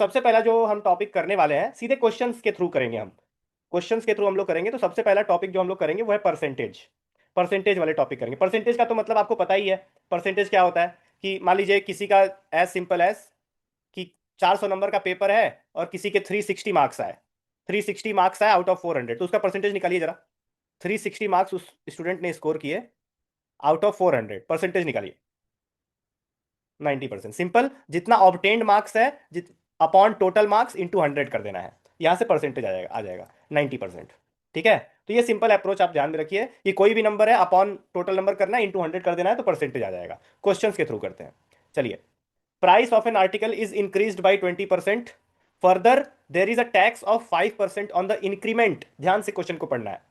सबसे पहला जो हम टॉपिक करने वाले हैं सीधे क्वेश्चंस के थ्रू करेंगे हम। क्वेश्चंस के थ्रू हम लोग करेंगे। तो सबसे पहला टॉपिक जो हम लोग करेंगे वो है परसेंटेज। परसेंटेज वाले टॉपिक करेंगे। परसेंटेज का तो मतलब आपको पता ही है। परसेंटेज क्या होता है कि मान लीजिए किसी का एज सिंपल एज कि 400 नंबर का पेपर है और किसी के 360 मार्क्स आए। 360 मार्क्स आए आउट ऑफ 400, तो उसका परसेंटेज निकालिए जरा। 360 मार्क्स उस स्टूडेंट ने स्कोर किए आउट ऑफ 400, परसेंटेज निकालिए। 90%। सिंपल, जितना ऑब्टेन्ड मार्क्स है जित अपॉन टोटल मार्क्स इंटू 100 कर देना है। यहां से परसेंटेज आ जाएगा 90%। ठीक है। तो ये सिंपल अप्रोच आप ध्यान में रखिए कि कोई भी नंबर है अपॉन टोटल नंबर करना है, इंटू 100 कर देना है, तो परसेंटेज आ जाएगा। क्वेश्चंस के थ्रू करते हैं। चलिए। Price of an article is increased by 20%। Further there is a tax of 5% on the increment. ध्यान से क्वेश्चन को पढ़ना है।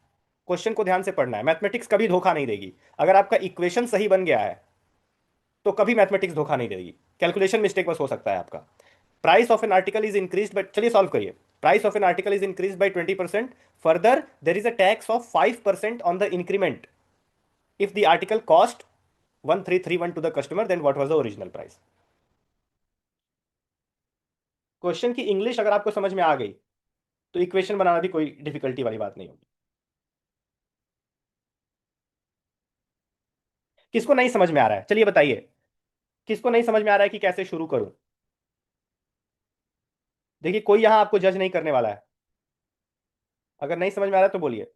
क्वेश्चन को ध्यान से पढ़ना है। मैथमेटिक्स कभी धोखा नहीं देगी। अगर आपका इक्वेशन सही बन गया है तो कभी मैथमेटिक्स धोखा नहीं देगी। कैलकुलेशन मिस्टेक बस हो सकता है आपका। Price of an article is increase by, चलिए सॉल्व करिए। Price of an article is increase by 20%। Further there is a tax of 5% on the increment. If the article cost 1331 to the customer, then what was the original price. Question की English अगर आपको समझ में आ गई तो equation बनाना भी कोई difficulty वाली बात नहीं होगी। किसको नहीं समझ में आ रहा है चलिए बताइए। किसको नहीं समझ में आ रहा है कि कैसे शुरू करूं। देखिए, कोई यहां आपको जज नहीं करने वाला है। अगर नहीं समझ में आ रहा है तो बोलिए।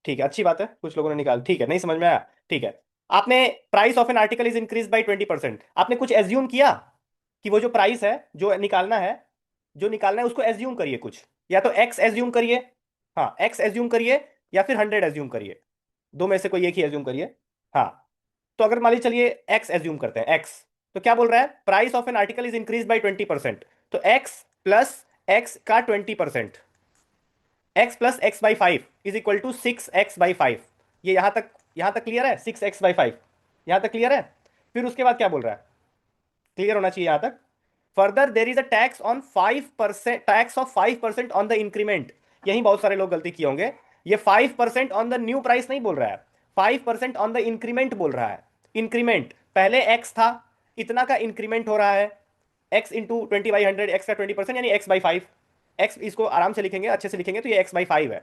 ठीक है, अच्छी बात है, कुछ लोगों ने निकाल, ठीक है, नहीं समझ में आया। ठीक है। आपने price of an article is increase by 20%, आपने कुछ एज्यूम किया कि वो जो प्राइस है जो निकालना है, जो निकालना है उसको एज्यूम करिए कुछ। या तो एक्स एज्यूम करिए। हाँ, एक्स एज्यूम करिए या फिर 100 एज्यूम करिए। दो में से कोई एक ही एज्यूम करिए। हाँ। तो अगर मान लीजिए, चलिए एक्स एज्यूम करते हैं, एक्स। तो क्या बोल रहा है, price of an article is increase by 20%। तो एक्स प्लस एक्स का 20%, X plus X by 5 is equal to 6x/5। ये यहां तक क्लियर है। 6x/5 यहां तक क्लियर है। फिर उसके बाद क्या बोल रहा है, क्लियर होना चाहिए यहां तक। Further there is a tax on 5%, tax of 5% on the increment. यही बहुत सारे लोग गलती किए होंगे। ये 5% ऑन द न्यू प्राइस नहीं बोल रहा है, 5% ऑन द इंक्रीमेंट बोल रहा है। इंक्रीमेंट पहले एक्स था, इतना का इंक्रीमेंट हो रहा है। एक्स इंटू 20/100, एक्स का 20% यानी x/5। एक्स इसको आराम से लिखेंगे, अच्छे से लिखेंगे तो ये x/5 है।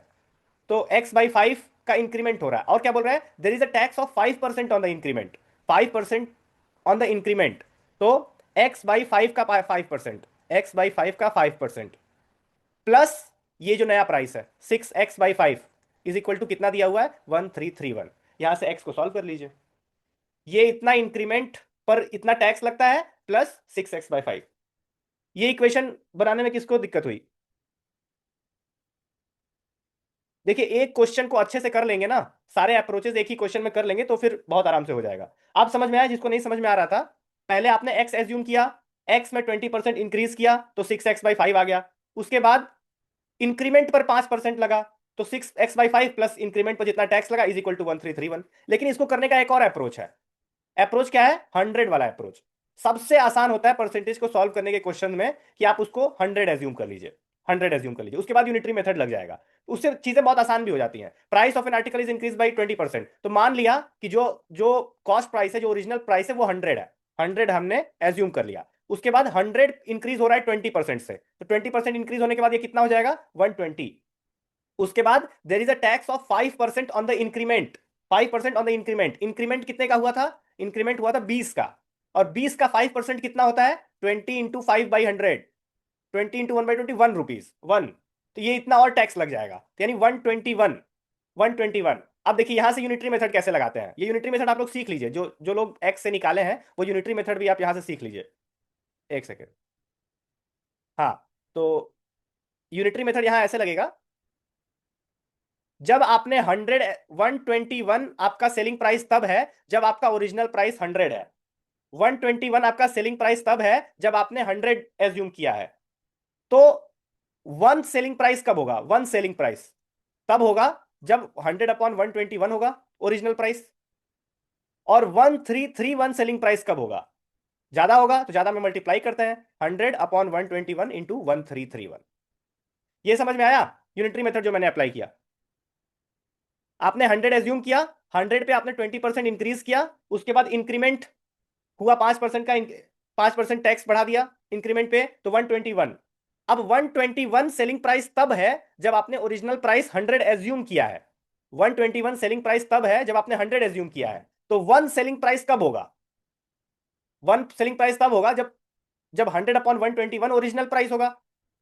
तो x/5 का इंक्रीमेंट हो रहा है। और क्या बोल रहा है, देर is a tax of 5% on the increment. 5% on the increment. तो x/5 का 5%, x/5 का 5% प्लस ये जो नया प्राइस है 6x/5 इज इक्वल टू कितना दिया हुआ है, 1331। यहां से x को सॉल्व कर लीजिए। ये इतना इंक्रीमेंट पर इतना टैक्स लगता है प्लस 6x/5। ये इक्वेशन बनाने में किसको दिक्कत हुई। देखिए, एक क्वेश्चन को अच्छे से कर लेंगे ना, सारे अप्रोचेस एक ही क्वेश्चन में कर लेंगे तो फिर बहुत आराम से हो जाएगा। आप समझ में आया। जिसको नहीं समझ में आ रहा था, पहले आपने एक्स एज्यूम किया, एक्स में 20% इंक्रीज किया तो 6x/5 आ गया। उसके बाद इंक्रीमेंट पर 5% लगा तो 6x/5 प्लस इंक्रीमेंट पर जितना टैक्स लगा इज इक्वल टू 1331। लेकिन इसको करने का एक और अप्रोच है। अप्रोच क्या है, 100 वाला अप्रोच। सबसे आसान होता है परसेंटेज को सॉल्व करने के क्वेश्चन में कि आप उसको 100 एज्यूम कर लीजिए। 100 एज्यूम कर लीजिए, उसके बाद यूनिटरी मेथड लग जाएगा। उससे चीजें बहुत आसान भी हो जाती हैं। Price of an article is increase by 20%, तो मान लिया कि जो जो कॉस्ट प्राइस है, जो ओरिजिनल प्राइस है वो 100 है। 100 हमने एज्यूम कर लिया। उसके बाद 100 इंक्रीज हो रहा है 20% से, तो 20% इंक्रीज होने के बाद ये कितना हो जाएगा, 120। उसके बाद देर is a tax of 5% on the increment. 5% on the increment. Increment कितने का हुआ था, इंक्रीमेंट हुआ था 20 का। और 20 का 5% कितना होता है, 20 इंटू 5/100। 20 into 1/20, 1 rupees, 1। तो ये इतना और टैक्स लग जाएगा, तो यानी 121। 121। अब देखिए यहां से यूनिटरी मेथड कैसे लगाते हैं। ये यूनिटरी मेथड आप लोग सीख लीजिए, जो जो लोग एक्स से निकाले हैं वो यूनिटरी मेथड भी आप यहां से सीख लीजिए। एक सेकेंड। हाँ। तो यूनिटरी मेथड यहां ऐसे लगेगा, जब आपने 121 आपका सेलिंग प्राइस तब है जब आपका ओरिजिनल प्राइस 100 है। 121 आपका सेलिंग प्राइस तब है जब आपने 100 एज्यूम किया है। तो वन सेलिंग प्राइस कब होगा, वन सेलिंग प्राइस तब होगा जब 100/121 होगा ओरिजिनल प्राइस। और 1331 सेलिंग प्राइस कब होगा, ज्यादा होगा तो ज्यादा में मल्टीप्लाई करते हैं, 100/121 इंटू 1331। ये समझ में आया यूनिटरी मेथड जो मैंने अप्लाई किया। आपने 100 एज्यूम किया, 100 पे आपने 20% इंक्रीज किया। उसके बाद इंक्रीमेंट हुआ 5% का, 5% टैक्स बढ़ा दिया इंक्रीमेंट पे, तो 121। अब 121 सेलिंग प्राइस तब है जब आपने ओरिजिनल प्राइस 100 एज्यूम किया है। 121 सेलिंग प्राइस तब है जब आपने 100 एज्यूम किया है। तो वन सेलिंग प्राइस कब होगा? वन सेलिंग प्राइस तब होगा जब जब 100/121 ओरिजिनल प्राइस होगा।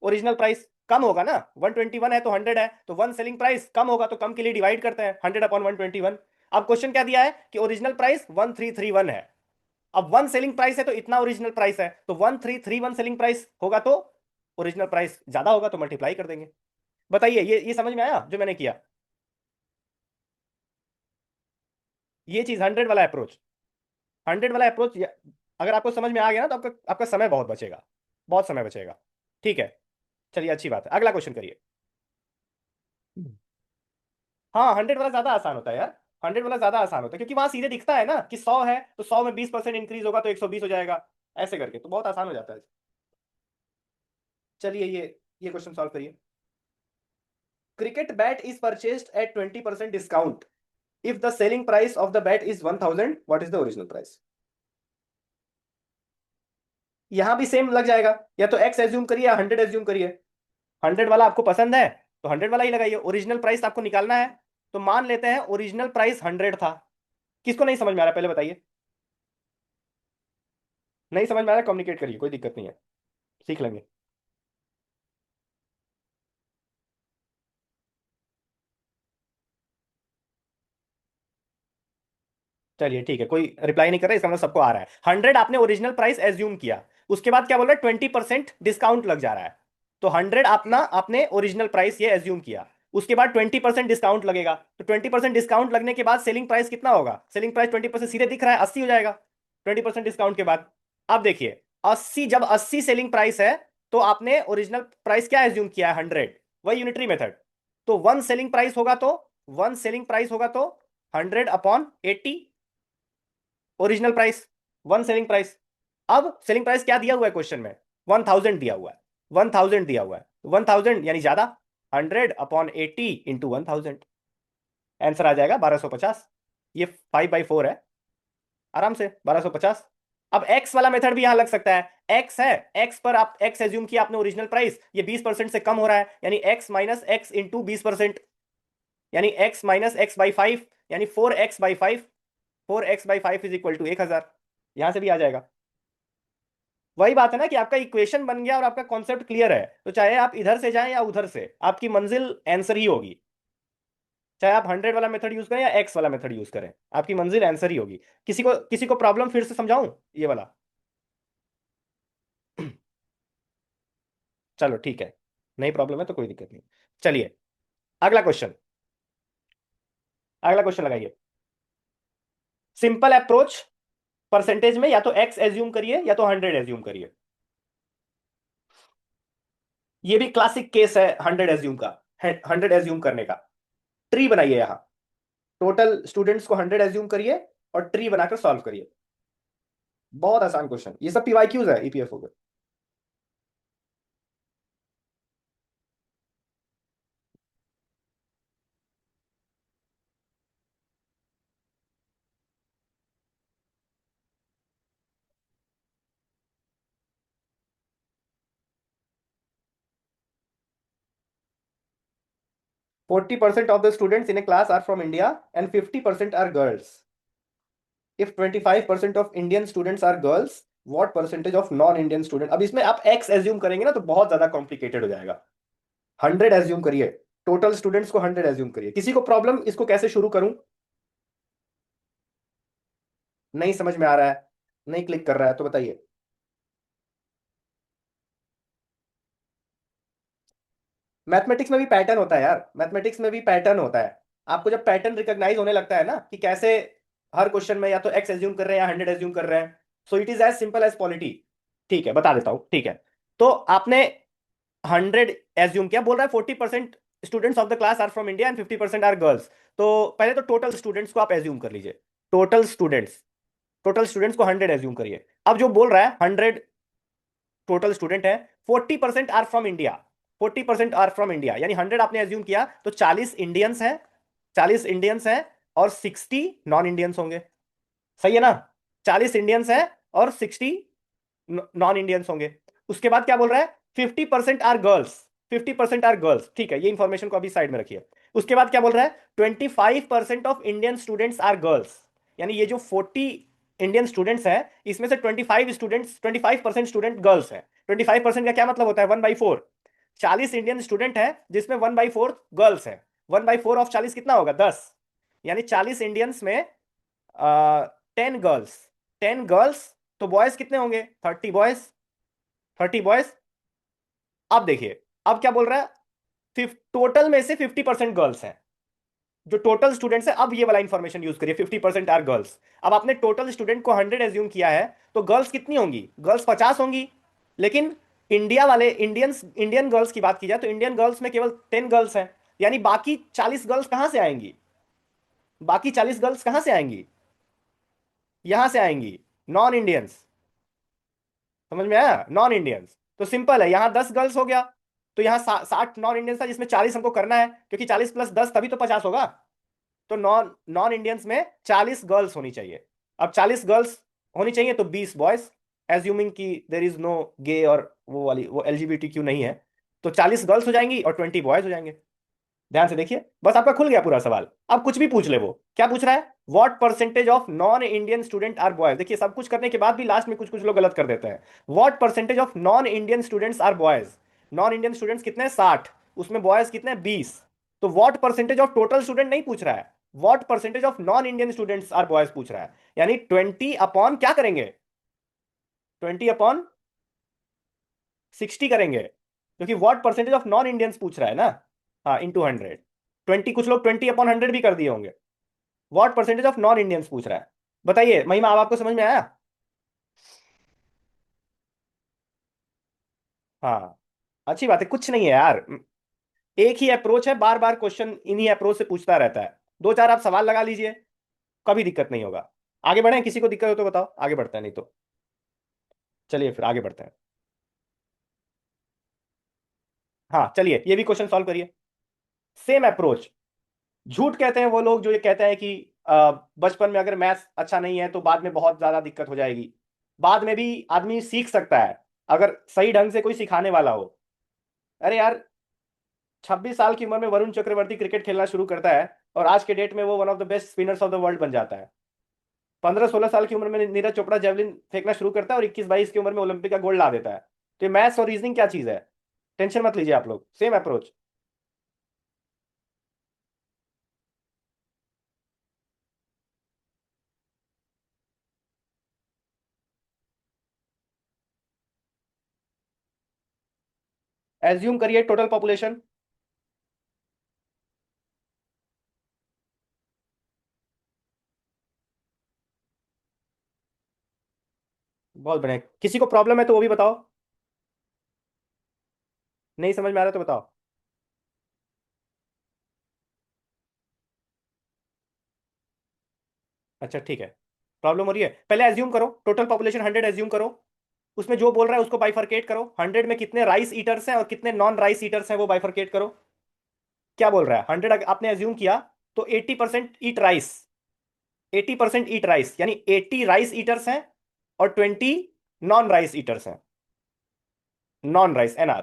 ओरिजिनल प्राइस कम होगा ना, 121 है तो 100 है, तो वन सेलिंग प्राइस कम होगा, तो कम के लिए डिवाइड करते हैं 100/121। अब क्वेश्चन क्या दिया है कि ओरिजिनल प्राइस 1331 है। अब वन सेलिंग प्राइस है तो इतना ओरिजिनल प्राइस है, तो 1331 सेलिंग प्राइस होगा तो ओरिजिनल प्राइस ज्यादा होगा, तो मल्टीप्लाई कर देंगे। बताइए, ये समझ में आया जो मैंने किया? ये चीज 100 वाला अप्रोच, 100 वाला अप्रोच अगर आपको समझ में आ गया ना, तो आपका आपका समय बहुत बचेगा, बहुत समय बचेगा। ठीक है, चलिए अच्छी बात है, अगला क्वेश्चन करिए। हाँ, 100 वाला ज्यादा आसान होता है यार। 100 वाला ज्यादा आसान होता है क्योंकि वहां सीधे दिखता है ना कि 100 है, तो 100 में 20% इंक्रीज होगा तो 120 हो जाएगा, ऐसे करके तो बहुत आसान हो जाता है। चलिए ये क्वेश्चन सॉल्व करिए। Cricket bat is purchased at 20% discount. If the selling price of the bat is 1000, what is the original price? यहां भी सेम लग जाएगा, या तो एक्स एज्यूम करिए या 100 एज्यूम करिए। 100 वाला आपको पसंद है तो 100 वाला ही लगाइए। ओरिजिनल प्राइस आपको निकालना है, तो मान लेते हैं ओरिजिनल प्राइस 100 था। किसको नहीं समझ में आ रहा पहले बताइए? नहीं समझ में आ रहा, कम्युनिकेट करिए, कोई दिक्कत नहीं है, सीख लेंगे। चलिए ठीक है, कोई रिप्लाई नहीं कर रहा, इसका मतलब सबको आ रहा है। 100 आपने ओरिजिनल प्राइस एज्यूम किया, उसके बाद क्या बोल रहा है, 20% डिस्काउंट लग जा रहा है। तो 100 अपना आपने ओरिजिनल प्राइस ये एज्यूम किया, उसके बाद 20% डिस्काउंट लगेगा, तो 20% डिस्काउंट लगने के बाद सेलिंग प्राइस कितना होगा? सेलिंग प्राइस 20% सीधे दिख रहा है, 80 हो जाएगा 20% डिस्काउंट के बाद। अब देखिए, 80, जब 80 सेलिंग प्राइस है तो आपने ओरिजिनल प्राइस क्या एज्यूम किया है? 100, वही यूनिटरी मेथड। तो वन सेलिंग प्राइस होगा तो 100/80 original price, one selling price. अब सेलिंग प्राइस क्या दिया हुआ है क्वेश्चन में? 1000 दिया हुआ है, 1000 दिया हुआ है, 1000 यानी ज्यादा, 100/80 इंटू 1000, आंसर आ जाएगा 1250। ये 5/4 है, आराम से 1250। अब एक्स वाला मेथड भी यहां लग सकता है। एक्स है, एक्स पर आप एक्स एज्यूम किया आपने ओरिजिनल प्राइस, ये 20% से कम हो रहा है, यानी एक्स माइनस एक्स इंटू 20%, यानी एक्स माइनस एक्स बाई 5, यानी 4x/5। 4x/5 is equal to 1000, यहां से भी आ जाएगा। वही बात है ना कि आपका इक्वेशन बन गया और आपका कॉन्सेप्ट क्लियर है, तो चाहे आप इधर से जाएं या उधर से, आपकी मंजिल आंसर ही होगी। चाहे आप 100 वाला मेथड यूज करें या एक्स वाला मेथड यूज करें, आपकी मंजिल आंसर ही होगी। किसी को प्रॉब्लम फिर से समझाऊं ये वाला? चलो ठीक है, नहीं प्रॉब्लम है तो कोई दिक्कत नहीं। चलिए अगला क्वेश्चन, अगला क्वेश्चन लगाइए। सिंपल अप्रोच, परसेंटेज में या तो एक्स एज्यूम करिए या तो 100 एज्यूम करिए। ये भी क्लासिक केस है 100 एज्यूम का, 100 एज्यूम करने का। ट्री बनाइए यहां, टोटल स्टूडेंट्स को 100 एज्यूम करिए और ट्री बनाकर सॉल्व करिए। बहुत आसान क्वेश्चन, ये सब पीवाईक्यूज है ईपीएफओ के। 40% of the students in a class are from India and 50% are girls. If 25% of Indian students are girls, what percentage of non-Indian student? अब इसमें आप x एज्यूम करेंगे ना तो बहुत ज्यादा कॉम्प्लिकेटेड हो जाएगा। 100 एज्यूम करिए, टोटल स्टूडेंट्स को 100 एज्यूम करिए। किसी को प्रॉब्लम, इसको कैसे शुरू करूं? नहीं समझ में आ रहा है, नहीं क्लिक कर रहा है तो बताइए। मैथमेटिक्स में भी पैटर्न होता है यार, मैथमेटिक्स में भी पैटर्न होता है। आपको जब पैटर्न रिकॉग्नाइज होने लगता है ना कि कैसे हर क्वेश्चन में या तो एक्स एज्यूम कर रहे हैं या 100 एज्यूम कर रहे हैं, so it is as simple as polity. ठीक है, बता देता हूं, ठीक है। तो आपने 100 एज्यूम किया, बोल रहा है 40% students of the class are from India and 50% are girls. तो पहले तो टोटल स्टूडेंट्स को आप एज्यूम कर लीजिए। टोटल स्टूडेंट्स, टोटल स्टूडेंट्स को 100 एज्यूम करिए। अब जो बोल रहा है 100 टोटल स्टूडेंट है, 40% are from India, 40% are from India, यानी 100 आपने एज्यूम किया तो 40 इंडियंस हैं, 40 इंडियंस हैं और 60 नॉन इंडियंस होंगे। सही है ना? 40 इंडियंस हैं और 60 नॉन इंडियंस होंगे। उसके बाद क्या बोल रहा है 50% आर गर्ल्स, 50% आर गर्ल्स, ठीक है, ये इंफॉर्मेशन को अभी साइड में रखिए। उसके बाद क्या बोल रहा है, 25% of Indian students are girls, यानी ये जो 40 इंडियन स्टूडेंट्स हैं, इसमें से 25% स्टूडेंट गर्ल्स हैं। 25% का क्या मतलब होता है, 1/4। 40 इंडियन स्टूडेंट है जिसमें 1/4 गर्ल्स है। 1/4 ऑफ 40 कितना होगा, 10। यानी 40 इंडियंस में 10 गर्ल्स, 10 गर्ल्स, तो बॉयज कितने होंगे, 30 बॉयज, 30 बॉयज। अब देखिए, अब क्या बोल रहा है, टोटल में से 50% गर्ल्स हैं, जो टोटल स्टूडेंट्स है। अब ये वाला इंफॉर्मेशन यूज करिए, 50% आर गर्ल्स। अब आपने टोटल स्टूडेंट को 100 एज्यूम किया है, तो गर्ल्स कितनी होंगी, गर्ल्स 50 होंगी। लेकिन इंडियन गर्ल्स की बात की जाए तो इंडियन गर्ल्स में केवल 10 गर्ल्स हैं, यानी बाकी 40 गर्ल्स कहां से आएंगी, बाकी 40 गर्ल्स कहां से आएंगी, यहां से आएंगी, नॉन इंडियंस। समझ में आया, नॉन इंडियंस। तो सिंपल है, यहां 10 गर्ल्स हो गया, तो यहां 60 नॉन इंडियंस था, जिसमें 40 हमको करना है, क्योंकि 40 + 10 तभी तो 50 होगा। तो नॉन नॉन इंडियंस में 40 गर्ल्स होनी चाहिए। अब 40 गर्ल्स होनी चाहिए तो 20 बॉयज, एज्यूमिंग कि देर इज नो गे और वो वाली वो LGBTQ नहीं है। तो 40 गर्ल्स हो जाएंगी और 20 बॉयज हो जाएंगे। ध्यान से देखिए, बस आपका खुल गया पूरा सवाल। अब कुछ भी पूछ ले, वो क्या पूछ रहा है, what percentage of non Indian student are boys. देखिए, सब कुछ करने के बाद भी लास्ट में कुछ कुछ लोग गलत कर देते हैं। What percentage of non Indian students are boys. Non Indian students कितने हैं, 60, उसमें बॉयज कितने हैं, 20। तो what percentage of total student नहीं पूछ रहा है, what percentage of non Indian students are boys पूछ रहा है। यानी 20 अपॉन क्या करेंगे, 20/60 करेंगे, क्योंकि what percentage of non Indians पूछ रहा है ना। हाँ, इंटू 100। 20, कुछ लोग 20/100 भी कर दिए होंगे। What percentage of non Indians पूछ रहा है। बताइए महिमा, अब आपको समझ में आया। हाँ, अच्छी बात है, कुछ नहीं है यार। एक ही अप्रोच है, बार बार क्वेश्चन इन्हीं अप्रोच से पूछता रहता है। दो चार आप सवाल लगा लीजिए, कभी दिक्कत नहीं होगा। आगे बढ़े, किसी को दिक्कत हो तो बताओ, आगे बढ़ते हैं, नहीं तो चलिए फिर आगे बढ़ते हैं। हाँ चलिए, ये भी क्वेश्चन सॉल्व करिए। Same approach. झूठ कहते हैं वो लोग जो ये कहते हैं कि बचपन में अगर मैथ्स अच्छा नहीं है तो बाद में बहुत ज्यादा दिक्कत हो जाएगी। बाद में भी आदमी सीख सकता है, अगर सही ढंग से कोई सिखाने वाला हो। अरे यार, 26 साल की उम्र में वरुण चक्रवर्ती क्रिकेट खेलना शुरू करता है, और आज के डेट में वो one of the best spinners of the world बन जाता है। 15-16 साल की उम्र में नीरज चोपड़ा जेवलिन फेंकना शुरू करता है, और 21-22 की उम्र में ओलंपिक का गोल्ड ला देता है। तो ये मैथ्स और रीजनिंग क्या चीज है, टेंशन मत लीजिए आप लोग, सेम अप्रोच। एज्यूम करिए टोटल पॉपुलेशन। बहुत बढ़िया, किसी को प्रॉब्लम है तो वो भी बताओ, नहीं समझ में आ रहा तो बताओ। अच्छा ठीक है, प्रॉब्लम हो रही है, पहले एज्यूम करो, टोटल पॉपुलेशन 100 एज्यूम करो। उसमें जो बोल रहा है उसको बाइफरकेट करो, 100 में कितने राइस ईटर्स हैं और कितने नॉन राइस ईटर्स हैं वो बाइफरकेट करो। क्या बोल रहा है, 100 आपने एज्यूम किया, तो 80% ईट राइस, 80% ईट राइस, यानी 80 राइस ईटर्स हैं और 20 नॉन राइस ईटर्स हैं, नॉन राइस NR।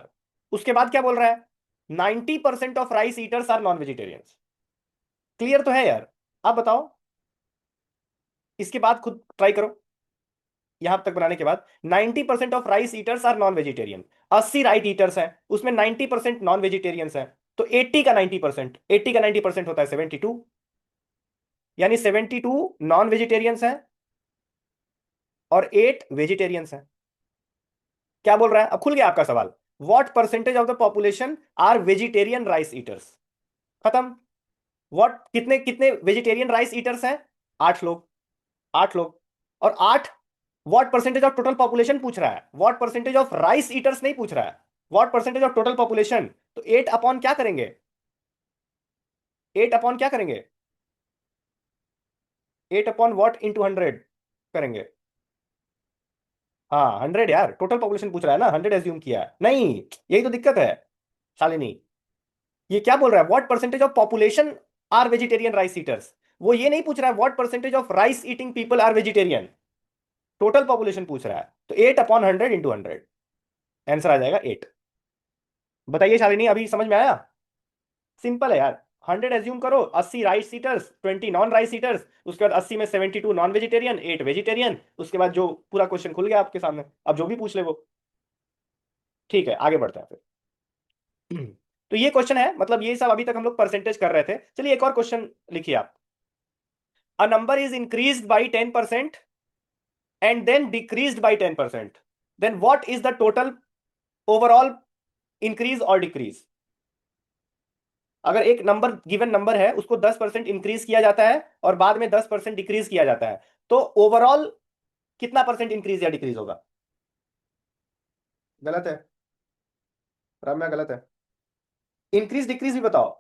उसके बाद क्या बोल रहा है, 90% of rice eaters are non vegetarians. Clear तो है यार। आप बताओ, इसके बाद खुद ट्राई करो। यहां तक बनाने के बाद 90% of rice eaters are non vegetarian, 80 rice eaters हैं, उसमें 90% नॉन वेजिटेरियंस हैं। तो 80 का 90%, 80 का 90% होता है 72, यानी 72 नॉन वेजिटेरियंस हैं और 8 वेजिटेरियंस हैं। क्या बोल रहा है, अब खुल गया आपका सवाल। What percentage of the population are vegetarian rice eaters. खत्म। व्हाट, कितने कितने वेजिटेरियन राइस ईटर्स हैं, 8 लोग, 8 लोग। और 8, what percentage of total population पूछ रहा है, what percentage of rice eaters नहीं पूछ रहा है, what percentage of total population. तो 8 अपॉन क्या करेंगे, 8 अपॉन क्या करेंगे, 8 अपॉन व्हाट इंटू 100 करेंगे। हाँ 100 यार, टोटल पॉपुलेशन पूछ रहा है ना, 100 एज्यूम किया है नहीं, यही तो दिक्कत है शालिनी। ये क्या बोल रहा है, what percentage of population are vegetarian rice eaters. वो ये नहीं पूछ रहा है what percentage of rice eating people are vegetarian, total population पूछ रहा है। तो 8/100 इंटू 100, आंसर आ जाएगा 8। बताइए शालिनी, अभी समझ में आया? सिंपल है यार। 100 एज्यूम करो, 80 rice eaters, 20 non rice eaters, उसके बाद 80 में 72 नॉन वेजिटेरियन, 8 वेजिटेरियन, उसके बाद जो पूरा क्वेश्चन खुल गया आपके सामने, अब जो भी पूछ ले वो। ठीक है, आगे बढ़ते हैं फिर। तो ये क्वेश्चन है, मतलब ये सब अभी तक हम लोग परसेंटेज कर रहे थे। चलिए एक और क्वेश्चन लिखिए आप। A number is increased by 10% and then decreased by 10%, then what is the total overall increase और डिक्रीज? अगर एक नंबर, गिवन नंबर है, उसको 10% इंक्रीज किया जाता है और बाद में 10% डिक्रीज किया जाता है, तो ओवरऑल कितना परसेंट इंक्रीज या डिक्रीज होगा? गलत है, रम्या गलत है। इंक्रीज डिक्रीज भी बताओ।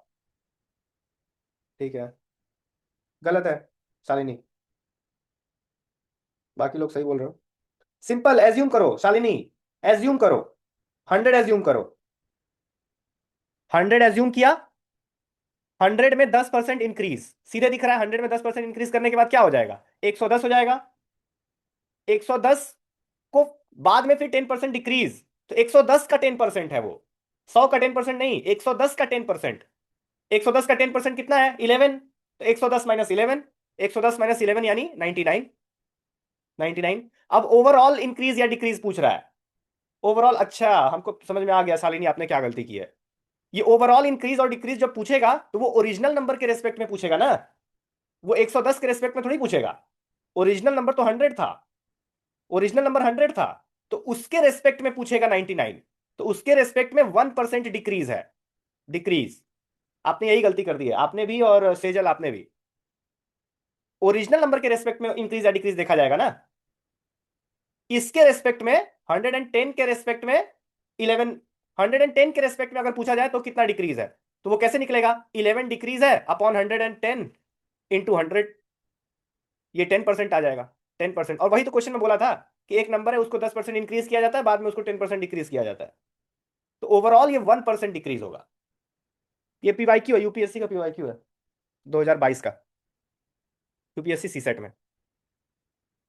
ठीक है, गलत है शालिनी, बाकी लोग सही बोल रहे हो। सिंपल एज्यूम करो शालिनी, एज्यूम करो। 100 एज्यूम करो। 100 एज्यूम किया, 100 में 10% इंक्रीज, सीधे दिख रहा है। 100 में 10% इंक्रीज करने के बाद क्या हो जाएगा? 110 हो जाएगा। 110 को बाद में फिर 10% डिक्रीज, तो 110 का 10% है वो, 100 का 10% नहीं, 110 का 10%। 110 का 10% कितना है? 11। तो 110 माइनस 11, 110 माइनस 11 यानी 99। 99। अब ओवरऑल इंक्रीज या डिक्रीज पूछ रहा है। ओवरऑल, अच्छा हमको समझ में आ गया शालिनी आपने क्या गलती की है। ये ओवरऑल इंक्रीज और डिक्रीज जब पूछेगा तो वो ओरिजिनल नंबर के रेस्पेक्ट में पूछेगा ना, वो 110 के रेस्पेक्ट में थोड़ी पूछेगा। ओरिजिनल नंबर तो 100 था, ओरिजिनल नंबर 100 था, तो उसके रेस्पेक्ट में पूछेगा 99। तो उसके रेस्पेक्ट में 1% डिक्रीज है, डिक्रीज। आपने यही गलती कर दी है, आपने भी और सेजल आपने भी। ओरिजिनल नंबर के रेस्पेक्ट में इंक्रीज या डिक्रीज देखा जाएगा ना। इसके रेस्पेक्ट में, 110 के रेस्पेक्ट में 11, 110 के रेस्पेक्ट में अगर पूछा जाए तो कितना डिक्रीज है, तो वो कैसे निकलेगा? 11 डिक्रीज है अपॉन 110 इंटू 100, ये 10% आ जाएगा। 10%, और वही तो क्वेश्चन में बोला था कि एक नंबर है उसको 10% इंक्रीज किया जाता है, बाद में उसको 10% डिक्रीज किया जाता है, तो ओवरऑल ये 1% डिक्रीज होगा। ये पीवाईक्यू है, यूपीएससी का पीवाईक्यू है, 2022 का, यूपीएससी सीसेट में।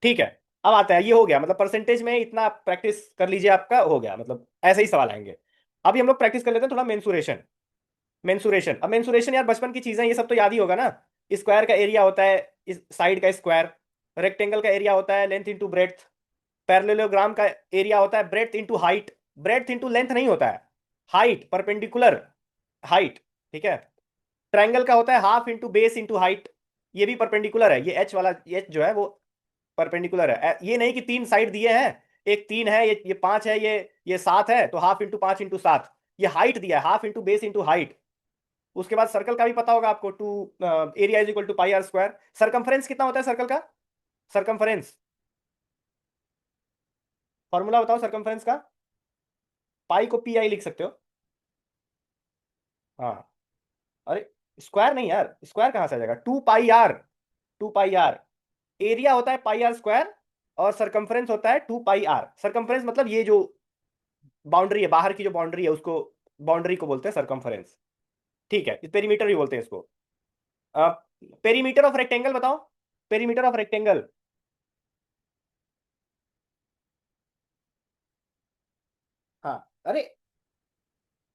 ठीक है, अब आता है, ये हो गया, मतलब परसेंटेज में इतना प्रैक्टिस कर लीजिए, आपका हो गया, मतलब ऐसे ही सवाल आएंगे। अभी हम लोग प्रैक्टिस कर लेते हैं थोड़ा मेंसुरेशन। मेंसुरेशन, अब मेंसुरेशन यार बचपन की चीजें, ये सब तो याद ही होगा ना। स्क्वायर का एरिया होता है, इस साइड का स्क्वायर। रेक्टेंगल का एरिया होता है लेंथ इंटू ब्रेड्थ। पैरेललोग्राम का एरिया होता है breadth into height. Breadth into length नहीं होता है, हाइट परपेंडिकुलर हाइट। ठीक है। ट्रायंगल का होता है half into base into height, ये भी परपेंडिकुलर है, ये एच वाला एच जो है वो परपेंडिकुलर है। ये नहीं कि तीन साइड दिए हैं, एक 3 है, ये 5 है, ये 7 है, तो हाफ इंटू 5 इंटू 7। ये हाइट दिया है, half into base into height. उसके बाद सर्कल का भी पता होगा आपको, to area is equal to pi R square. Circumference कितना होता है सर्कल का? सरकमफ्रेंस, फॉर्मूला बताओ सरकमफ्रेंस का। पाई को पी आई लिख सकते हो। हाँ, अरे स्क्वायर नहीं यार, स्क्वायर कहां से आ जाएगा? 2 pi r, 2 pi are. Area होता है पाई आर स्क्वायर, और सरकमफ्रेंस होता है 2 पाई आर। सरकमफ्रेंस मतलब ये जो बाउंड्री है, बाहर की जो बाउंड्री है, उसको बाउंड्री को बोलते हैं सरकमफ्रेंस। ठीक है, पेरीमीटर भी बोलते हैं इसको। पेरीमीटर ऑफ रेक्टेंगल बताओ, पेरीमीटर ऑफ रेक्टेंगल। हाँ, अरे,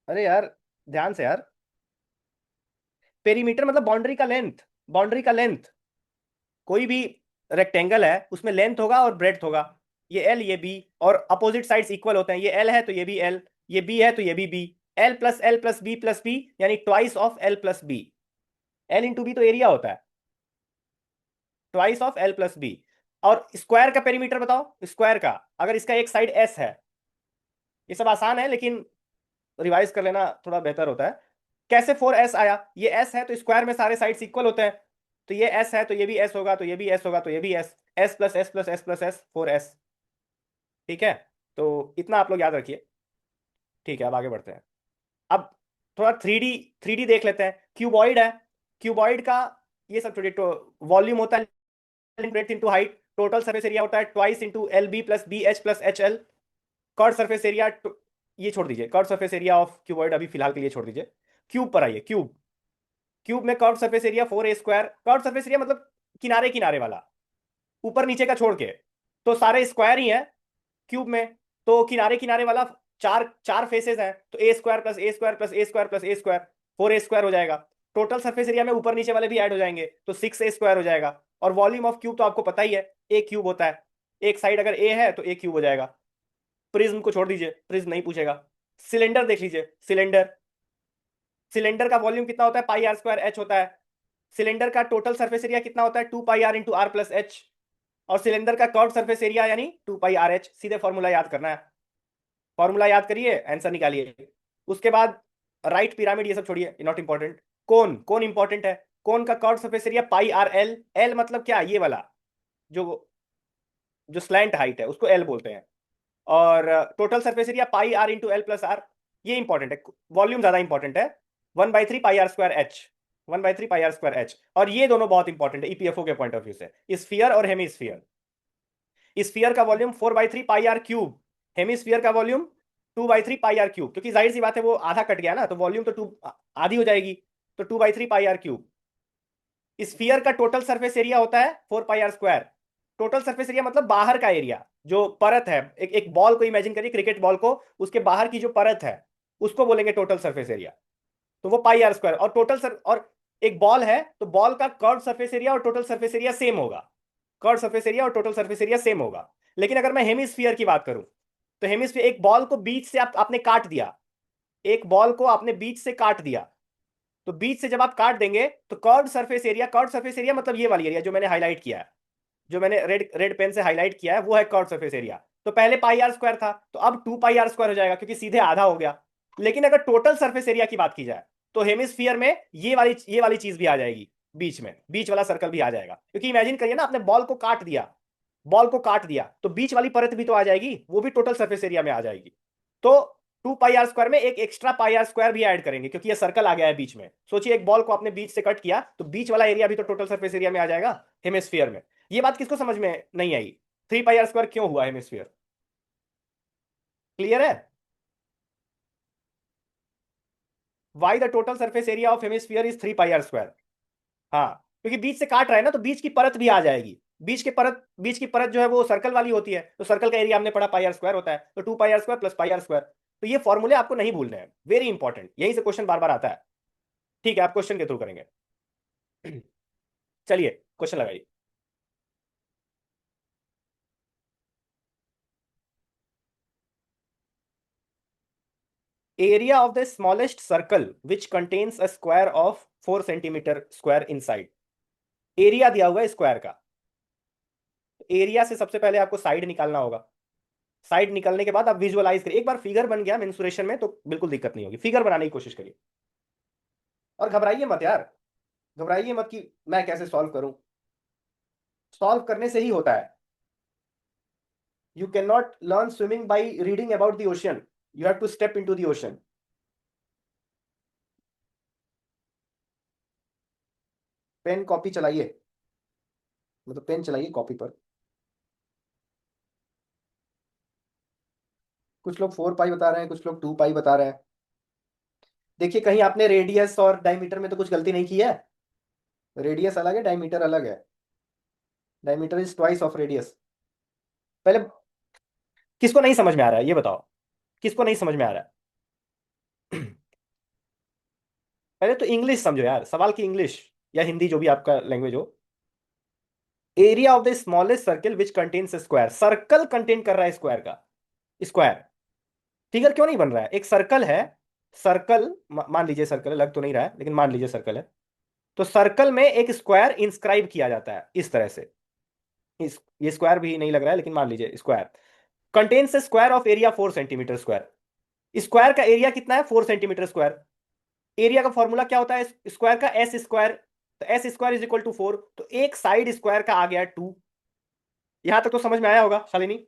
अरे यार ध्यान से यार, पेरीमीटर मतलब बाउंड्री का लेंथ, बाउंड्री का लेंथ। कोई भी रेक्टेंगल है उसमें लेंथ होगा और ब्रेड्थ होगा, ये एल ये बी, और अपोजिट साइड्स इक्वल होते हैं, ये एल है तो ये भी एल, ये बी है तो ये भी B. L plus L plus B यानी twice of L plus B. L into B तो एरिया होता है, twice of L plus B. और स्क्वायर का पेरीमीटर बताओ, स्क्वायर का, अगर इसका एक साइड एस है, ये सब आसान है लेकिन रिवाइज कर लेना थोड़ा बेहतर होता है। कैसे 4s आया? ये s है तो स्क्वायर में सारे साइड्स इक्वल होते हैं, तो ये s है तो ये भी s होगा, तो ये भी s होगा, तो ये भी s, s plus S plus S plus S, 4s। ठीक है, तो इतना आप लोग याद रखिए। ठीक है, अब आगे बढ़ते हैं। अब थोड़ा थ्री डी देख लेते हैं। क्यूबॉइड है, क्यूबॉइड का ये सब छोड़िए, वॉल्यूम होता है breadth into height, total surface area होता है twice into L B plus B H plus H L. Curve surface area, ये छोड़ दीजिए, curve surface area of cuboid अभी फिलहाल के लिए छोड़ दीजिए। क्यूब पर आइए, क्यूब। क्यूब में curve surface area 4a square. Curve surface area मतलब किनारे किनारे वाला, ऊपर नीचे का छोड़ के, तो सारे स्क्वायर ही है क्यूब में, तो किनारे किनारे वाला चार चार फेसेस हैं तो ए स्क्वायर प्लस ए स्क्वायर प्लस ए स्क्वायर प्लस ए स्क्वायर, 4a² हो जाएगा। टोटल सरफेस एरिया में ऊपर नीचे वाले भी ऐड हो जाएंगे तो 6a² हो जाएगा। और वॉल्यूम ऑफ क्यूब तो आपको पता ही है, ए क्यूब होता है। एक साइड अगर ए है तो ए क्यूब हो जाएगा। प्रिज्म को छोड़ दीजिए, प्रिज्म नहीं पूछेगा। सिलेंडर देख लीजिए, सिलेंडर, सिलेंडर का वॉल्यूम कितना होता है, पाई आर स्क्वायर एच होता है। सिलेंडर का टोटल सरफेस एरिया कितना होता है, 2 pi R into R plus H. और सिलेंडर का कर्व सरफेस एरिया यानी 2 पाई आर एच। सीधे फॉर्मूला याद करना है, फॉर्मूला याद करिए, आंसर निकालिए। उसके बाद राइट पिरामिड ये सब छोड़िए, not important. Cone, cone important है। कोन का curve surface area pi R L. L मतलब क्या, ये वाला जो जो स्लैंट हाइट है उसको एल बोलते हैं। और total surface area pi R into L plus R, ये इंपॉर्टेंट है। वॉल्यूम ज्यादा इंपॉर्टेंट है, 1/3 pi R square H. 1/3 pi R square H. और ये दोनों बहुत इंपॉर्टेंट है ईपीएफओ के पॉइंट ऑफ व्यू से, स्फीयर और हेमिस्फीयर। स्फीयर का volume 4/3 pi R cube, hemisphere का वॉल्यूम 2/3 पाई आर क्यूब। क्योंकि जाहिर सी बात है वो आधा कट गया ना, तो वॉल्यूम तो टू आधी हो जाएगी, तो 2/3 पाई आर क्यूब। स्फीयर का टोटल सरफेस एरिया होता है 4 pi R square. Total surface area मतलब बाहर का एरिया, जो परत है, एक बॉल को इमेजिन करिए, क्रिकेट बॉल को, उसके बाहर की जो परत है उसको बोलेंगे टोटल सरफेस एरिया। तो वो पाई आर स्क्वायर। और और एक बॉल है तो बॉल का कर्व सरफेस एरिया और टोटल सरफेस एरिया सेम होगा। कर्व सरफेस एरिया और टोटल सरफेस एरिया सेम होगा। लेकिन अगर मैं हेमिस्फीयर की बात करूं, तो हेमिस्फीयर, एक बॉल को बीच से आपने काट दिया, एक बॉल को आपने बीच से काट दिया, तो बीच से जब आप काट देंगे तो curve surface area, curve surface area मतलब ये वाली एरिया जो मैंने हाईलाइट किया है, जो मैंने रेड रेड पेन से हाईलाइट किया है, वो है कर्व सरफेस एरिया। तो पहले पाई आर स्क्वायर था तो अब 2 पाई आर स्क्वायर हो जाएगा, क्योंकि सीधे आधा हो गया। लेकिन अगर टोटल सरफेस एरिया की बात की जाए तो हेमिस्फीयर में ये वाली चीज भी आ जाएगी, बीच में बीच वाला सर्कल भी आ जाएगा। क्योंकि इमेजिन करिए ना, आपने बॉल को काट दिया, बॉल को काट दिया तो बीच वाली परत भी तो आ जाएगी, वो भी टोटल सरफेस एरिया में आ जाएगी। तो 2 पाई आर स्क्वायर में एक एक्स्ट्रा पाई आर स्क्वायर भी ऐड करेंगे, क्योंकि ये सर्कल आ गया है बीच में। सोचिए एक बॉल को आपने बीच से कट किया तो बीच वाला एरिया भी तो टोटल सरफेस एरिया में आ जाएगा हेमिस्फीयर में। ये बात किसको समझ में नहीं आई, 3 पाई आर स्क्वायर क्यों हुआ हेमिस्फीयर? क्लियर है? Why the total surface area of hemisphere is 3 pi R square. हाँ, क्योंकि बीच से काट रहा है ना, तो बीच की परत भी आ जाएगी। बीच की परत जो है वो सर्कल वाली होती है, तो सर्कल का एरिया हमने पढ़ा पाई आर स्क्वायर होता है, तो 2 pi R square plus pi R square. तो ये फॉर्मूले आपको नहीं भूलने हैं, वेरी इंपॉर्टेंट, यहीं से क्वेश्चन बार बार आता है। ठीक है, आप क्वेश्चन के थ्रू करेंगे। चलिए क्वेश्चन लगाइए। Area of the smallest circle which contains a square of 4 centimetre square in side. Area दिया हुआ है स्क्वायर का। एरिया से सबसे पहले आपको साइड निकालना होगा। साइड निकलने के बाद आप विजुअलाइज करिए। एक बार फिगर बन गया मेंसुरेशन में तो बिल्कुल दिक्कत नहीं होगी, फिगर बनाने की कोशिश करिए। और घबराइए मत यार, घबराइए मत कि मैं कैसे सॉल्व करूं। सॉल्व करने से ही होता है। You can not learn swimming by reading about the ocean, you have to step in to the ocean. Pen copy चलाइए, मतलब पेन चलाइए कॉपी पर। कुछ लोग 4 पाई बता रहे हैं, कुछ लोग 2 पाई बता रहे हैं। देखिए कहीं आपने रेडियस और डायमीटर में तो कुछ गलती नहीं की है। रेडियस अलग है, डायमीटर अलग है। Diameter is twice of radius. पहले किसको नहीं समझ में आ रहा है ये बताओ, किसको नहीं समझ में आ रहा है? पहले तो इंग्लिश समझो यार, सवाल की इंग्लिश या हिंदी जो भी आपका लैंग्वेज हो। Area of the smallest circle which contains square, circle contain कर रहा है स्क्वायर का। स्क्वायर, फिगर क्यों नहीं बन रहा है? एक सर्कल है, सर्कल मान लीजिए, सर्कल लग तो नहीं रहा है लेकिन मान लीजिए सर्कल है। तो सर्कल में एक स्क्वायर इंस्क्राइब किया जाता है इस तरह से। ये स्क्वायर भी नहीं लग रहा है लेकिन मान लीजिए square contains square of area 4 centimetre square. Square का एरिया कितना है, 4 सेंटीमीटर स्क्वायर। एरिया का फॉर्मूला क्या होता है स्क्वायर का, एस स्क्वायर। तो S square is equal to 4, तो एक साइड स्क्वायर का आ गया 2। यहां तक तो समझ में आया होगा शालिनी,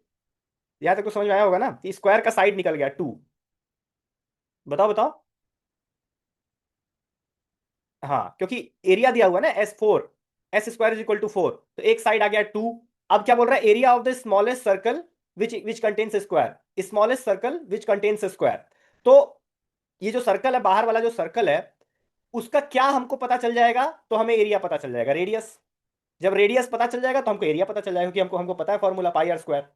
यहां तक तो समझ में आया होगा ना कि स्क्वायर का साइड निकल गया 2। बताओ बताओ। हाँ, क्योंकि एरिया दिया हुआ है ना S4, S square is equal to 4, तो एक साइड आ गया 2। अब क्या बोल रहा है, area of the smallest circle which which contains square, smallest circle which contains square. तो ये जो सर्कल है, बाहर वाला जो सर्कल है, उसका क्या हमको पता चल जाएगा, तो हमें एरिया पता चल जाएगा, रेडियस। जब रेडियस पता चल जाएगा तो हमको एरिया पता चल जाएगा, क्योंकि हमको हमको पता है formula pi R square.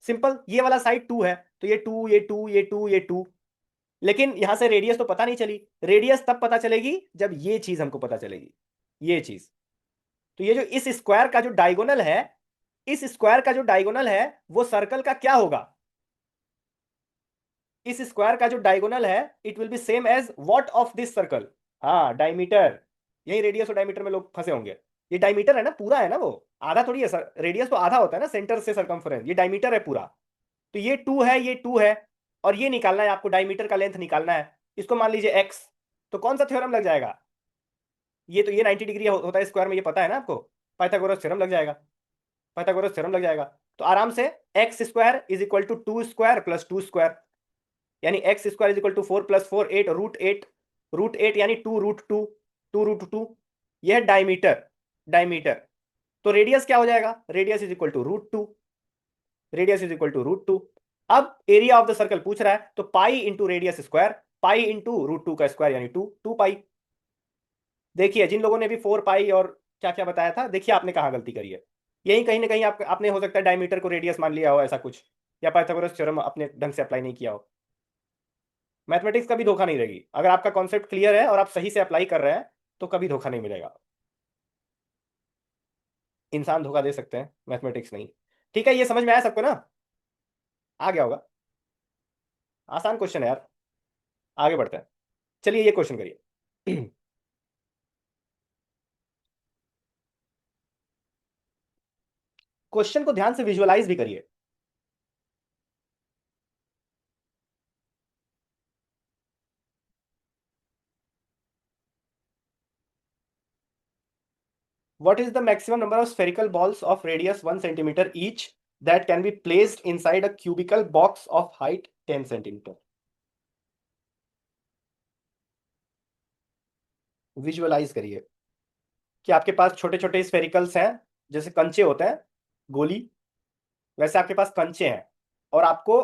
Simple, ये वाला साइड 2 है, तो ये 2 ये 2 ये 2 ये 2। लेकिन यहां से रेडियस तो पता नहीं चली, रेडियस तब पता चलेगी जब ये चीज हमको पता चलेगी, ये चीज। तो ये जो इस स्क्वायर का जो डायगोनल है, इस स्क्वायर का जो डायगोनल है वो सर्कल का क्या होगा? इस स्क्वायर का जो डायगोनल है it will be same as what of this circle? हाँ, डायमीटर। यही रेडियस और डायमीटर में लोग फंसे होंगे। ये डायमीटर है ना, पूरा है ना, वो आधा थोड़ी है सर, रेडियस तो आधा होता है ना सेंटर से सरकमफ्रेंस, ये डायमीटर है पूरा। तो ये 2 है, ये 2 है, और ये निकालना है आपको, डायमीटर का लेंथ निकालना है। इसको मान लीजिए एक्स। तो कौन सा थ्योरम लग जाएगा? ये तो ये 90 डिग्री होता है स्क्वायर में, ये पता है ना आपको, पाइथागोरस थ्योरम लग जाएगा। पाइथागोरस थ्योरम लग जाएगा। तो आराम से x square is equal to 2 square plus 2 square, यानी x square is equal to 4 plus 4 8 root 8, root 8 यानी 2 रूट 2, 2 रूट 2। यह है डायमीटर, डायमीटर। तो रेडियस क्या हो जाएगा? Radius is equal to root 2, radius is equal to root 2। अब area of the circle पूछ रहा है, तो pi into radius square, pi into root 2 का स्क्वायर यानी 2, 2 पाई। देखिए जिन लोगों ने भी 4 पाई और क्या क्या बताया था, देखिए आपने कहाँ गलती करी है। यही कहीं ना कहीं आपने हो सकता है डायमीटर को रेडियस मान लिया हो, ऐसा कुछ, या पाइथागोरस थ्योरम अपने ढंग से अप्लाई नहीं किया हो। मैथमेटिक्स कभी धोखा नहीं देगी, अगर आपका कॉन्सेप्ट क्लियर है और आप सही से अप्लाई कर रहे हैं तो कभी धोखा नहीं मिलेगा। इंसान धोखा दे सकते हैं, मैथमेटिक्स नहीं। ठीक है, ये समझ में आया सबको ना? आ गया होगा। आसान क्वेश्चन है यार। आगे बढ़ते हैं। चलिए ये क्वेश्चन करिए। क्वेश्चन को ध्यान से विजुअलाइज भी करिए। What is the maximum number of spherical balls of radius 1 centimeter each that can be placed inside a cubical box of height 10 centimeter? Visualise करिए कि आपके पास छोटे छोटे स्फेरिकल्स हैं, जैसे कंचे होते हैं, गोली, वैसे आपके पास कंचे हैं, और आपको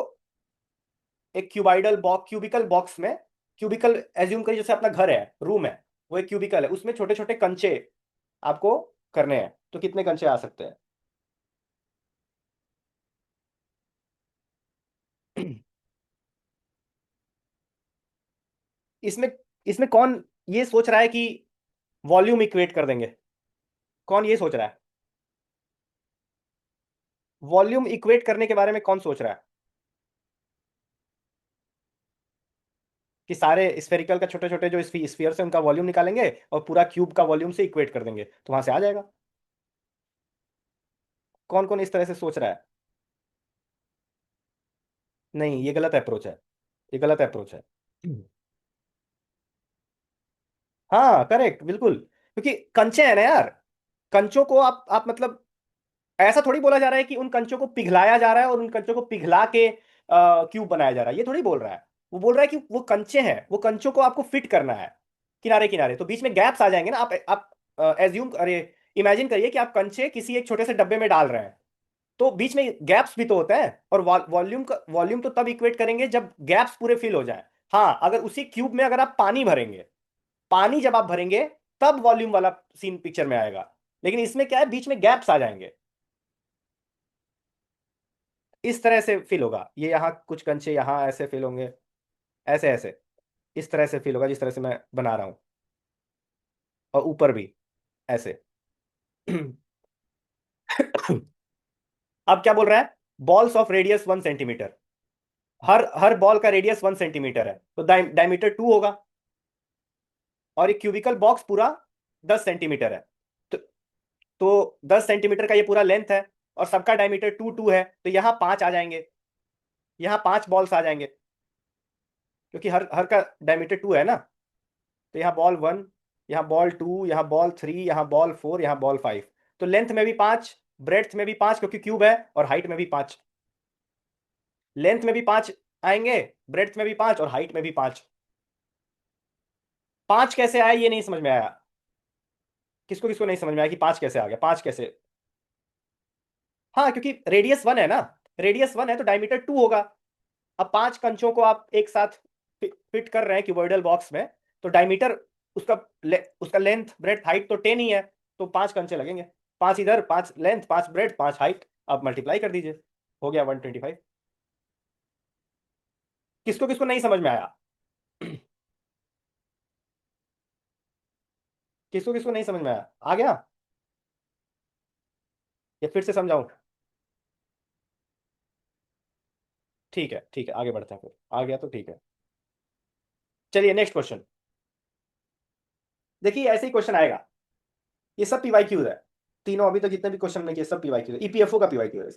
एक क्यूबाइडल बॉक्स, क्यूबिकल बॉक्स में, क्यूबिकल एज्यूम करिए जैसे अपना घर है, रूम है, वो एक क्यूबिकल है, उसमें छोटे छोटे कंचे आपको करने हैं। तो कितने कंचे आ सकते हैं? इसमें इसमें कौन ये सोच रहा है कि वॉल्यूम इक्वेट कर देंगे? कौन ये सोच रहा है? वॉल्यूम इक्वेट करने के बारे में कौन सोच रहा है कि सारे स्फेरिकल का छोटे छोटे जो स्फीयर से उनका वॉल्यूम निकालेंगे और पूरा क्यूब का वॉल्यूम से इक्वेट कर देंगे तो वहां से आ जाएगा? कौन कौन इस तरह से सोच रहा है? नहीं, ये गलत अप्रोच है, ये गलत अप्रोच है। हाँ करेक्ट, बिल्कुल, क्योंकि कंचे हैं ना यार। कंचों को आप मतलब ऐसा थोड़ी बोला जा रहा है कि उन कंचों को पिघलाया जा रहा है और उन कंचों को पिघला के क्यूब बनाया जा रहा है, ये थोड़ी बोल रहा है। वो बोल रहा है कि वो कंचे हैं, वो कंचों को आपको फिट करना है किनारे किनारे, तो बीच में गैप्स आ जाएंगे ना। आप एज्यूम अरे इमेजिन करिए कि आप कंचे किसी एक छोटे से डब्बे में डाल रहे हैं, तो बीच में गैप्स भी तो होते हैं, और वॉल्यूम तो तब इक्वेट करेंगे जब गैप्स पूरे फिल हो जाएं। हाँ, अगर उसी क्यूब में अगर आप पानी भरेंगे, पानी जब आप भरेंगे तब वॉल्यूम वाला सीन पिक्चर में आएगा। लेकिन इसमें क्या है, बीच में गैप्स आ जाएंगे, इस तरह से फिल होगा। ये यहाँ कुछ कंचे यहाँ ऐसे फिल होंगे, ऐसे ऐसे, इस तरह से फिल होगा जिस तरह से मैं बना रहा हूं, और ऊपर भी ऐसे। अब क्या बोल रहा है? Balls of radius 1 centimetre, her her ball का रेडियस 1 सेंटीमीटर है, तो डायमीटर 2 होगा, और एक क्यूबिकल बॉक्स पूरा 10 सेंटीमीटर है। तो 10 सेंटीमीटर का ये पूरा लेंथ है, और सबका डायमीटर 2 है, तो यहाँ 5 आ जाएंगे, यहाँ 5 बॉल्स आ जाएंगे, क्योंकि हर हर का डायमीटर 2 है ना। तो यहाँ बॉल 1, यहाँ बॉल 2, यहाँ बॉल 3, यहाँ बॉल 4, यहाँ बॉल 5। तो लेंथ में भी 5, ब्रेड्थ में भी 5 क्योंकि क्यूब है, और हाइट में भी 5। लेंथ में भी 5 आएंगे, ब्रेड्थ में भी 5, और हाइट में भी 5। 5 कैसे आया ये नहीं समझ में आया। किसको किसको नहीं समझ में आया कि 5 कैसे आ गया, 5 कैसे? हाँ, क्योंकि रेडियस 1 है ना, रेडियस 1 है तो डायमीटर 2 होगा। अब 5 कंचों को आप एक साथ फिट कर रहे हैं क्यूबॉइडल बॉक्स में, तो डायमीटर उसका उसका लेंथ ब्रेड्थ हाइट तो 10 ही है, तो 5 कंचे लगेंगे। 5 इधर, 5 लेंथ, 5 ब्रेड्थ, 5 हाइट, अब मल्टीप्लाई कर दीजिए। हो गया 125। किसको किसको नहीं समझ में आया? किसको किसको नहीं समझ में आया, आ गया? या फिर से समझाऊं? ठीक है ठीक है, आगे बढ़ते हैं फिर, आ गया तो ठीक है। चलिए नेक्स्ट क्वेश्चन। देखिए ऐसे ही क्वेश्चन आएगा। ये सब पीवाई क्यूज है। तीनों अभी तक जितने भी क्वेश्चन में किए सब पीवाई क्यूज, ईपीएफओ का पीवाई क्यू है।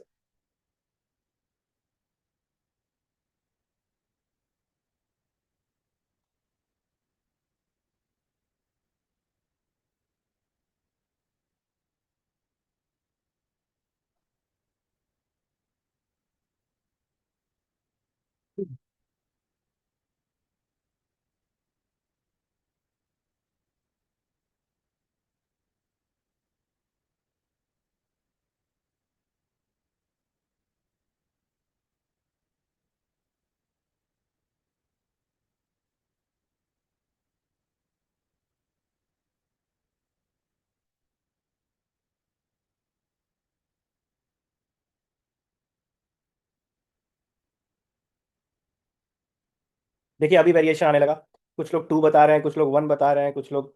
देखिए अभी वेरिएशन आने लगा। कुछ लोग 2 बता रहे हैं, कुछ लोग 1 बता रहे हैं, कुछ लोग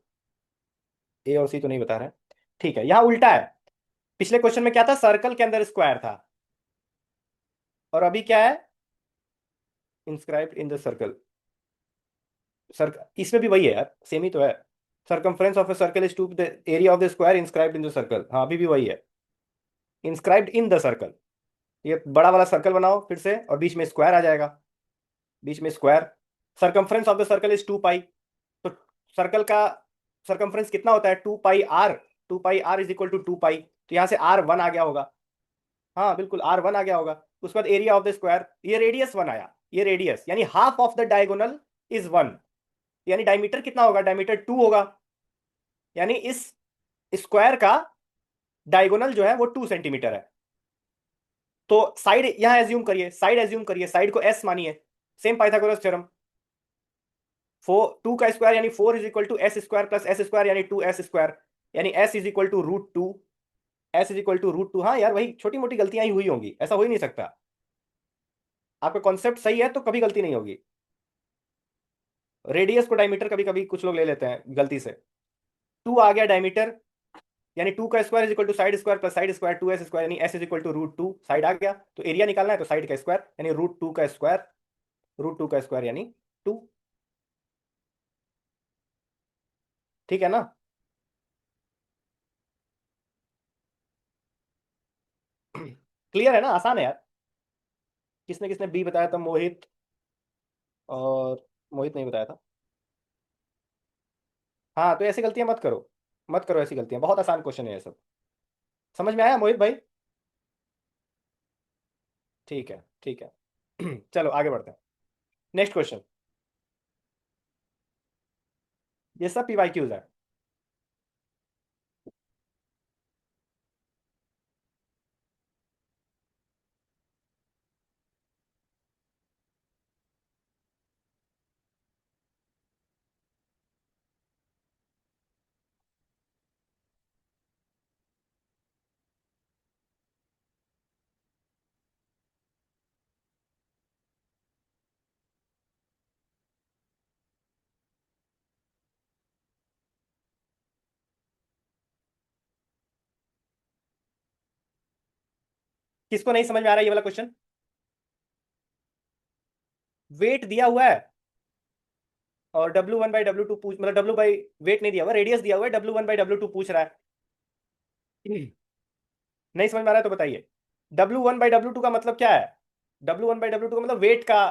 ए और सी तो नहीं बता रहे हैं। ठीक है, यहाँ उल्टा है। पिछले क्वेश्चन में क्या था, सर्कल के अंदर स्क्वायर था, और अभी क्या है, inscribed in the circle. Sir इसमें भी वही है यार, सेम ही तो है। Circumference of a circle is to the area of the square inscribed in the circle. हाँ अभी भी वही है, इंस्क्राइब्ड इन द सर्कल। ये बड़ा वाला सर्कल बनाओ फिर से, और बीच में स्क्वायर आ जाएगा। बीच में square. Circumference of the circle is 2 pi. तो सर्कल का सर्कमफ्रेंस कितना होता है, 2 pi r. 2 pi r is equal to 2 pi, तो यहाँ से R1 आ गया होगा। हाँ बिल्कुल R1 आ गया होगा। उसके बाद एरिया ऑफ द स्क्वायर, ये रेडियस 1 आया। ये रेडियस यानी half of the diagonal is 1। यानी डायमीटर कितना होगा, डायमीटर 2 होगा। यानी इस स्क्वायर का डायगोनल जो है वो 2 सेंटीमीटर है। तो साइड यहां एज्यूम करिए, साइड एज्यूम करिए, साइड को एस मानिए। Same Pythagoras theorem. 2 का स्क्वायर यानी 4 is equal to S square plus S square यानी 2s स्क्वायर। यानी S is equal to root 2। S is equal to root 2। हाँ यार वही छोटी मोटी गलतियां ही हुई होंगी, ऐसा हो ही नहीं सकता। आपका कॉन्सेप्ट सही है तो कभी गलती नहीं होगी। रेडियस को डायमीटर कभी कभी कुछ लोग ले लेते हैं गलती से। 2 आ गया डायमीटर, यानी 2 का square is equal to side square plus side square 2s square, यानी S is equal to root 2। Side आ गया तो एरिया निकालना है, तो साइड का स्क्वायर यानी रूट 2 का स्क्वायर। रूट 2 का स्क्वायर यानी 2। ठीक है ना? क्लियर है ना, आसान है यार। किसने किसने बी बताया था, मोहित और मोहित नहीं बताया था। हाँ तो ऐसी गलतियां मत करो, मत करो ऐसी गलतियां, बहुत आसान क्वेश्चन है ये सब। समझ में आया मोहित भाई? ठीक है ठीक है। चलो आगे बढ़ते हैं। Next question. ये सब पीवाई क्यूज है। किसको नहीं समझ में आ रहा है ये वाला क्वेश्चन? वेट दिया हुआ है और W1/W2 पूछ, मतलब W बाई वेट नहीं दिया हुआ, रेडियस दिया हुआ है, W1/W2 पूछ रहा है। नहीं समझ में आ रहा है तो बताइए। W1/W2 का मतलब क्या है? W1/W2 का मतलब वेट का।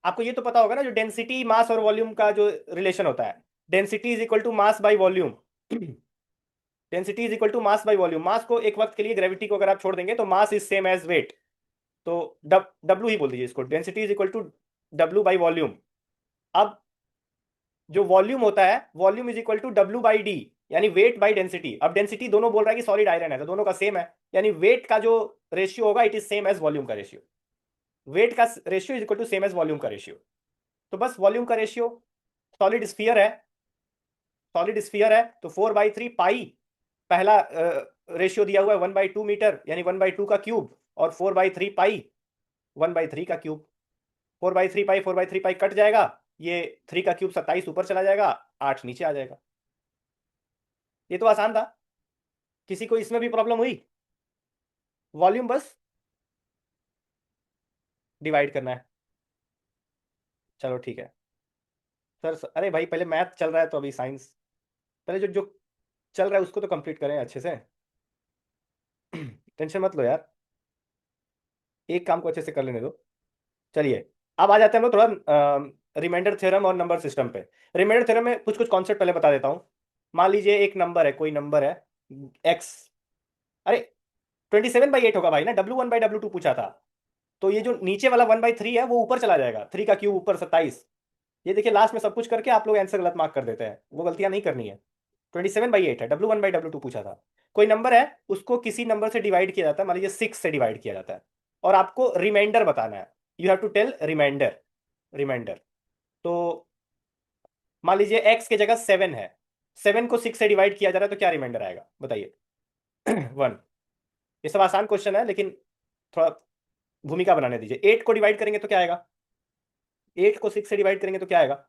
आपको ये तो पता होगा ना, जो डेंसिटी मास और वॉल्यूम का जो रिलेशन होता है। Density is equal to mass by volume. Density is equal to mass by volume. मास को एक वक्त के लिए, ग्रेविटी को अगर आप छोड़ देंगे तो mass is same as weight. तो डब्ल्यू ही बोल दीजिए इसको, density is equal to W by volume. अब जो वॉल्यूम होता है, volume is equal to W/d, यानी वेट बाई डेंसिटी। अब डेंसिटी दोनों बोल रहा है कि सॉलिड आयरन है, तो दोनों का सेम है, यानी वेट का जो रेशियो होगा it is same as volume का रेशियो। वेट का ratio is equal to same as volume का रेशियो। तो बस वॉल्यूम का रेशियो, सॉलिड स्फीयर है, सॉलिड स्फीयर है तो 4/3 पाई। पहला रेशियो दिया हुआ है 1/2 मीटर, यानी 1/2 का क्यूब। और 4/3 पाई 1/3 का क्यूब। 4/3 पाई 4/3 पाई कट जाएगा, ये 3 का क्यूब 27 ऊपर चला जाएगा, 8 नीचे आ जाएगा। ये तो आसान था। किसी को इसमें भी प्रॉब्लम हुई? वॉल्यूम बस डिवाइड करना है। चलो ठीक है सर। अरे भाई पहले मैथ चल रहा है तो अभी साइंस, पहले जो जो चल रहा है उसको तो कंप्लीट करें अच्छे से। टेंशन मत लो यार, एक काम को अच्छे से कर लेने दो। चलिए अब आ जाते हैं हम लोग थोड़ा रिमाइंडर थ्योरम और नंबर सिस्टम पे। रिमाइंडर थ्योरम में कुछ कुछ कॉन्सेप्ट पहले बता देता हूँ। मान लीजिए एक नंबर है, कोई नंबर है एक्स। अरे 27/8 होगा भाई ना, W1/W2 पूछा था। तो ये जो नीचे वाला 1/3 है वो ऊपर चला जाएगा, 3 का क्यूब ऊपर 27। ये देखिए लास्ट में सब कुछ करके आप लोग आंसर गलत मार्क कर देते हैं, वो गलतियां नहीं करनी है। 27/8 है, W1/W2 पूछा था। कोई नंबर है, उसको किसी नंबर से डिवाइड किया जाता है, मान लीजिए 6 से डिवाइड किया जाता है, और आपको रिमाइंडर बताना है। You have to tell remainder. Remainder. तो मान लीजिए एक्स की जगह 7 है, 7 को 6 से डिवाइड किया जा रहा है, तो क्या रिमाइंडर आएगा बताइए? 1। ये सब आसान क्वेश्चन है, लेकिन थोड़ा भूमिका बनाने दीजिए। 8 को डिवाइड करेंगे तो क्या आएगा? 8 को 6 से डिवाइड करेंगे तो क्या आएगा?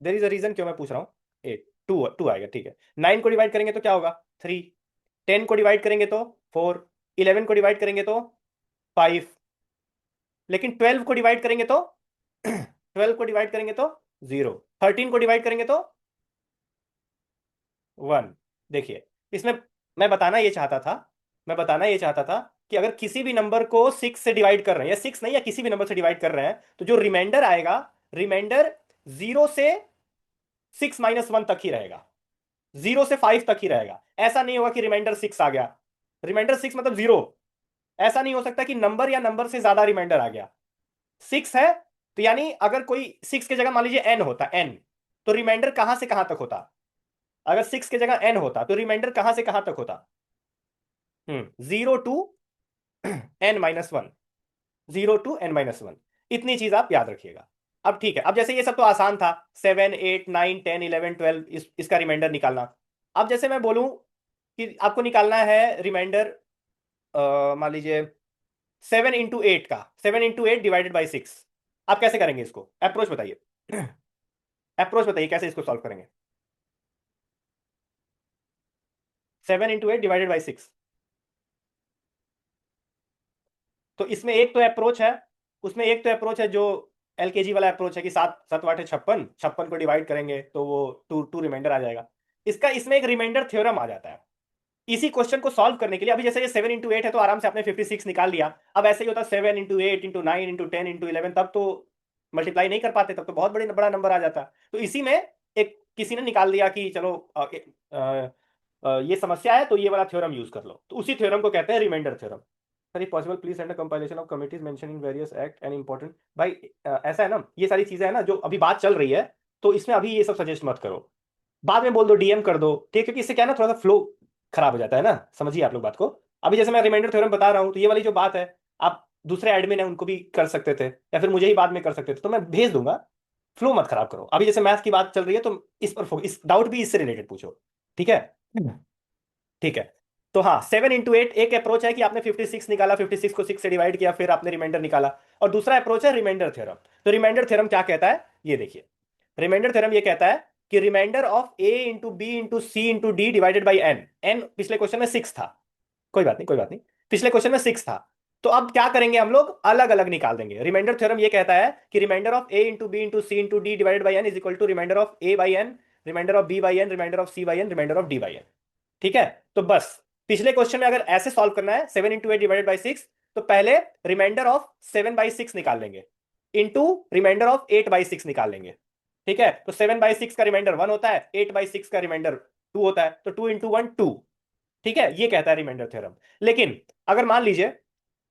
देर इज अ रीजन क्यों मैं पूछ रहा हूँ। 8 टू टू आएगा, ठीक है। 9 को डिवाइड करेंगे तो क्या होगा? 3। 10 को डिवाइड करेंगे तो 4। 11 को डिवाइड करेंगे तो 5। लेकिन 12 को डिवाइड करेंगे तो 12 को डिवाइड करेंगे तो 0। 13 को डिवाइड करेंगे तो 1। देखिए इसमें मैं बताना ये चाहता था, मैं बताना ये चाहता था कि अगर किसी भी नंबर को 6 से डिवाइड कर रहे हैं, या 6 नहीं, या किसी भी नंबर से डिवाइड कर रहे हैं, तो जो रिमाइंडर आएगा, रिमाइंडर 0 से 6 - 1 तक ही रहेगा, 0 से 5 तक ही रहेगा। ऐसा नहीं होगा कि रिमाइंडर 6 आ गया, रिमाइंडर 6 मतलब 0। ऐसा नहीं हो सकता कि नंबर या नंबर से ज्यादा रिमाइंडर आ गया। 6 है, तो यानी अगर कोई 6 की जगह मान लीजिए n होता, n, तो रिमाइंडर कहां से कहां तक होता? अगर 6 की जगह n होता तो रिमाइंडर कहां से कहां तक होता? 0 to n - 1। 0 to n - 1, इतनी चीज आप याद रखिएगा। अब ठीक है, अब जैसे ये सब तो आसान था, 7 8 9 10 11 12 इसका रिमाइंडर निकालना। अब जैसे मैं बोलूं कि आपको निकालना है रिमाइंडर, मान लीजिए 7 × 8 का, 7 × 8 ÷ 6। आप कैसे करेंगे इसको? अप्रोच बताइए। अप्रोच बताइए कैसे इसको सॉल्व करेंगे। 7 × 8 ÷ 6। तो इसमें एक तो अप्रोच है, उसमें एक तो अप्रोच है जो एलकेजी वाला अप्रोच है कि 7 7 8 56, 56 को डिवाइड करेंगे तो वो टू टू रिमाइंडर आ जाएगा। इसका इसमें एक रिमाइंडर थ्योरम आ जाता है। इसी क्वेश्चन को सॉल्व करने के लिए, अभी जैसे ये 7 × 8 है तो आराम से आपने 56 निकाल लिया। अब ऐसे ही होता 7 × 8 × 9 × 10 × 11, तब तो मल्टीप्लाई नहीं कर पाते, तब तो बहुत बड़ा नंबर आ जाता। तो इसी में एक किसी ने निकाल दिया कि चलो ये समस्या है तो ये वाला थ्योरम यूज कर लो, तो उसी थ्योरम को कहते हैं remainder theorem. Sir possible please send a compilation of committees mentioning various act and important. भाई ऐसा है ना, ये सारी चीजें हैं ना जो अभी बात चल रही है, तो इसमें अभी ये सब सजेस्ट मत करो, बाद में बोल दो, डीएम कर दो, ठीक है? क्योंकि इससे क्या है ना, थोड़ा सा फ्लो खराब हो जाता है ना, समझिए आप लोग बात को। अभी जैसे मैं रिमाइंडर थ्योरम बता रहा हूँ, तो ये वाली जो बात है, आप दूसरे एडमिन है उनको भी कर सकते थे, या फिर मुझे ही बाद में कर सकते थे, तो मैं भेज दूंगा। फ्लो मत खराब करो। अभी जैसे मैथ की बात चल रही है तो इस पर इस डाउट भी इससे रिलेटेड पूछो, ठीक है? ठीक है। तो हाँ, 7 × 8 एक अप्रोच है कि आपने 56 निकाला, 56 को 6 से डिवाइड किया, फिर आपने रिमाइंडर निकाला। और दूसरा अप्रोच है रिमाइंडर थ्योरम। तो रिमाइंडर थ्योरम क्या कहता है, ये देखिए। रिमाइंडर थ्योरम ये कहता है कि remainder of A × B × C × D/n। n पिछले क्वेश्चन में 6 था, कोई बात नहीं कोई बात नहीं, पिछले क्वेश्चन में 6 था। तो अब क्या करेंगे हम लोग, अलग अलग निकाल देंगे। रिमाइंडर थ्योरम ये कहता है कि remainder of A × B × C × D/n is equal to remainder of A/n, remainder of B/n, remainder of C/n, remainder of D/n। ठीक है? तो बस पिछले क्वेश्चन में अगर ऐसे सॉल्व करना है, 7 × 8 ÷ 6, तो पहले रिमाइंडर ऑफ 7/6 निकाल लेंगे, इंटू रिमाइंडर ऑफ 8/6 निकाल लेंगे। ठीक है? तो 7/6 का रिमाइंडर 1 होता है, 8/6 का रिमाइंडर 2 होता है, तो 2 × 1 2। ठीक है? ये कहता है रिमाइंडर थ्योरम। लेकिन अगर मान लीजिए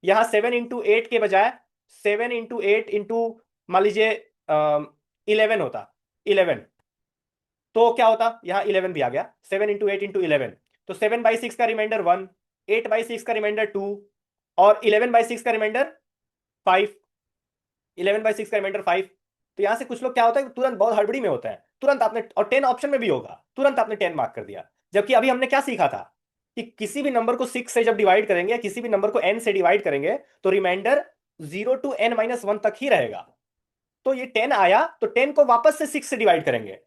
यहां 7 × 8 के बजाय 7 × 8 इंटू मान लीजिए 11 होता, 11, तो क्या होता? यहां 11 भी आ गया, 7 × 8 × 11, तो 7/6 का रिमाइंडर 1, 8/6 का रिमाइंडर 2, और 11/6 का रिमाइंडर 5। 11/6 का रिमाइंडर 5। तो यहां से कुछ लोग क्या होता है, तुरंत बहुत हड़बड़ी में होता है, तुरंत आपने, और 10 ऑप्शन में भी होगा, तुरंत आपने 10 मार्क कर दिया। जबकि अभी हमने क्या सीखा था, कि किसी भी नंबर को 6 से जब डिवाइड करेंगे या किसी भी नंबर को n से डिवाइड करेंगे तो रिमाइंडर 0 to n-1 तक ही रहेगा। तो ये 10 आया तो 10 को वापस से 6 से डिवाइड करेंगे,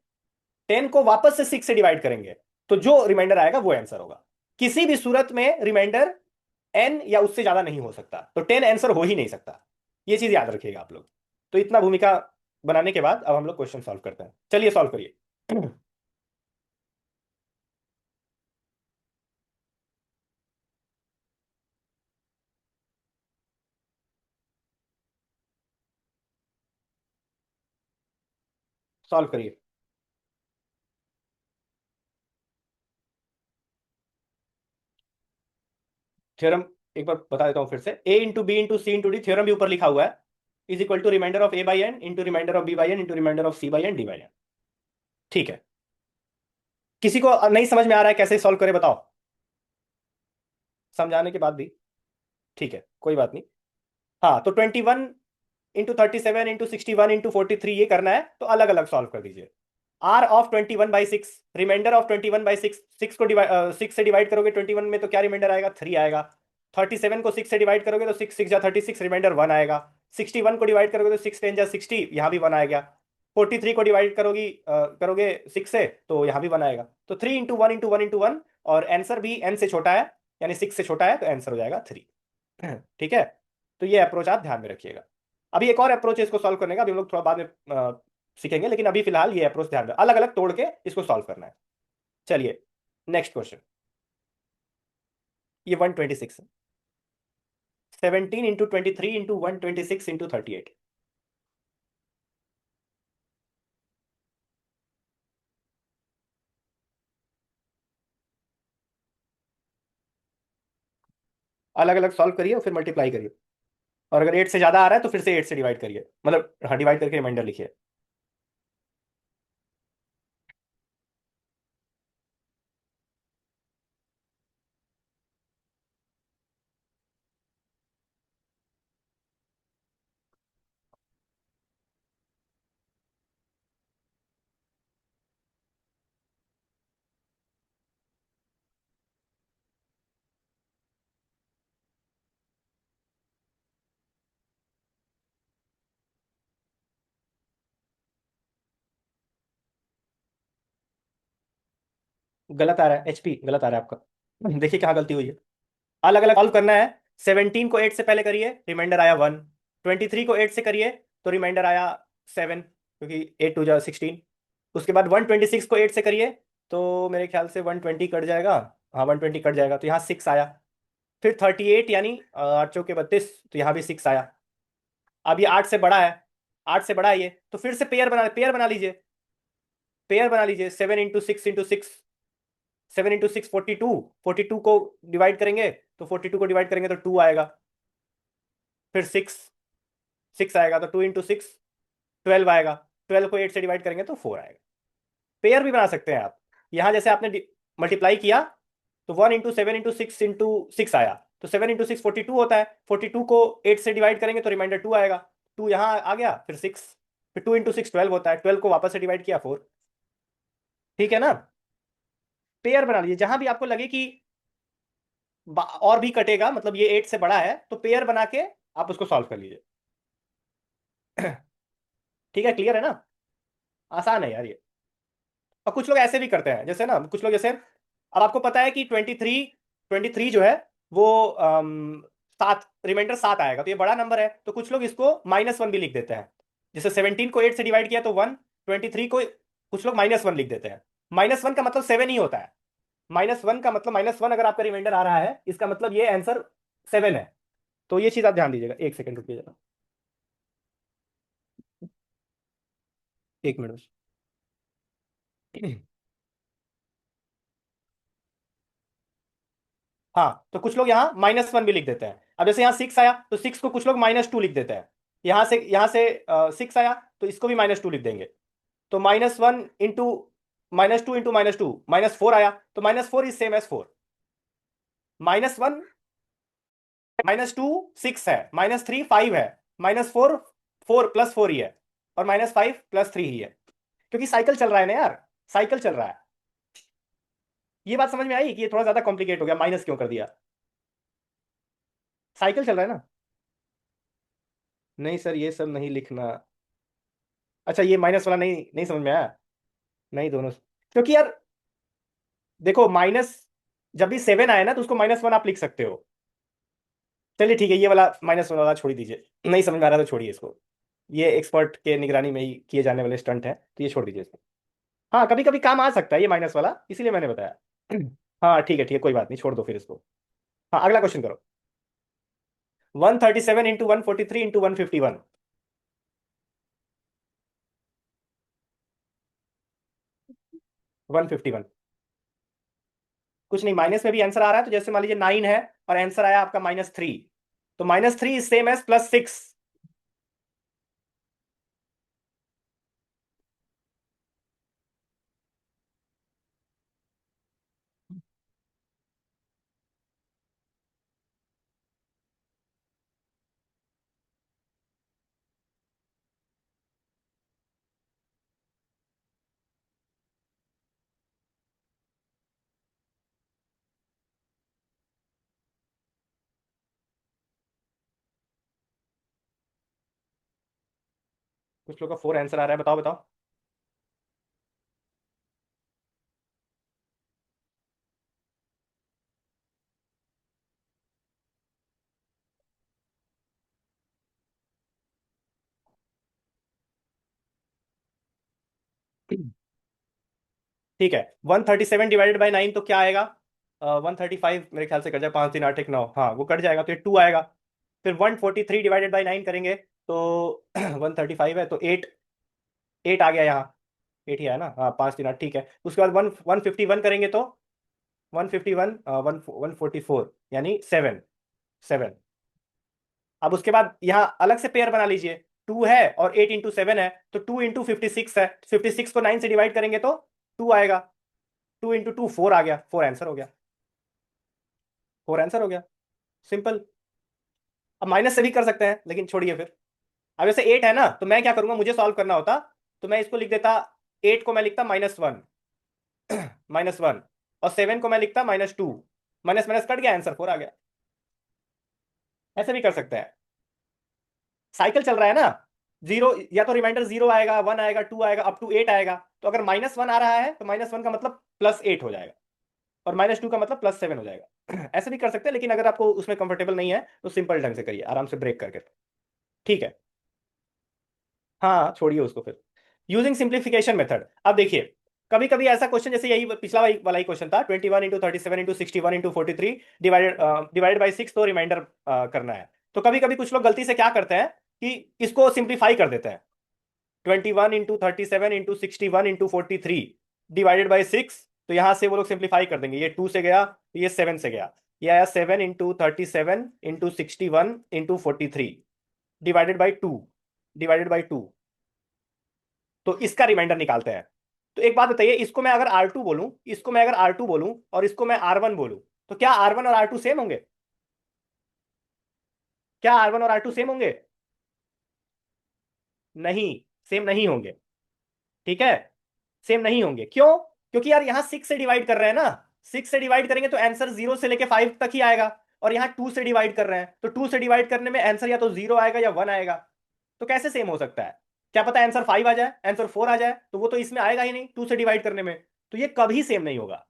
10 को वापस से 6 से डिवाइड करेंगे, तो जो रिमाइंडर आएगा वो आंसर होगा। किसी भी सूरत में रिमाइंडर n या उससे ज्यादा नहीं हो सकता, तो 10 आंसर हो ही नहीं सकता। ये चीज याद रखिएगा आप लोग। तो इतना भूमिका बनाने के बाद अब हम लोग क्वेश्चन सॉल्व करते हैं। चलिए सॉल्व करिए। सॉल्व करिए। थ्योरम एक बार बता देता हूं फिर से। a into B into C into D, theorem भी ऊपर लिखा हुआ है, is equal to remainder of a by N into remainder of b by N into remainder of c by N D by N. ठीक है। किसी को नहीं समझ में आ रहा है कैसे सॉल्व करे बताओ, समझाने के बाद भी। ठीक है कोई बात नहीं। हाँ तो 21 इंटू 37 इंटू 61 इंटू 43 ये करना है, तो अलग अलग सॉल्व कर दीजिए। r ऑफ 21/6, रिमाइंडर ऑफ 21/6, 6 से डिवाइड करोगे 21 में तो क्या रिमाइंडर आएगा, 3 आएगा। 37 को 6 से डिवाइड करोगे तो 6 6 जा 36, रिमाइंडर 1 आएगा। 61 को डिवाइड करोगे तो 6 10 जा 60, यहाँ भी 1 आएगा। 43 को डिवाइड करोगे 6 से तो यहाँ भी 1 आएगा। तो 3 इंटू 1 इंटू 1 इंटू 1, और आंसर भी n से छोटा है, यानी 6 से छोटा है, तो आंसर हो जाएगा 3। ठीक है। तो ये अप्रोच आप ध्यान में रखिएगा। अभी एक और अप्रोच है इसको सॉल्व करने का, अभी हम लोग थोड़ा बाद में सीखेंगे, लेकिन अभी फिलहाल ये अप्रोच ध्यान में, अलग अलग तोड़ के इसको सॉल्व करना है। चलिए नेक्स्ट क्वेश्चन। ये 126 है। 17 इंटू 23 इंटू 126 इंटू 38। अलग अलग सॉल्व करिए और फिर मल्टीप्लाई करिए, और अगर 8 से ज्यादा आ रहा है तो फिर से 8 से डिवाइड करिए, मतलब हाँ डिवाइड करके रिमाइंडर लिखिए। गलत आ रहा है, HP गलत आ रहा है आपका। देखिए कहाँ गलती हुई है। अलग अलग सॉल्व करना है। 17 को 8 से पहले करिए, रिमाइंडर आया 1। 23 को 8 से करिए तो रिमाइंडर आया 7, क्योंकि 8 2 जा 16। उसके बाद 126 को 8 से करिए तो मेरे ख्याल से 120 कट जाएगा। हाँ 120 कट जाएगा तो यहाँ 6 आया। फिर 38 यानी 8 चौके 32, तो यहाँ भी 6 आया। अब ये 8 से बड़ा है, 8 से बड़ा है ये, तो फिर से पेयर बना लीजिए। पेयर बना लीजिए। 7 इंटू 6 इंटू 6, 7 इंटू 6 42, 42 को डिवाइड करेंगे तो 42 को डिवाइड करेंगे तो 2 आएगा। फिर 6, 6 आएगा तो 2 इंटू 6 12 आएगा। 12 को 8 से डिवाइड करेंगे तो 4 आएगा। पेयर भी बना सकते हैं आप। यहाँ जैसे आपने मल्टीप्लाई किया तो 1 इंटू 7 इंटू 6 इंटू 6 आया, तो 7 इंटू 6 42 होता है। 42 को 8 से डिवाइड करेंगे तो रिमाइंडर 2 आएगा। 2 यहाँ आ गया, फिर 6, फिर 2 इंटू 6 12 होता है। 12 को वापस से डिवाइड किया 4। ठीक है ना। पेयर बना लीजिए, जहां भी आपको लगे कि और भी कटेगा, मतलब ये 8 से बड़ा है, तो पेयर बना के आप उसको सॉल्व कर लीजिए। ठीक है, क्लियर है ना। आसान है यार ये। और कुछ लोग ऐसे भी करते हैं, जैसे ना कुछ लोग जैसे, अब आपको पता है कि 23 जो है वो 7, रिमाइंडर 7 आएगा, तो ये बड़ा नंबर है, तो कुछ लोग इसको -1 भी लिख देते हैं। जैसे 17 को 8 से डिवाइड किया तो 1, 23 को कुछ लोग -1 लिख देते हैं। -1 का मतलब 7 ही होता है। -1 का मतलब -1 अगर आपका रिमाइंडर आ रहा है, इसका मतलब ये आंसर 7 है। तो ये चीज आप ध्यान दीजिएगा। एक सेकंड रुकिए जरा, 1 मिनट बस। हाँ तो कुछ लोग यहाँ -1 भी लिख देते हैं। अब जैसे यहाँ 6 आया तो 6 को कुछ लोग -2 लिख देते हैं। यहाँ से 6 आया तो इसको भी -2 लिख देंगे। तो -1 इंटू -2 इंटू -2, -4 आया तो -4 इज सेम एज 4। -1, -2 6 है, -3 5 है, -4 4 +4 ही है, और -5 +3 ही है। क्योंकि साइकिल चल रहा है ना यार, साइकिल चल रहा है। ये बात समझ में आई कि ये थोड़ा ज्यादा कॉम्प्लिकेट हो गया, माइनस क्यों कर दिया? साइकिल चल रहा है ना। नहीं सर, ये सब नहीं लिखना। अच्छा, ये माइनस वाला नहीं, नहीं समझ में आया। नहीं, दोनों, क्योंकि यार देखो, माइनस जब भी 7 आए ना तो उसको -1 आप लिख सकते हो। चलिए ठीक है, ये वाला -1 वाला छोड़ ही दीजिए, नहीं समझ में आ रहा तो छोड़िए इसको। ये एक्सपर्ट के निगरानी में ही किए जाने वाले स्टंट है, तो ये छोड़ दीजिए इसको। हाँ, कभी कभी काम आ सकता है ये माइनस वाला, इसीलिए मैंने बताया। हाँ ठीक है, कोई बात नहीं, छोड़ दो फिर इसको। हाँ, अगला क्वेश्चन करो। 137 इंटू 143 इंटू 151। 151। कुछ नहीं, माइनस में भी आंसर आ रहा है, तो जैसे मान लीजिए 9 है और आंसर आया आपका -3, तो -3 इज सेम एज +6। कुछ लोग का 4 आंसर आ रहा है, बताओ बताओ। ठीक है, 137 डिवाइडेड बाई 9 तो क्या आएगा? 135 मेरे ख्याल से कट जाए, 5 3 8 1 9, हाँ वो कट जाएगा, तो ये 2 आएगा। फिर 143 डिवाइडेड बाई 9 करेंगे तो 135 है, तो 8, 8 आ गया यहाँ। 8 ही है ना, हाँ, 5 3 8, ठीक है। उसके बाद 151 करेंगे तो 151, 144 यानी 7, 7। अब उसके बाद यहाँ अलग से पेयर बना लीजिए, 2 है और 8 इंटू 7 है, तो 2 इंटू 56 है, 56 को 9 से डिवाइड करेंगे तो 2 आएगा। 2 इंटू 2 4 आ गया, 4 आंसर हो गया। 4 आंसर हो गया, सिंपल। अब माइनस से भी कर सकते हैं, लेकिन छोड़िए फिर। अब जैसे 8 है ना, तो मैं क्या करूंगा, मुझे सॉल्व करना होता तो मैं इसको लिख देता, 8 को मैं लिखता -1, -1, और 7 को मैं लिखता -2। माइनस माइनस कट गया, आंसर 4 आ गया। ऐसे भी कर सकते हैं। साइकिल चल रहा है ना, जीरो या तो रिमाइंडर 0 आएगा, 1 आएगा, 2 आएगा, अप टू 8 आएगा। तो अगर -1 आ रहा है तो -1 का मतलब +8 हो जाएगा, और -2 का मतलब +7 हो जाएगा। ऐसे भी कर सकते हैं, लेकिन अगर आपको उसमें कंफर्टेबल नहीं है तो सिंपल ढंग से करिए, आराम से ब्रेक करके। ठीक है। हाँ, छोड़िए उसको फिर। यूजिंग सिंप्लीफिकेशन मेथड, अब देखिए, कभी कभी ऐसा क्वेश्चन, जैसे यही पिछला वाला ही क्वेश्चन था, 21 into 37 into 61 into 43 divided by 6, तो रिमाइंडर करना है। तो कभी कभी कुछ लोग गलती से क्या करते हैं कि इसको सिंप्लीफाई कर देते हैं। 21 into 37 into 61 into 43 divided by 6, तो यहां से वो लोग सिंप्लीफाई कर देंगे, ये 2 से गया तो ये 7 से गया, ये आया 7 into 37 into 61 into 43 divided by 2, divided by 2। तो इसका रिमाइंडर निकालते हैं। तो एक बात बताइए, इसको मैं अगर R2 बोलूं, इसको मैं अगर R2 बोलूं और इसको मैं R1 बोलूं, तो क्या R1 और R2 सेम होंगे? क्या R1 और R2 सेम होंगे? नहीं, सेम नहीं होंगे। ठीक है, सेम नहीं होंगे, क्यों? क्योंकि यार यहाँ 6 से डिवाइड कर रहे हैं ना, 6 से डिवाइड करेंगे तो आंसर 0 से लेके 5 तक ही आएगा। और यहाँ 2 से डिवाइड कर रहे हैं, तो 2 से डिवाइड करने में आंसर या तो 0 आएगा या 1 आएगा। तो कैसे सेम हो सकता है? क्या पता आंसर 5 आ जाए, आंसर 4 आ जाए, तो वो तो इसमें आएगा ही नहीं 2 से डिवाइड करने में। तो ये कभी सेम नहीं होगा,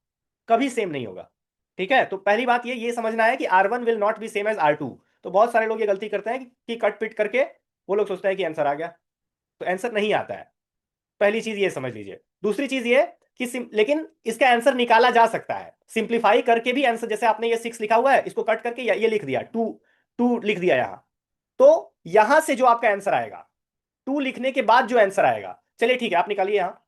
कभी सेम नहीं होगा। ठीक है, तो पहली बात ये समझना है कि R1 will not be same as R2। तो बहुत सारे लोग ये गलती करते हैं कि कट पिट करके वो लोग सोचते हैं कि आंसर आ गया, तो आंसर नहीं आता है। पहली चीज ये समझ लीजिए। दूसरी चीज ये कि लेकिन इसका आंसर निकाला जा सकता है सिंप्लीफाई करके भी। आंसर जैसे आपने ये 6 लिखा हुआ है, इसको कट करके ये लिख दिया, 2, 2 लिख दिया यहाँ। तो यहां से जो आपका आंसर आएगा, 2 लिखने के बाद जो आंसर आएगा, चलिए ठीक है, आप निकालिए यहाँ।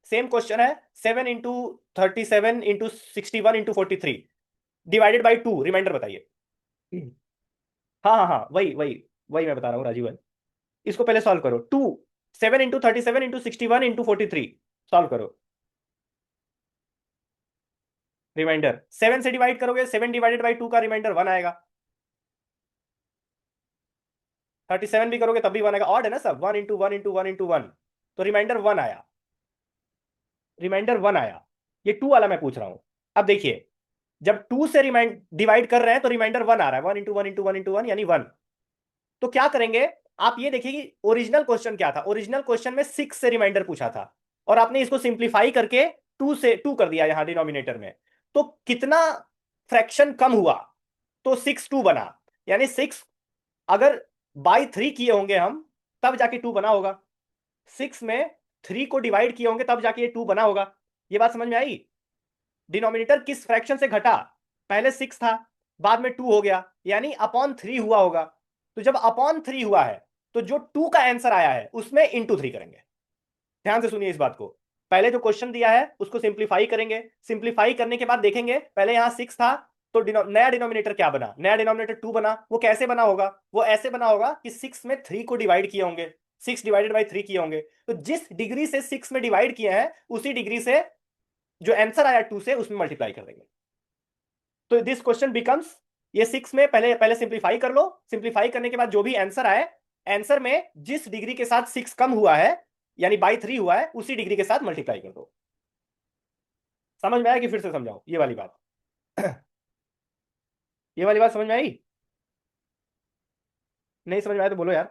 सेम क्वेश्चन है, 7 into 37 into 61 into 43 divided by 2, remainder बताइए। हाँ हाँ हाँ, वही वही वही मैं बता रहा हूँ राजीव भाई। इसको पहले सॉल्व करो, 7 इंटू 37 इंटू 61 इंटू 43 सॉल्व करो। रिमाइंडर 7 से डिवाइड करोगे, 7 डिवाइडेड बाई 2 का रिमाइंडर 1 आएगा। 37 भी करोगे तब भी 1 आएगा, ऑड है ना सब, 1 इंटू 1 इंटू 1 इंटू 1, तो रिमाइंडर 1 आया, रिमाइंडर 1 आया। ये 2 वाला मैं पूछ रहा हूं। अब देखिए, जब 2 से रिमाइंड डिवाइड कर रहे हैं तो रिमाइंडर 1 आ रहा है, 1 × 1 × 1 × 1 यानी 1। तो क्या करेंगे, आप ये देखिए कि ओरिजिनल क्वेश्चन क्या था। ओरिजिनल क्वेश्चन में 6 से रिमाइंडर पूछा था, और आपने इसको सिंप्लीफाई करके 2 कर दिया यहां डिनोमिनेटर में। तो कितना फ्रैक्शन कम हुआ, तो 6 2 बना। यानी 6 अगर बाई 3 किए होंगे हम, तब जाके 2 बना होगा। 6 में 3 को डिवाइड किए होंगे तब जाके ये 2 बना होगा। ये बात समझ में आई? डिनोमिनेटर किस फ्रैक्शन से घटा, पहले 6 था, बाद में 2 हो गया, यानी अपॉन 3 हुआ होगा। तो जब अपॉन 3 हुआ है, तो जो 2 का आंसर आया है उसमें इंटू 3 करेंगे। ध्यान से सुनिए इस बात को। पहले जो क्वेश्चन दिया है उसको सिंप्लीफाई करेंगे, सिंप्लीफाई करने के बाद देखेंगे पहले यहां 6 था, तो नया डिनोमिनेटर क्या बना, नया डिनोमिनेटर 2 बना। वो कैसे बना होगा, वो ऐसे बना होगा कि 6 में 3 को डिवाइड किए होंगे, 6 डिवाइडेड बाई 3 किए होंगे। तो जिस डिग्री से 6 में डिवाइड किए हैं, उसी डिग्री से जो आंसर आया 2 से, उसमें मल्टीप्लाई कर देंगे। तो दिस क्वेश्चन बिकम्स, ये 6 में पहले पहले सिंप्लीफाई कर लो, सिंप्लीफाई करने के बाद जो भी आंसर आए, आंसर में जिस डिग्री के साथ 6 कम हुआ है, यानी बाई 3 हुआ है, उसी डिग्री के साथ मल्टीप्लाई कर दो। समझ में आया कि फिर से समझाओ ये वाली बात? ये वाली बात समझ में आई? नहीं समझ में आया तो बोलो यार।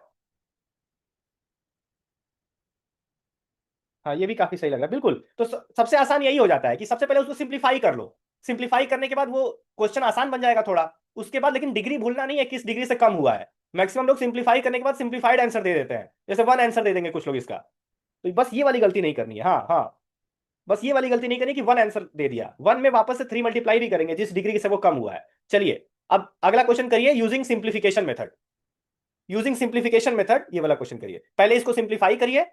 हाँ, ये भी काफी सही लग रहा है, बिल्कुल। तो सबसे आसान यही हो जाता है कि सबसे पहले उसको सिंप्लीफाई कर लो। सिंप्लीफाई करने के बाद वो क्वेश्चन आसान बन जाएगा थोड़ा। उसके बाद लेकिन डिग्री भूलना नहीं है, किस डिग्री से कम हुआ है। मैक्सिमम लोग सिंप्लीफाई करने के बाद सिंप्लीफाइड आंसर दे देते हैं, जैसे 1 आंसर दे देंगे कुछ लोग इसका। तो बस ये वाली गलती नहीं करनी है। हाँ हाँ, बस ये वाली गलती नहीं करनी कि 1 आंसर दे दिया, 1 में वापस से 3 मल्टीप्लाई भी करेंगे जिस डिग्री से वो कम हुआ है। चलिए, अब अगला क्वेश्चन करिए, using simplification method. Using simplification method, ये वाला क्वेश्चन करिए। पहले इसको सिंप्लीफाई करिए,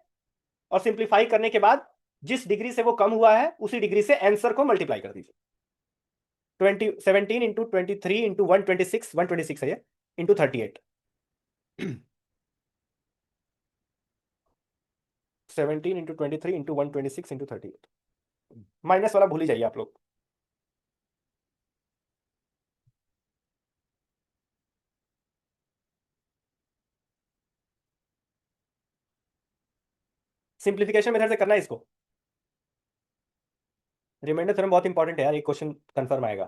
और सिंप्लीफाई करने के बाद जिस डिग्री से वो कम हुआ है, उसी डिग्री से आंसर को मल्टीप्लाई कर दीजिए। 17 × 23 × 126, 126 है ये, इंटू 38। 17 × 23 × 126 इंटू 38। माइनस वाला भूल ही जाइए आप लोग। सिंप्लीफिकेशन मेथड से करना है इसको। रिमाइंडर थ्योरम बहुत इंपॉर्टेंट है यार, एक क्वेश्चन कंफर्म आएगा।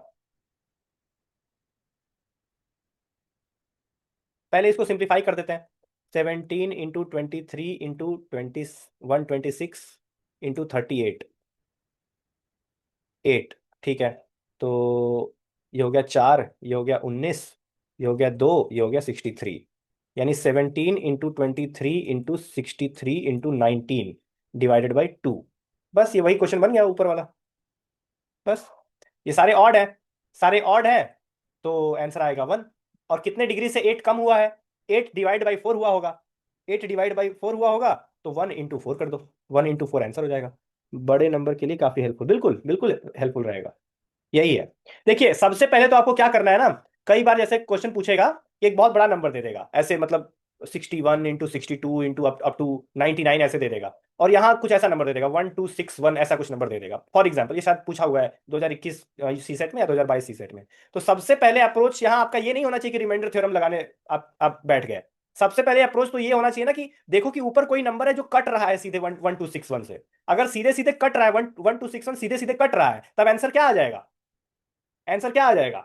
पहले इसको सिंप्लीफाई कर देते हैं। 17 × 23 × 126 8, ठीक है। तो ये हो गया 4, ये हो गया 19, ये हो गया 2, ये हो गया 63। यानी 17 × 23 × 63 × 63 × 19 डिवाइडेड बाई 2। बस ये वही क्वेश्चन बन गया ऊपर वाला। बस, ये सारे ऑड है, सारे ऑड है, तो आंसर आएगा 1। और कितने डिग्री से 8 कम हुआ है, 8 डिवाइड बाई 4 हुआ होगा, 8 डिवाइड बाई 4 हुआ होगा, तो 1 × 4 कर दो, 1 × 4 आंसर हो जाएगा। बड़े नंबर के लिए काफी हेल्पफुल, बिल्कुल बिल्कुल हेल्पफुल रहेगा। यही है। देखिए, सबसे पहले तो आपको क्या करना है ना, कई बार जैसे क्वेश्चन पूछेगा कि एक बहुत बड़ा नंबर दे देगा, ऐसे मतलब 61 × 62 × up to 99 ऐसे दे देगा। और यहाँ कुछ ऐसा नंबर दे देगा 1261, ऐसा कुछ नंबर दे देगा। फॉर एग्जाम्पल, ये शायद पूछा हुआ है 2021 सी सेट में या 2022 सी सेट में। तो सबसे पहले अप्रोच यहाँ आपका ये नहीं होना चाहिए कि रिमाइंडर थ्योरम लगाने आप बैठ गए। सबसे पहले अप्रोच तो ये होना चाहिए ना कि देखो कि ऊपर कोई नंबर है जो कट रहा है सीधे 1261 से। अगर सीधे सीधे कट रहा है 1261 सीधे सीधे कट रहा है, तब आंसर क्या आ जाएगा? आंसर क्या आ जाएगा?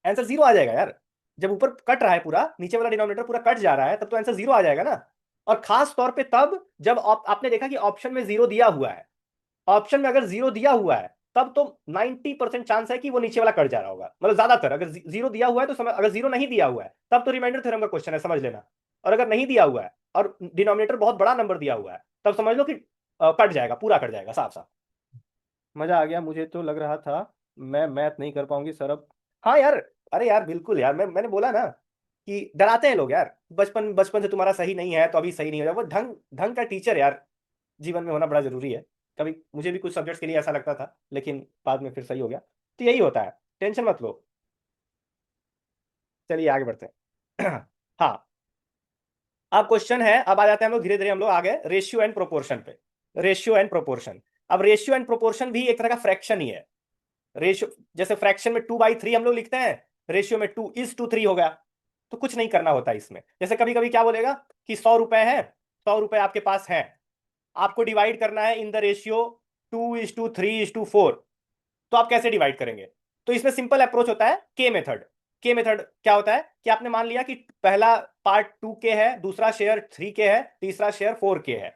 आंसर 0 आ जाएगा यार। जब ऊपर कट रहा है पूरा, नीचे वाला डिनोमिनेटर पूरा कट जा रहा है, तब तो आंसर 0 आ जाएगा ना। और खास तौर पे तब जब आपने देखा कि ऑप्शन में 0 दिया हुआ है। ऑप्शन में अगर 0 दिया हुआ है, तब तो 90% चांस है कि वो नीचे वाला कट जा रहा होगा, मतलब ज्यादातर। अगर 0 दिया हुआ है तो समझ, अगर 0 नहीं दिया हुआ है तब तो रिमाइंडर थ्योरम का क्वेश्चन है, समझ लेना। और अगर नहीं दिया हुआ है और डिनोमिनेटर बहुत बड़ा नंबर दिया हुआ है, तब समझ लो कि कट जाएगा, पूरा कट जाएगा, साफ साफ। मजा आ गया, मुझे तो लग रहा था मैं मैथ नहीं कर पाऊंगी सर अब। हाँ यार, अरे यार बिल्कुल यार, मैंने बोला ना कि डराते हैं लोग यार, बचपन बचपन से तुम्हारा सही नहीं है तो अभी सही नहीं हो जाए। वो ढंग ढंग का टीचर यार जीवन में होना बड़ा जरूरी है। कभी मुझे भी कुछ सब्जेक्ट्स के लिए ऐसा लगता था, लेकिन बाद में फिर सही हो गया। तो यही होता है, टेंशन मत लो। चलिए आगे बढ़ते हैं। हाँ, अब क्वेश्चन है, अब आ जाते हैं हम लोग धीरे धीरे, हम लोग आ गए रेशियो एंड प्रोपोर्शन पे। Ratio and proportion. अब रेशियो एंड प्रोपोर्शन भी एक तरह का फ्रैक्शन ही है। रेशियो, जैसे फ्रैक्शन में 2/3 हम लोग लिखते हैं, रेशियो में 2:3 हो गया। तो कुछ नहीं करना होता इसमें। जैसे कभी कभी क्या बोलेगा कि 100 रुपए है, 100 रुपए आपके पास है, आपको डिवाइड करना है इन द रेशियो 2:3:4। तो आप कैसे डिवाइड करेंगे? तो इसमें सिंपल अप्रोच होता है के मेथड। के मेथड क्या होता है कि आपने मान लिया कि पहला पार्ट 2k है, दूसरा शेयर 3k है, तीसरा शेयर 4k है।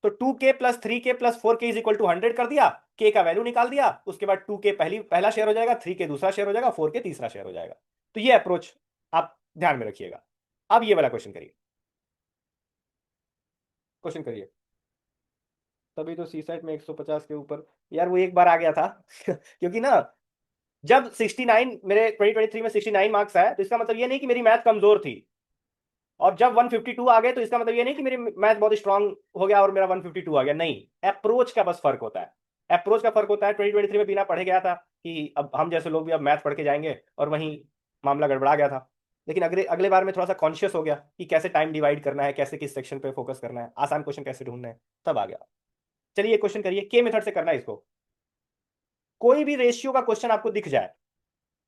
तो 2k plus 3k plus 4k is equal to 100 कर दिया, k का वैल्यू निकाल दिया, उसके बाद 2k पहला शेयर हो जाएगा, 3k दूसरा शेयर हो जाएगा, 4k तीसरा शेयर हो जाएगा। तो ये अप्रोच आप ध्यान में रखिएगा। अब ये वाला क्वेश्चन करिए। क्वेश्चन करिए। तभी तो सी सेट में 150 के ऊपर। यार वो एक बार आ गया था क्योंकि ना, जब 69 मेरे 2023 में 69 मार्क्स आए तो इसका मतलब ये नहीं कि मेरी मैथ कमजोर थी, और जब 152 आ गए तो इसका मतलब ये नहीं कि मेरी मैथ बहुत स्ट्रांग हो गया और मेरा 152 आ गया। नहीं, अप्रोच का बस फर्क होता है। अप्रोच का फर्क होता है। 2023 में बिना पढ़े गया था कि अब हम जैसे लोग भी अब मैथ पढ़ के जाएंगे, और वहीं मामला गड़बड़ा गया था। लेकिन अगले अगले बार में थोड़ा सा कॉन्शियस हो गया कि कैसे टाइम डिवाइड करना है, कैसे किस सेक्शन पे फोकस करना है, आसान क्वेश्चन कैसे ढूंढना है, तब आ गया। चलिए ये क्वेश्चन करिए, के मेथड से करना है इसको। कोई भी रेशियो का क्वेश्चन आपको दिख जाए,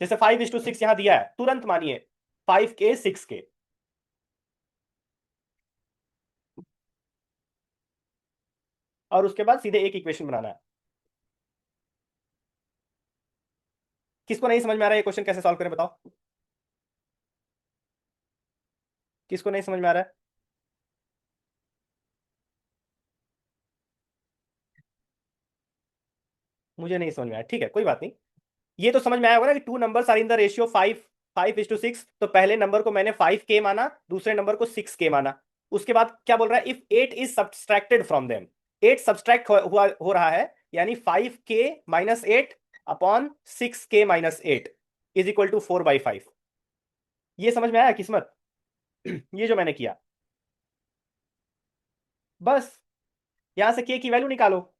जैसे 5:6 यहां दिया है, तुरंत मानिए 5k 6k, और उसके बाद सीधे एक इक्वेशन बनाना है। किसको नहीं समझ में आ रहा है ये क्वेश्चन कैसे सॉल्व करें, बताओ। किसको नहीं समझ में आ रहा है? मुझे नहीं समझ में आया, ठीक है कोई बात नहीं। ये तो समझ में आया होगा ना कि two numbers are in the ratio 5:6। तो पहले नंबर को मैंने 5k माना, दूसरे नंबर को 6k माना। उसके बाद क्या बोल रहा है, if 8 is subtracted from them. 8 subtract हो रहा है, यानी 5k minus 8 upon 6k minus 8 is equal to 4/5। ये समझ में आया किस्मत? ये जो मैंने किया, बस यहां से k की वैल्यू निकालो,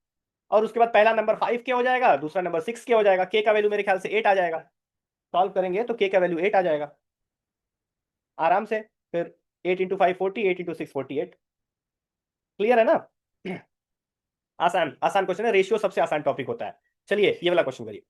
और उसके बाद पहला नंबर 5k हो जाएगा, दूसरा नंबर 6k हो जाएगा, k का वैल्यू मेरे ख्याल से 8 आ जाएगा। सॉल्व करेंगे तो k का वैल्यू 8 आ जाएगा आराम से। फिर 8 × 5 40, 8 × 6 48। क्लियर है ना? आसान आसान क्वेश्चन है, रेशियो सबसे आसान टॉपिक होता है। चलिए ये वाला क्वेश्चन करिए।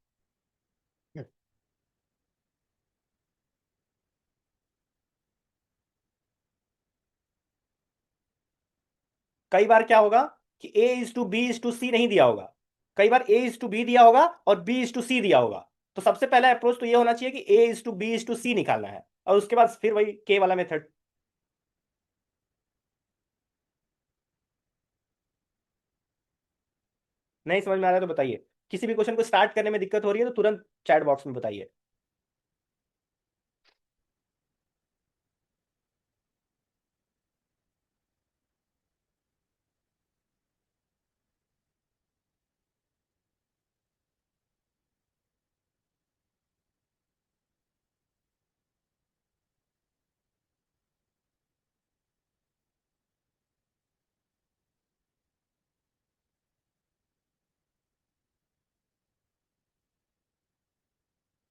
कई बार क्या होगा कि A:B:C नहीं दिया होगा, कई बार A:B दिया होगा और B:C दिया होगा। तो सबसे पहला अप्रोच तो ये होना चाहिए कि A:B:C निकालना है, और उसके बाद फिर वही के वाला मेथड। नहीं समझ में आ रहा है तो बताइए। किसी भी क्वेश्चन को स्टार्ट करने में दिक्कत हो रही है तो तुरंत चैट बॉक्स में बताइए।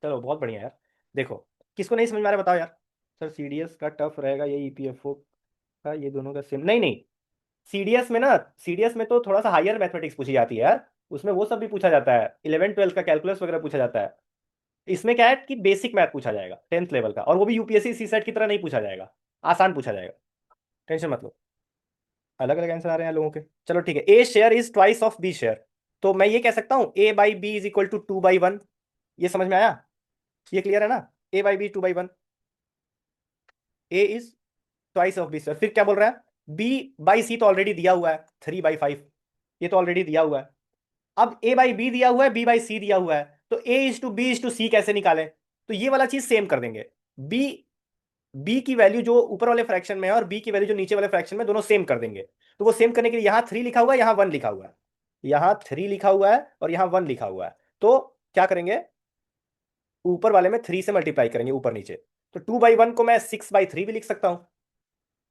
चलो बहुत बढ़िया यार। देखो, किसको नहीं समझ में आ रहा है बताओ यार। सर सीडीएस का टफ रहेगा, ये ईपीएफओ का, ये दोनों का सेम नहीं नहीं। सीडीएस में ना, सीडीएस में तो थोड़ा सा हायर मैथमेटिक्स पूछी जाती है यार, उसमें वो सब भी पूछा जाता है, 11 12 का कैलकुलस वगैरह पूछा जाता है। इसमें क्या है कि बेसिक मैथ पूछा जाएगा 10th लेवल का, और वो भी यूपीएससी सी सेट की तरह नहीं पूछा जाएगा, आसान पूछा जाएगा। टेंशन मत लो। अलग अलग आंसर आ रहे हैं लोगों के। चलो ठीक है, a square is twice of B square. तो मैं ये कह सकता हूँ A/B इज इक्वल टू 2/1। ये समझ में आया? ये क्लियर है ना? A/B 2/1। A is twice of B share. फिर क्या बोल रहा है, B/C तो ऑलरेडी दिया हुआ है 3/5, ये तो ऑलरेडी दिया हुआ है। अब A/B दिया हुआ है, B/C दिया हुआ है, तो A:B:C कैसे निकालें? तो ये वाला चीज सेम कर देंगे। बी बी की वैल्यू जो ऊपर वाले फ्रैक्शन में है और बी की वैल्यू जो नीचे वाले फ्रैक्शन में, दोनों सेम कर देंगे। तो वो सेम करने के लिए यहाँ 3 लिखा हुआ है, यहाँ 1 लिखा हुआ है, यहाँ 3 लिखा हुआ है और यहाँ 1 लिखा हुआ है। तो क्या करेंगे, ऊपर वाले में 3 से मल्टीप्लाई करेंगे ऊपर नीचे। तो 2/1 को मैं 6/3 भी लिख सकता हूँ।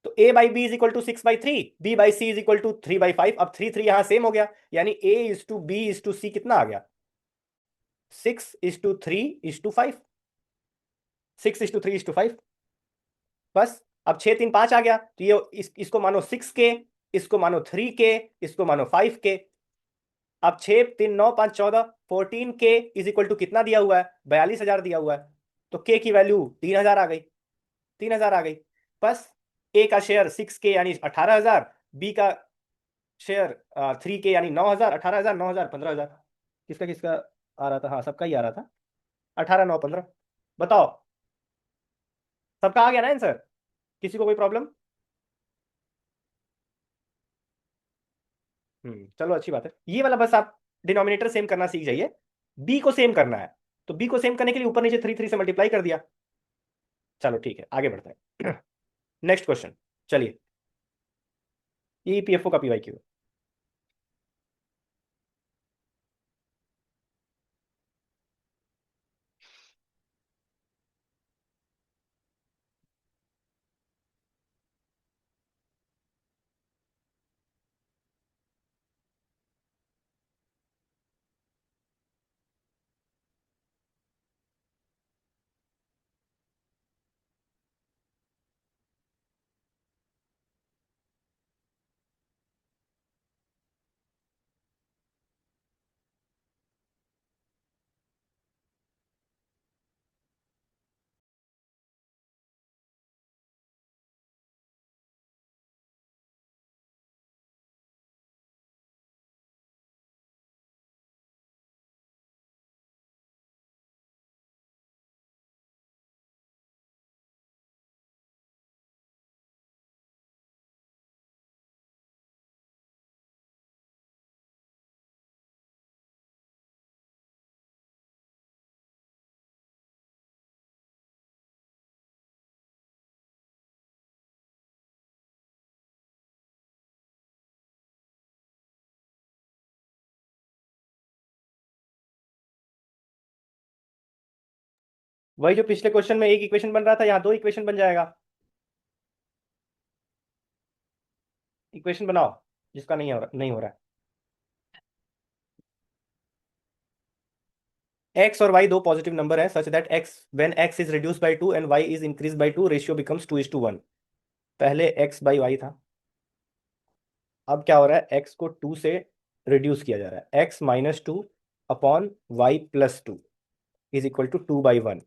तो A/B is equal to 6/3, B/C is equal to 3/5। अब 3 3 यहाँ सेम हो गया, यानी A:B:C कितना आ गया, 6:3:5। 6:3:5। बस। अब 6 3 5 आ गया, तो ये इसको मानो 6k, इसको मानो 3k, इसको मानो 5k। अब 6 3 9 5 14, 14k इज इक्वल टू कितना दिया हुआ है, 42,000 दिया हुआ है। तो k की वैल्यू 3,000 आ गई, 3,000 आ गई। बस। ए का शेयर 6k यानी 18,000, बी का शेयर 3k यानी 9,000, 18,000 9,000 15,000। किसका किसका आ रहा था, हाँ सबका ही आ रहा था। 18 9 15। बताओ। सबका आ गया ना आंसर? किसी को कोई प्रॉब्लम? चलो अच्छी बात है, ये वाला बस आप डिनोमिनेटर सेम करना सीख जाइए। बी को सेम करना है, तो बी को सेम करने के लिए ऊपर नीचे 3 3 से मल्टीप्लाई कर दिया। चलो ठीक है, आगे बढ़ते हैं। Next question. चलिए, ईपीएफओ का पीवाईक्यू। वही जो पिछले क्वेश्चन में एक इक्वेशन बन रहा था, यहाँ दो इक्वेशन बन जाएगा। इक्वेशन बनाओ जिसका नहीं हो रहा है। एक्स और वाई दो पॉजिटिव नंबर है, such that X when X is reduce by 2 and Y is increase by 2, ratio becomes 2:1। पहले एक्स बाई वाई था, अब क्या हो रहा है, एक्स को 2 से रिड्यूस किया जा रहा है, X minus 2 upon Y plus 2 is equal to 2/1।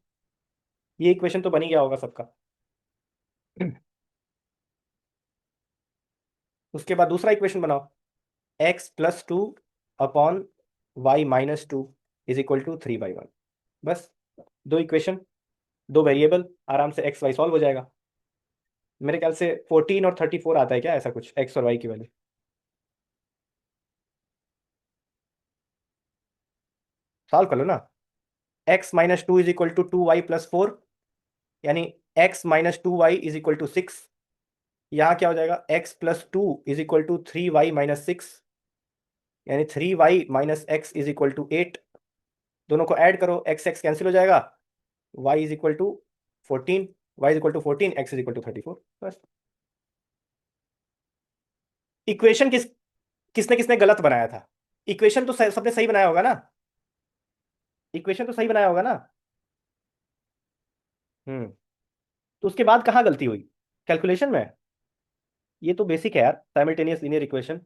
ये इक्वेशन तो बन ही गया होगा सबका। उसके बाद दूसरा इक्वेशन बनाओ, X plus 2 upon Y minus 2 is equal to 3/1। बस दो इक्वेशन, दो वेरिएबल, आराम से एक्स वाई सॉल्व हो जाएगा। मेरे ख्याल से 14 और 34 आता है क्या, ऐसा कुछ, एक्स और वाई की वैल्यू। सॉल्व कर लो ना। X minus 2 is equal to 2y+4, यानी X minus 2y is equal to 6। यहाँ क्या हो जाएगा, X plus 2 is equal to 3y-6, यानी 3y-x इज इक्वल टू 8। दोनों को ऐड करो, एक्स एक्स कैंसिल हो जाएगा, y is equal to 14, y is equal to 14, x is equal to 34। बस। इक्वेशन किसने किसने गलत बनाया था? इक्वेशन तो सबने सही बनाया होगा ना? इक्वेशन तो सही बनाया होगा ना? हम्म। तो उसके बाद कहाँ गलती हुई? कैलकुलेशन में? ये तो बेसिक है यार, simultaneous linear equation.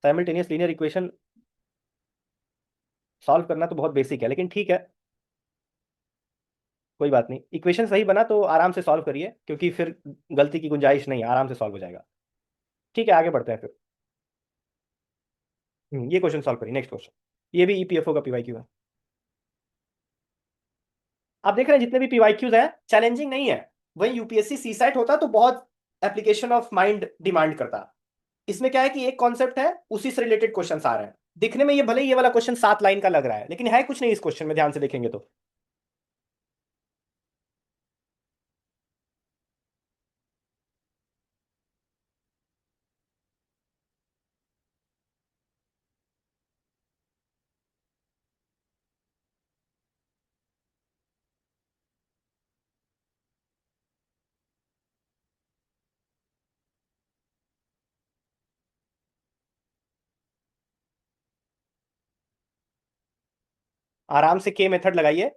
Simultaneous linear equation solve करना तो बहुत बेसिक है, लेकिन ठीक है, कोई बात नहीं। इक्वेशन सही बना तो आराम से सॉल्व करिए, क्योंकि फिर गलती की गुंजाइश नहीं है, आराम से सॉल्व हो जाएगा। ठीक है, आगे बढ़ते हैं फिर। ये क्वेश्चन सॉल्व करिए, नेक्स्ट क्वेश्चन। ये भी ईपीएफओ का पीवाईक्यू है। आप देख रहे हैं जितने भी पीवाईक्यूज हैं, चैलेंजिंग नहीं है। वही यूपीएससी सी सेट होता तो बहुत एप्लीकेशन ऑफ माइंड डिमांड करता। इसमें क्या है कि एक कॉन्सेप्ट है, उसी से रिलेटेड क्वेश्चन आ रहे हैं। दिखने में ये भले ही ये वाला क्वेश्चन 7 लाइन का लग रहा है, लेकिन है कुछ नहीं इस क्वेश्चन में, ध्यान से देखेंगे तो। आराम से के मेथड लगाइए।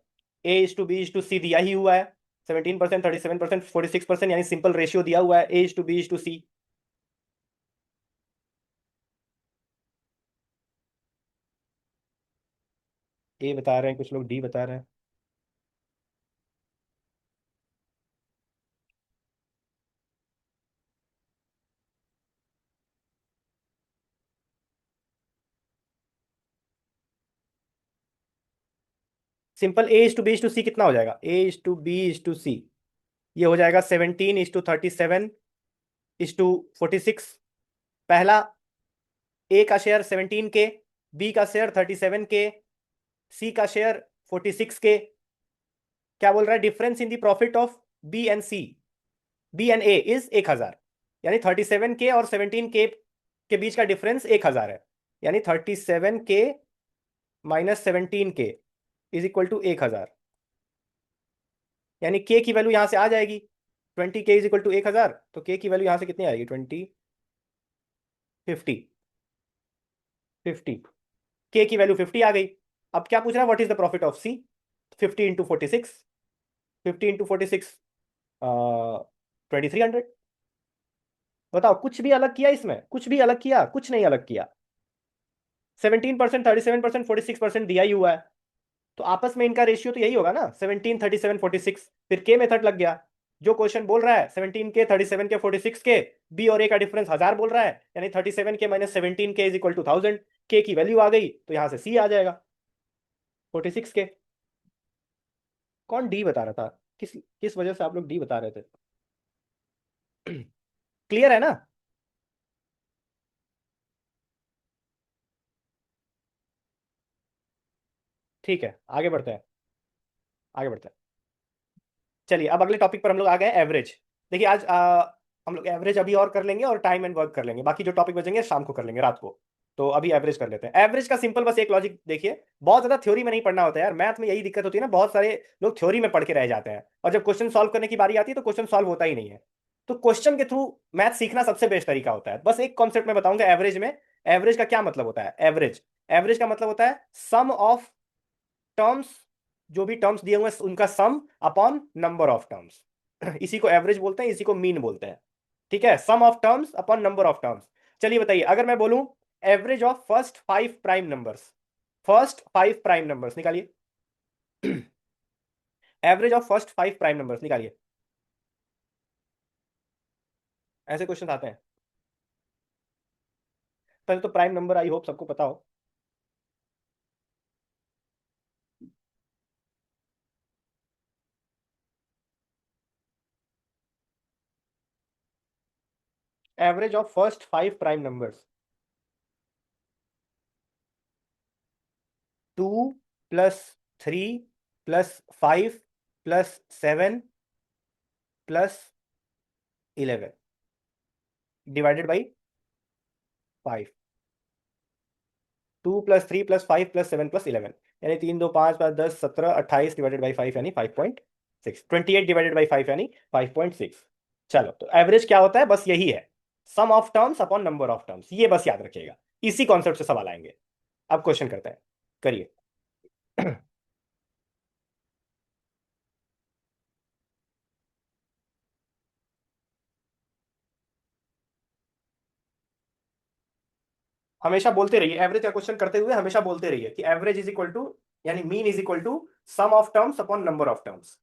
A:B:C दिया ही हुआ है, 17%, 37%, 46%, यानी सिंपल रेशियो दिया हुआ है, A:B:C। ए बता रहे हैं, कुछ लोग डी बता रहे हैं। Simple a is to b is to c कितना हो जाएगा, a is to b is to c, ये हो जाएगा 17 इज टू 37 इज टू 46। पहला, ए का शेयर 17 के, बी का शेयर 37 के, सी का शेयर 46 के। क्या बोल रहा है, difference in the profit of B and C, B and A is 1000, यानी 37 के और 17 के बीच का डिफरेंस 1000 है, यानी 37 के माइनस 17 के इज इक्वल टू 1000, यानी के की वैल्यू यहां से आ जाएगी 20 के इज इक्वल टू 1000, तो के की वैल्यू यहां से कितनी आएगी 20, 50, 50, के की वैल्यू 50 आ गई। अब क्या पूछ रहा है, what is the profit of C, 50 into 46, 50 into 46 2300। बताओ, कुछ भी अलग किया इसमें, कुछ भी अलग किया, कुछ नहीं अलग किया। 17%, 37%, 46% दिया ही हुआ है, तो आपस में इनका रेशियो तो यही होगा ना, 17, 37, 46। फिर के मेथड लग गया, जो क्वेश्चन बोल रहा है 17 के, 37 के, 46 के, बी और ए का डिफरेंस 1000 बोल रहा है, यानी 37 के माइनस 17 के इज इक्वल टू 1000। के की वैल्यू आ गई तो यहां से सी आ जाएगा 46 के। कौन डी बता रहा था, किस किस वजह से आप लोग डी बता रहे थे? क्लियर है ना? ठीक है, आगे बढ़ते हैं, आगे बढ़ते हैं। चलिए अब अगले टॉपिक पर हम लोग आ गए, एवरेज। देखिए आज हम लोग एवरेज अभी और कर लेंगे और टाइम एंड वर्क कर लेंगे, बाकी जो टॉपिक बचेंगे शाम को कर लेंगे, रात को। तो अभी एवरेज कर लेते हैं। एवरेज का सिंपल बस एक लॉजिक देखिए, बहुत ज्यादा थ्योरी में नहीं पढ़ना होता है यार, मैथ में यही दिक्कत होती है ना, बहुत सारे लोग थ्योरी में पढ़ के रह जाते हैं और जब क्वेश्चन सॉल्व करने की बारी आती है तो क्वेश्चन सॉल्व होता ही नहीं है। तो क्वेश्चन के थ्रू मैथ सीखना सबसे बेस्ट तरीका होता है। बस एक कॉन्सेप्ट में बताऊंगा एवरेज में। एवरेज का क्या मतलब होता है, एवरेज, एवरेज का मतलब होता है सम ऑफ टर्म्स, जो भी टर्म्स दिए हुए हैं उनका सम अपॉन नंबर ऑफ टर्म्स, इसी को एवरेज बोलते हैं, इसी को मीन बोलते हैं। ठीक है, sum of terms upon number of terms. चलिए बताइए, अगर मैं बोलूं average of first 5 prime numbers, first 5 prime numbers निकालिए, average of first 5 prime numbers निकालिए। ऐसे क्वेश्चन आते हैं। पहले तो प्राइम नंबर आई होप सबको पता हो। Average of first 5 prime numbers, 2 plus 3 plus 5 plus 7 plus 11 divided by 5। 2 plus 3 plus 5 plus 7 plus 11, यानी 3 2 5 5 10 17 28 डिवाइडेड बाई 5 यानी 5.6, 28 डिवाइडेड बाई 5 यानी 5.6। चलो, तो एवरेज क्या होता है, बस यही है, sum of terms upon number of terms, ये बस याद रखिएगा, इसी कॉन्सेप्ट से सवाल आएंगे। अब क्वेश्चन करते हैं, करिए। हमेशा बोलते रहिए, एवरेज का क्वेश्चन करते हुए हमेशा बोलते रहिए कि एवरेज इज इक्वल टू, यानी mean is equal to sum of terms upon number of terms.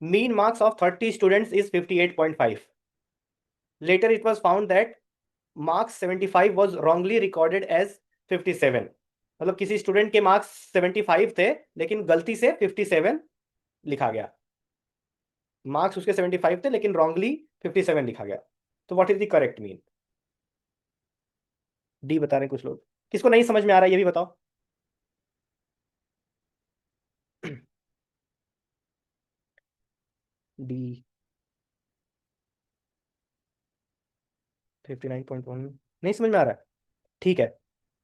Mean marks of 30 students is 58.5. Later it was found that marks 75 was wrongly recorded as 57। मतलब किसी student के marks 75 थे लेकिन गलती से 57 लिखा गया, मार्क्स उसके 75 थे लेकिन रॉन्गली 57 लिखा गया। तो what is the correct mean? D बता रहे हैं कुछ लोग, किसको नहीं समझ में आ रहा है ये भी बताओ। डी 59.1 नहीं समझ में आ रहा है? ठीक है,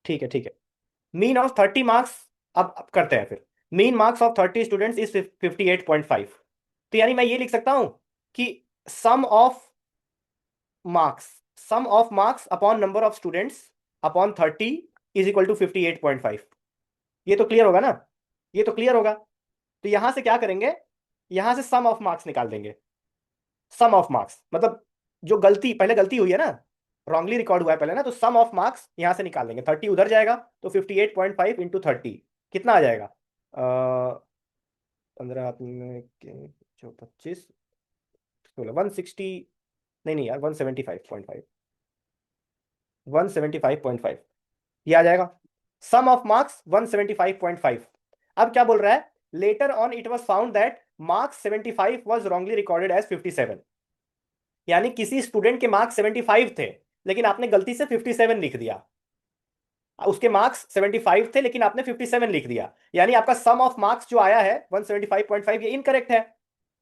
ठीक है, ठीक है। मीन ऑफ 30 मार्क्स, अब करते हैं फिर। Mean marks of 30 students is 58.5, तो यानी मैं ये लिख सकता हूं कि sum of marks, sum of marks upon number of students upon 30 is equal to 58.5। ये तो क्लियर होगा ना, ये तो क्लियर होगा। तो यहां से क्या करेंगे, यहां से सम ऑफ मार्क्स निकाल देंगे। सम ऑफ मार्क्स मतलब जो गलती पहले गलती हुई है ना, रॉन्गली रिकॉर्ड हुआ है पहले ना, तो सम ऑफ मार्क्स यहां से निकाल देंगे। 30 उधर जाएगा तो 58.5 इंटू 30 कितना आ जाएगा? 15 जो 25 16 160, नहीं नहीं यार 175.5, 175.5 ये आ जाएगा। Sum of marks 175.5। अब क्या बोल रहा है, later on it was found that marks 75 was wrongly recorded as 57। यानी किसी स्टूडेंट के मार्क्स 75 थे लेकिन आपने गलती से 57 लिख दिया। उसके मार्क्स 75 थे लेकिन आपने 57 लिख दिया, यानी आपका सम ऑफ मार्क्स जो आया है 175.5 ये इनकरेक्ट है।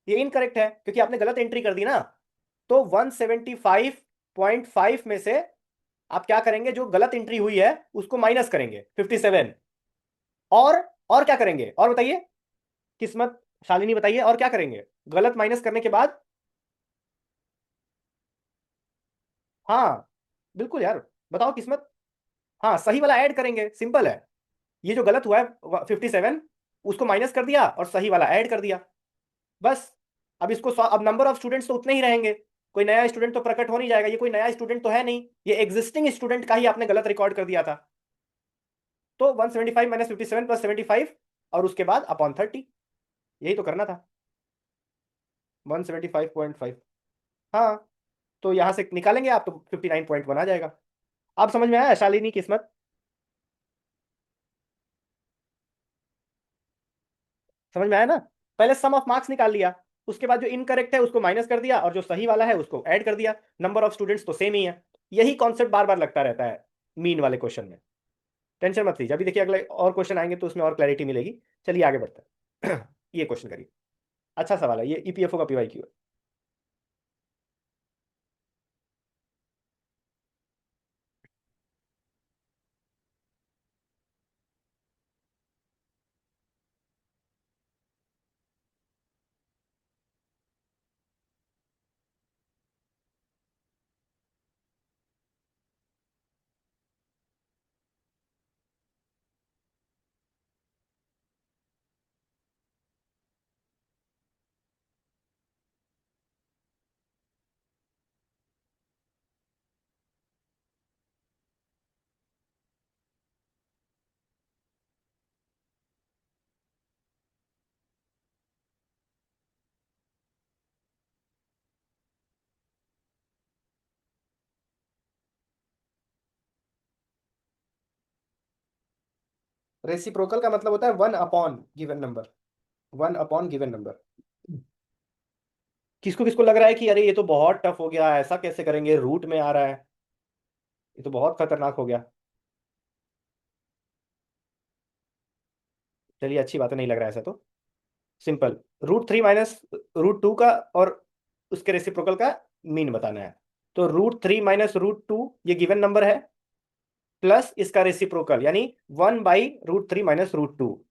ये इनकरेक्ट है क्योंकि आपने गलत एंट्री कर दी ना। तो 175.5 में से आप क्या करेंगे, जो गलत एंट्री हुई है उसको माइनस करेंगे 57। और और क्या करेंगे और बताइए, किस्मत शालिनी बताइए और क्या करेंगे गलत माइनस करने के बाद? हाँ बिल्कुल यार, बताओ किस्मत। हाँ सही वाला ऐड करेंगे, सिंपल है। ये जो गलत हुआ है 57 उसको माइनस कर दिया और सही वाला ऐड कर दिया, बस। अब इसको अब नंबर ऑफ स्टूडेंट्स तो उतने ही रहेंगे, कोई नया स्टूडेंट तो प्रकट हो नहीं जाएगा, ये कोई नया स्टूडेंट तो है नहीं, ये एग्जिस्टिंग स्टूडेंट का ही आपने गलत रिकॉर्ड कर दिया था। तो 175 माइनस 57 प्लस 75 और उसके बाद अपॉन 30, यही तो करना था। 175.5, हाँ। तो यहां से निकालेंगे आप तो 59.1 आ जाएगा। अब समझ में आया शालिनी किस्मत? समझ में आया ना? पहले सम ऑफ मार्क्स निकाल लिया, उसके बाद जो इनकरेक्ट है उसको माइनस कर दिया और जो सही वाला है उसको ऐड कर दिया। नंबर ऑफ स्टूडेंट्स तो सेम ही है। यही कॉन्सेप्ट बार बार लगता रहता है मीन वाले क्वेश्चन में। टेंशन मत लीजिए, अभी देखिए अगले और क्वेश्चन आएंगे तो उसमें और क्लैरिटी मिलेगी। चलिए आगे बढ़ते हैं। ये क्वेश्चन करिए, अच्छा सवाल है ये, ईपीएफओ का पीवाईक्यू है। रेसिप्रोकल का मतलब होता है one upon given number, one upon given number. किसको किसको लग रहा है कि अरे ये तो बहुत टफ हो गया, ऐसा कैसे करेंगे, रूट में आ रहा है, ये तो बहुत खतरनाक हो गया। चलिए अच्छी बात है, नहीं लग रहा है ऐसा तो। सिंपल, √3 माइनस √2 का और उसके रेसिप्रोकल का मीन बताना है। तो √3 माइनस √2 ये गिवन नंबर है, प्लस इसका रेसिप्रोकल यानी 1/√3 माइनस √2।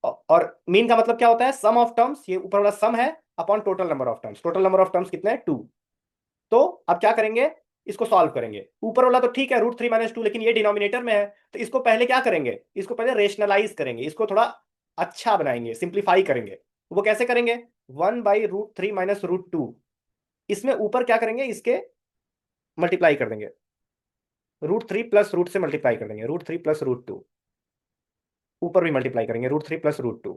और मीन का मतलब क्या होता है, सम ऑफ टर्म्स, ये ऊपर वाला सम है upon total number of terms. Total number of terms कितने हैं, 2। तो अब क्या करेंगे, इसको सॉल्व करेंगे। ऊपर वाला तो ठीक है √3 - 2, लेकिन ये डिनोमिनेटर में है, तो इसको पहले क्या करेंगे, इसको पहले रेशनलाइज करेंगे, इसको थोड़ा अच्छा बनाएंगे, सिंप्लीफाई करेंगे। वो कैसे करेंगे, 1/√3 माइनस √2, इसमें ऊपर क्या करेंगे, इसके मल्टीप्लाई कर देंगे, √3 प्लस रूट से मल्टीप्लाई कर देंगे, √3 प्लस √2। ऊपर भी मल्टीप्लाई करेंगे √3 प्लस √2,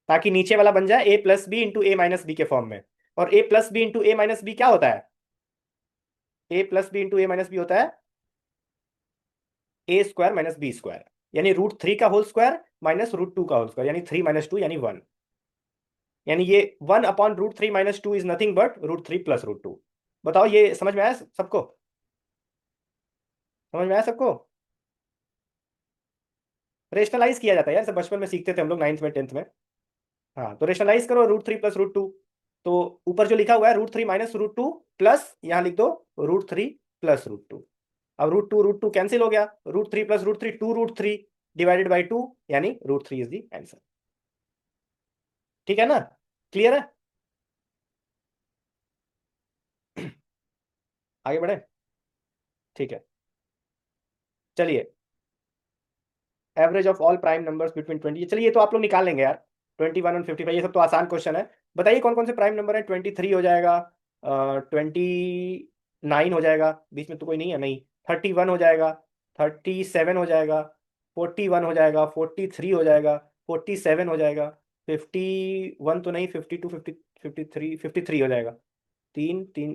ताकि नीचे वाला बन जाए a plus B into A minus B के फॉर्म में। और a plus B into A minus B क्या होता है, a plus B into A minus B होता है a² - b², यानी √3 का होल स्क्वायर माइनस √2 का होल स्क्वायर, यानी 3 - 2 यानी 1। यानी ये 1/√3 - 2 इज नथिंग बट √3 प्लस √2। बताओ ये समझ में आया सबको? समझ में आया सबको? रेशनलाइज किया जाता है यार, सब बचपन में सीखते थे हम लोग, 9th में 10th में। हाँ तो रेशनलाइज करो, √3 प्लस √2। तो ऊपर जो लिखा हुआ है √3 माइनस √2 प्लस यहाँ लिख दो √3 प्लस √2। अब √2 कैंसिल हो गया, √3 प्लस √3 2√3 डिवाइडेड बाई 2, यानी √3 इज द आंसर। ठीक है ना, क्लियर है? आगे बढ़े। ठीक है, चलिए। Average of all prime numbers between 20, चलिए ये तो आप लोग निकाल लेंगे यार। 21 और 55, ये सब तो आसान क्वेश्चन है। बताइए कौन कौन से प्राइम नंबर है। 23 हो जाएगा, 29 हो जाएगा, बीच में तो कोई नहीं है, नहीं। 31 हो जाएगा, 37 हो जाएगा, 41 हो जाएगा, 43 हो जाएगा, 47 हो जाएगा, 51 तो नहीं, 52, 53 हो जाएगा। तीन तीन,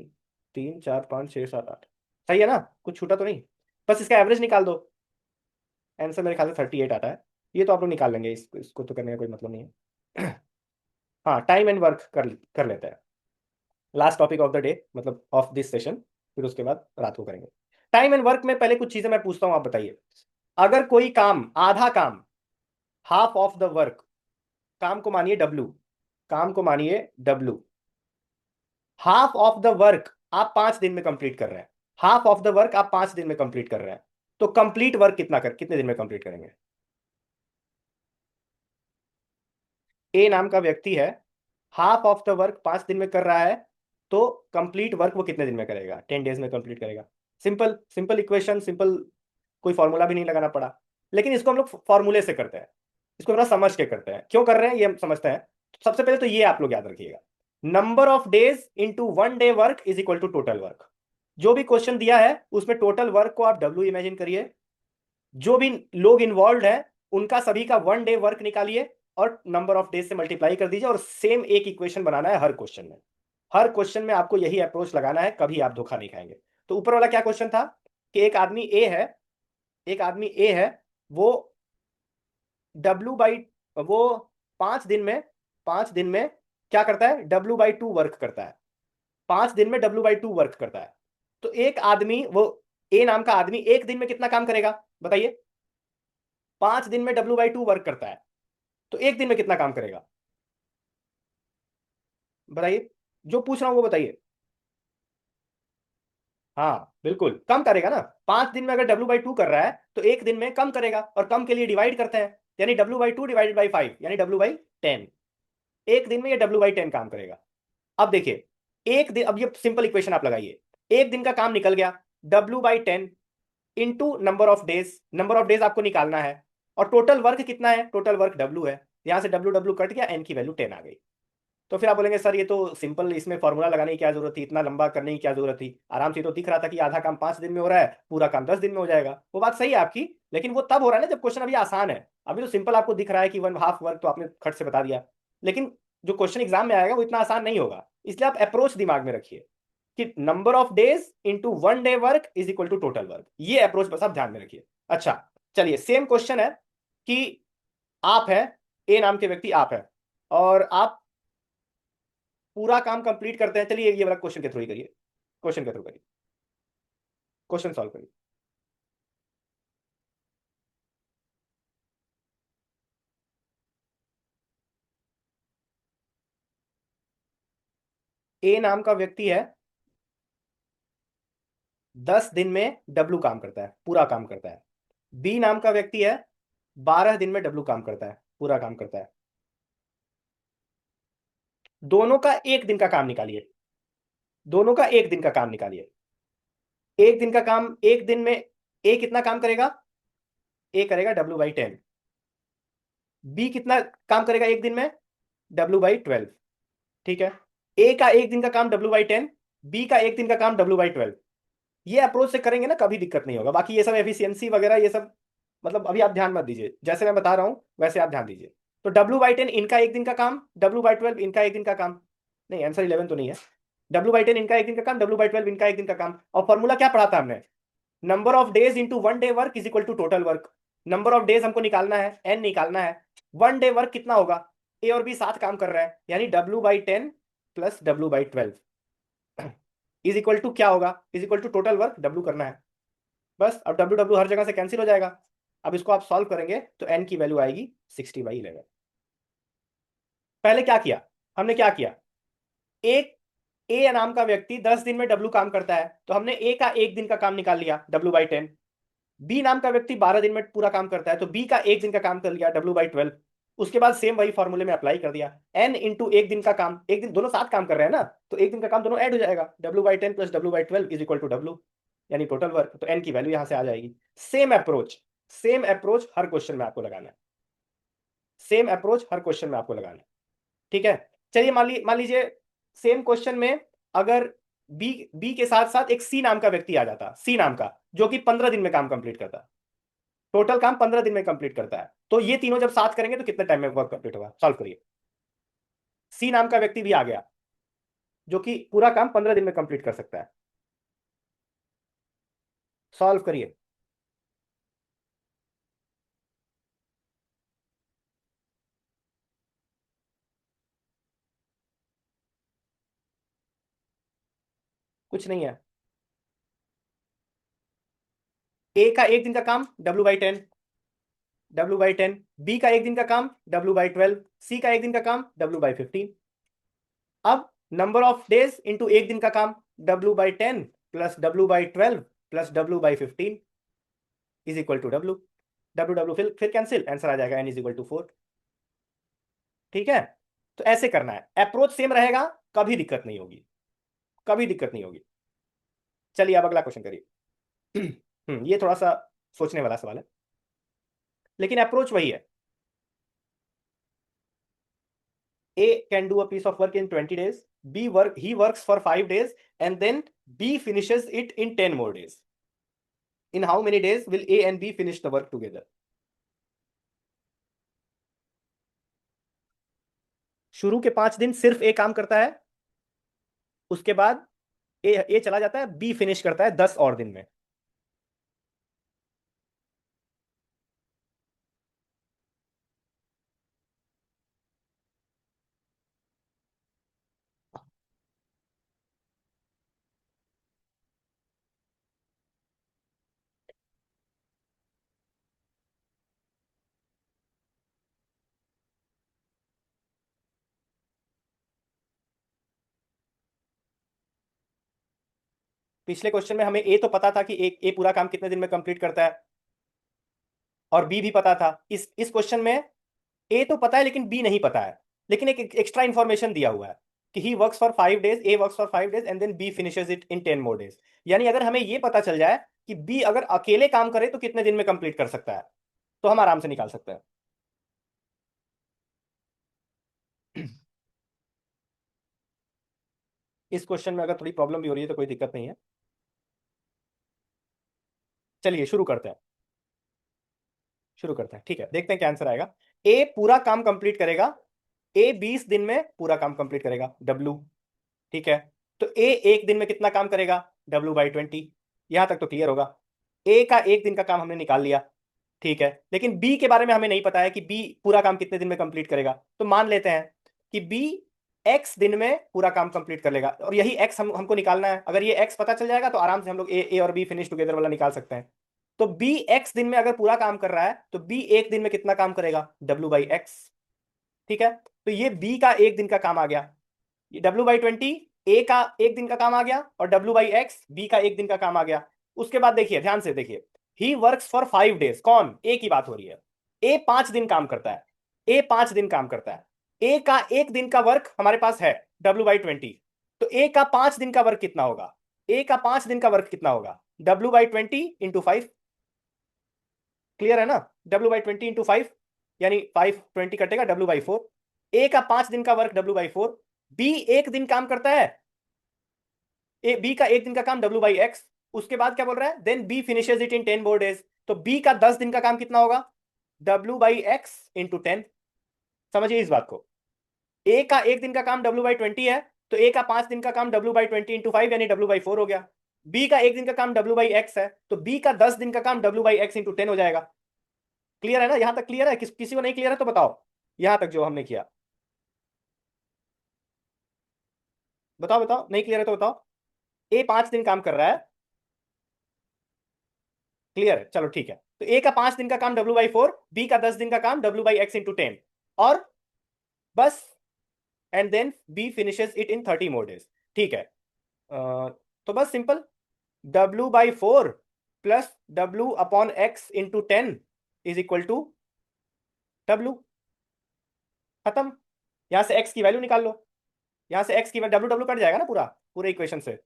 3 4 5 6 7 8, सही है ना, कुछ छूटा तो नहीं। बस इसका एवरेज निकाल दो, आंसर मेरे ख्याल से 38 आता है। ये तो आप लोग निकाल लेंगे, इसको तो करने का कोई मतलब नहीं है। हाँ, टाइम एंड वर्क कर लेते हैं, last topic of the day, मतलब ऑफ दिस सेशन। फिर उसके बाद रात को करेंगे। टाइम एंड वर्क में पहले कुछ चीजें मैं पूछता हूँ, आप बताइए। अगर कोई काम, आधा काम, हाफ ऑफ द वर्क, काम को मानिए डब्लू, काम को मानिए W, half of the work आप 5 दिन में कंप्लीट कर रहे हैं, हाफ ऑफ द वर्क आप 5 दिन में कंप्लीट कर रहे हैं, तो कंप्लीट वर्क कितने दिन में कंप्लीट करेंगे। ए नाम का व्यक्ति है, हाफ ऑफ द वर्क 5 दिन में कर रहा है, तो कंप्लीट वर्क वो कितने दिन में करेगा, 10 डेज में कंप्लीट करेगा। सिंपल सिंपल इक्वेशन, सिंपल, कोई फॉर्मूला भी नहीं लगाना पड़ा। लेकिन इसको हम लोग फॉर्मूले से करते हैं, इसको थोड़ा समझ के करते हैं, क्यों कर रहे हैं ये हम समझते हैं। सबसे पहले तो ये आप लोग याद रखिएगा, number of days into 1 day work is equal to total work. जो भी क्वेश्चन दिया है उसमें टोटल वर्क को आप डब्ल्यू इमेजिन करिए, जो भी लोग इन्वॉल्व है उनका सभी का 1 डे वर्क निकालिए और नंबर ऑफ डेज से मल्टीप्लाई कर दीजिए, और सेम एक इक्वेशन बनाना है हर क्वेश्चन में। हर क्वेश्चन में आपको यही अप्रोच लगाना है, कभी आप धोखा नहीं खाएंगे। तो ऊपर वाला क्या क्वेश्चन था कि एक आदमी ए है, एक आदमी ए है, वो डब्ल्यू बाई, वो 5 दिन में, 5 दिन में क्या करता है, W/2 वर्क करता है, 5 दिन में W/2 वर्क करता है। तो एक आदमी, वो ए नाम का आदमी एक दिन में कितना काम करेगा बताइए। 5 दिन में W/2 वर्क करता है, तो एक दिन में कितना काम करेगा बताइए, जो पूछ रहा हूं वो बताइए। हाँ बिल्कुल कम करेगा ना, 5 दिन में अगर W/2 कर रहा है तो एक दिन में कम करेगा, और कम के लिए डिवाइड करते हैं, यानी W/2 डिवाइडेड बाई 5 यानी W/10। एक दिन में ये W/10 काम करेगा। अब देखिए, एक दिन, अब ये सिंपल इक्वेशन आप लगाइए, एक दिन का काम निकल गया, W/10 into number of days, number of days आपको निकालना है, और टोटल वर्क कितना है, टोटल वर्क W है, यहां से W W कट गया, n की वैल्यू 10 आ गई। तो फिर आप बोलेंगे सर ये तो सिंपल, इसमें फॉर्मूला लगाने की क्या जरूरत थी, इतना लंबा करने की क्या जरूरत थी, आराम से तो दिख रहा था कि आधा काम 5 दिन में हो रहा है, पूरा काम 10 दिन में हो जाएगा। वो बात सही है आपकी, लेकिन वो तब हो रहा है ना जब क्वेश्चन अभी आसान है। अभी तो सिंपल आपको दिख रहा है कि 1/2 वर्क तो आपने खट से बता दिया, लेकिन जो क्वेश्चन एग्जाम में आएगा वो इतना आसान नहीं होगा। इसलिए आप अप्रोच दिमाग में रखिए कि number of days into 1 day work is equal to total work, ये अप्रोच बस आप ध्यान में रखिए। अच्छा, चलिए सेम क्वेश्चन है कि आप है, ए नाम के व्यक्ति आप है, और आप पूरा काम कंप्लीट करते हैं। चलिए ये वाला क्वेश्चन के थ्रू ही करिए, क्वेश्चन के थ्रू करिए, क्वेश्चन सॉल्व करिए। ए नाम का व्यक्ति है, 10 दिन में डब्लू काम करता है, पूरा काम करता है। बी नाम का व्यक्ति है, 12 दिन में डब्लू काम करता है, पूरा काम करता है। दोनों का एक दिन का काम निकालिए, दोनों का एक दिन का काम निकालिए। एक दिन का काम, एक दिन में ए कितना काम करेगा, ए करेगा W/10। बी कितना काम करेगा एक दिन में, W/12। ठीक है, ए का एक दिन का काम W/10, बी का एक दिन का काम W/12। ये अप्रोच से करेंगे ना कभी दिक्कत नहीं होगा। बाकी ये सब एफिशिएंसी वगैरह ये सब, मतलब अभी आप ध्यान मत दीजिए, जैसे मैं बता रहा हूं वैसे आप ध्यान दीजिए। तो W/10 इनका एक दिन का काम, W/12 इनका एक दिन का काम, नहीं आंसर 11 तो नहीं है। W/10 इनका एक दिन का काम, W/12 इनका एक दिन का काम। और फॉर्मूला क्या पढ़ा था हमने, number of days into 1 day work is equal to total work. Number of days हमको निकालना है, n निकालना है, 1 डे वर्क कितना होगा, ए और बी साथ काम कर रहे हैं, यानी W/10 plus W/12 is equal to क्या होगा, is equal to total work, W करना है बस। अब डब्ल्यू डब्ल्यू हर जगह से कैंसिल हो जाएगा। अब इसको आप सॉल्व करेंगे तो एन की वैल्यू आएगी 60/11। पहले क्या किया, हमने क्या किया, एक ए नाम का व्यक्ति 10 दिन में डब्ल्यू काम करता है, तो हमने ए का एक दिन का काम निकाल लिया W/10। बी नाम का व्यक्ति 12 दिन में पूरा काम करता है, तो बी का एक दिन का काम कर लिया W/12। उसके बाद सेम वही फॉर्मूले में अप्लाई कर दिया, n इंटू एक दिन का काम, एक दिन दोनों साथ काम कर रहे हैं ना, तो एक दिन का काम दोनों ऐड हो जाएगा, W/10 plus W/12 is equal to W, यानी टोटल वर्क, तो n की वैल्यू यहां से आ जाएगी। सेम अप्रोच हर क्वेश्चन में आपको लगाना है, सेम अप्रोच हर क्वेश्चन में आपको लगाना है, ठीक है। चलिए मान लीजिए सेम क्वेश्चन में अगर बी बी के साथ साथ एक सी नाम का व्यक्ति आ जाता, सी नाम का, जो कि 15 दिन में काम कंप्लीट करता, टोटल काम 15 दिन में कंप्लीट करता है, तो ये तीनों जब साथ करेंगे तो कितने टाइम में वर्क कंप्लीट होगा, सॉल्व करिए। सी नाम का व्यक्ति भी आ गया जो कि पूरा काम 15 दिन में कंप्लीट कर सकता है, सॉल्व करिए। कुछ नहीं है, ए का एक दिन का काम W/10, W/10, बी का एक दिन का काम W/12, सी का एक दिन का काम W/15। अब नंबर ऑफ डेज इंटू एक दिन का काम W/10 plus W/12 plus W/15 is equal to W, W फिर कैंसिल, आंसर आ जाएगा n इज इक्वल टू 4, ठीक है। तो ऐसे करना है, अप्रोच सेम रहेगा, कभी दिक्कत नहीं होगी, कभी दिक्कत नहीं होगी। चलिए अब अगला क्वेश्चन करिए। ये थोड़ा सा सोचने वाला सवाल है, लेकिन अप्रोच वही है। A can do a piece of work in 20 days, he works for 5 days, and then B finishes it in 10 more days. In how many days will A and B finish the work together? शुरू के 5 दिन सिर्फ ए काम करता है, उसके बाद ए चला जाता है, बी फिनिश करता है 10 और दिन में। पिछले क्वेश्चन में हमें ए तो पता था कि ए पूरा काम कितने दिन में कंप्लीट करता है, और बी भी पता था। इस क्वेश्चन में ए तो पता है लेकिन बी नहीं पता है, लेकिन एक एक्स्ट्रा इंफॉर्मेशन दिया हुआ है कि ही वर्क्स फॉर 5 डेज, ए वर्क्स फॉर 5 डेज and then B finishes it in 10 more days। यानी अगर हमें ये पता चल जाए कि बी अगर अकेले काम करे तो कितने दिन में कंप्लीट कर सकता है, तो हम आराम से निकाल सकते हैं। इस क्वेश्चन में अगर थोड़ी प्रॉब्लम भी हो रही है तो कोई दिक्कत नहीं है, चलिए शुरू करते हैं, ठीक है। देखते हैं क्या आंसर आएगा। ए पूरा काम कंप्लीट करेगा, ए 20 दिन में पूरा काम कंप्लीट करेगा, W, ठीक है। तो ए एक दिन में कितना काम करेगा, W/20। यहां तक तो क्लियर होगा, ए का एक दिन का काम हमने निकाल लिया, ठीक है। लेकिन बी के बारे में हमें नहीं पता है कि बी पूरा काम कितने दिन में कंप्लीट करेगा, तो मान लेते हैं कि बी एक्स दिन में पूरा काम कंप्लीट कर लेगा, और यही एक्स हमको निकालना है। अगर ये एक्स पता चल जाएगा तो आराम से हम लोग ए और बी फिनिश टुगेदर वाला निकाल सकते हैं। तो बी एक्स दिन में अगर पूरा काम कर रहा है तो बी एक दिन में कितना काम करेगा, W/X, ठीक है। तो ये बी का एक दिन का काम आ गया, ये W/20 ए का एक दिन का काम आ गया, और W/X बी का एक दिन का काम आ गया। उसके बाद देखिए, ध्यान से देखिए, ही वर्क्स फॉर 5 डेज, कौन, ए की बात हो रही है। ए 5 दिन काम करता है, ए 5 दिन काम करता है, ए का एक दिन का वर्क हमारे पास है W/20। तो ए का 5 दिन का वर्क कितना होगा, ए का 5 दिन का वर्क कितना होगा, W/20 × 5, क्लियर है ना। W/20 × 5, यानी 5 20 कटेगा, W/4। ए का 5 दिन का वर्क W/4, बी एक दिन काम करता है, ए बी का एक दिन का काम W/X। उसके बाद क्या बोल रहा है, then B finishes it in 10 more days। तो बी का 10 दिन का काम कितना होगा, W/X × 10। समझिए इस बात को, ए का एक दिन का काम W/20 है, तो ए का 5 दिन का काम W/20 × 5 यानी W/4 हो गया। बी का एक दिन का काम W/X है, तो बी का 10 दिन का काम W/X × 10 हो जाएगा। क्लियर है ना, यहां तक क्लियर है, किसी को नहीं क्लियर है तो बताओ, यहां तक जो हमने किया, बताओ बताओ, नहीं क्लियर है तो बताओ। ए 5 दिन काम कर रहा है, क्लियर है, चलो ठीक है। तो ए का 5 दिन का काम W/4, बी का 10 दिन का काम W/X × 10, और बस, and then B finishes it in 30 more days, ठीक है। तो बस simple, W/4 plus W/X × 10 is equal to W, खत्म। यहां से एक्स की वैल्यू निकाल लो। यहां से एक्स की वैल्यू डब्ल्यू डब्ल्यू कट जाएगा ना पूरा, पूरे इक्वेशन से।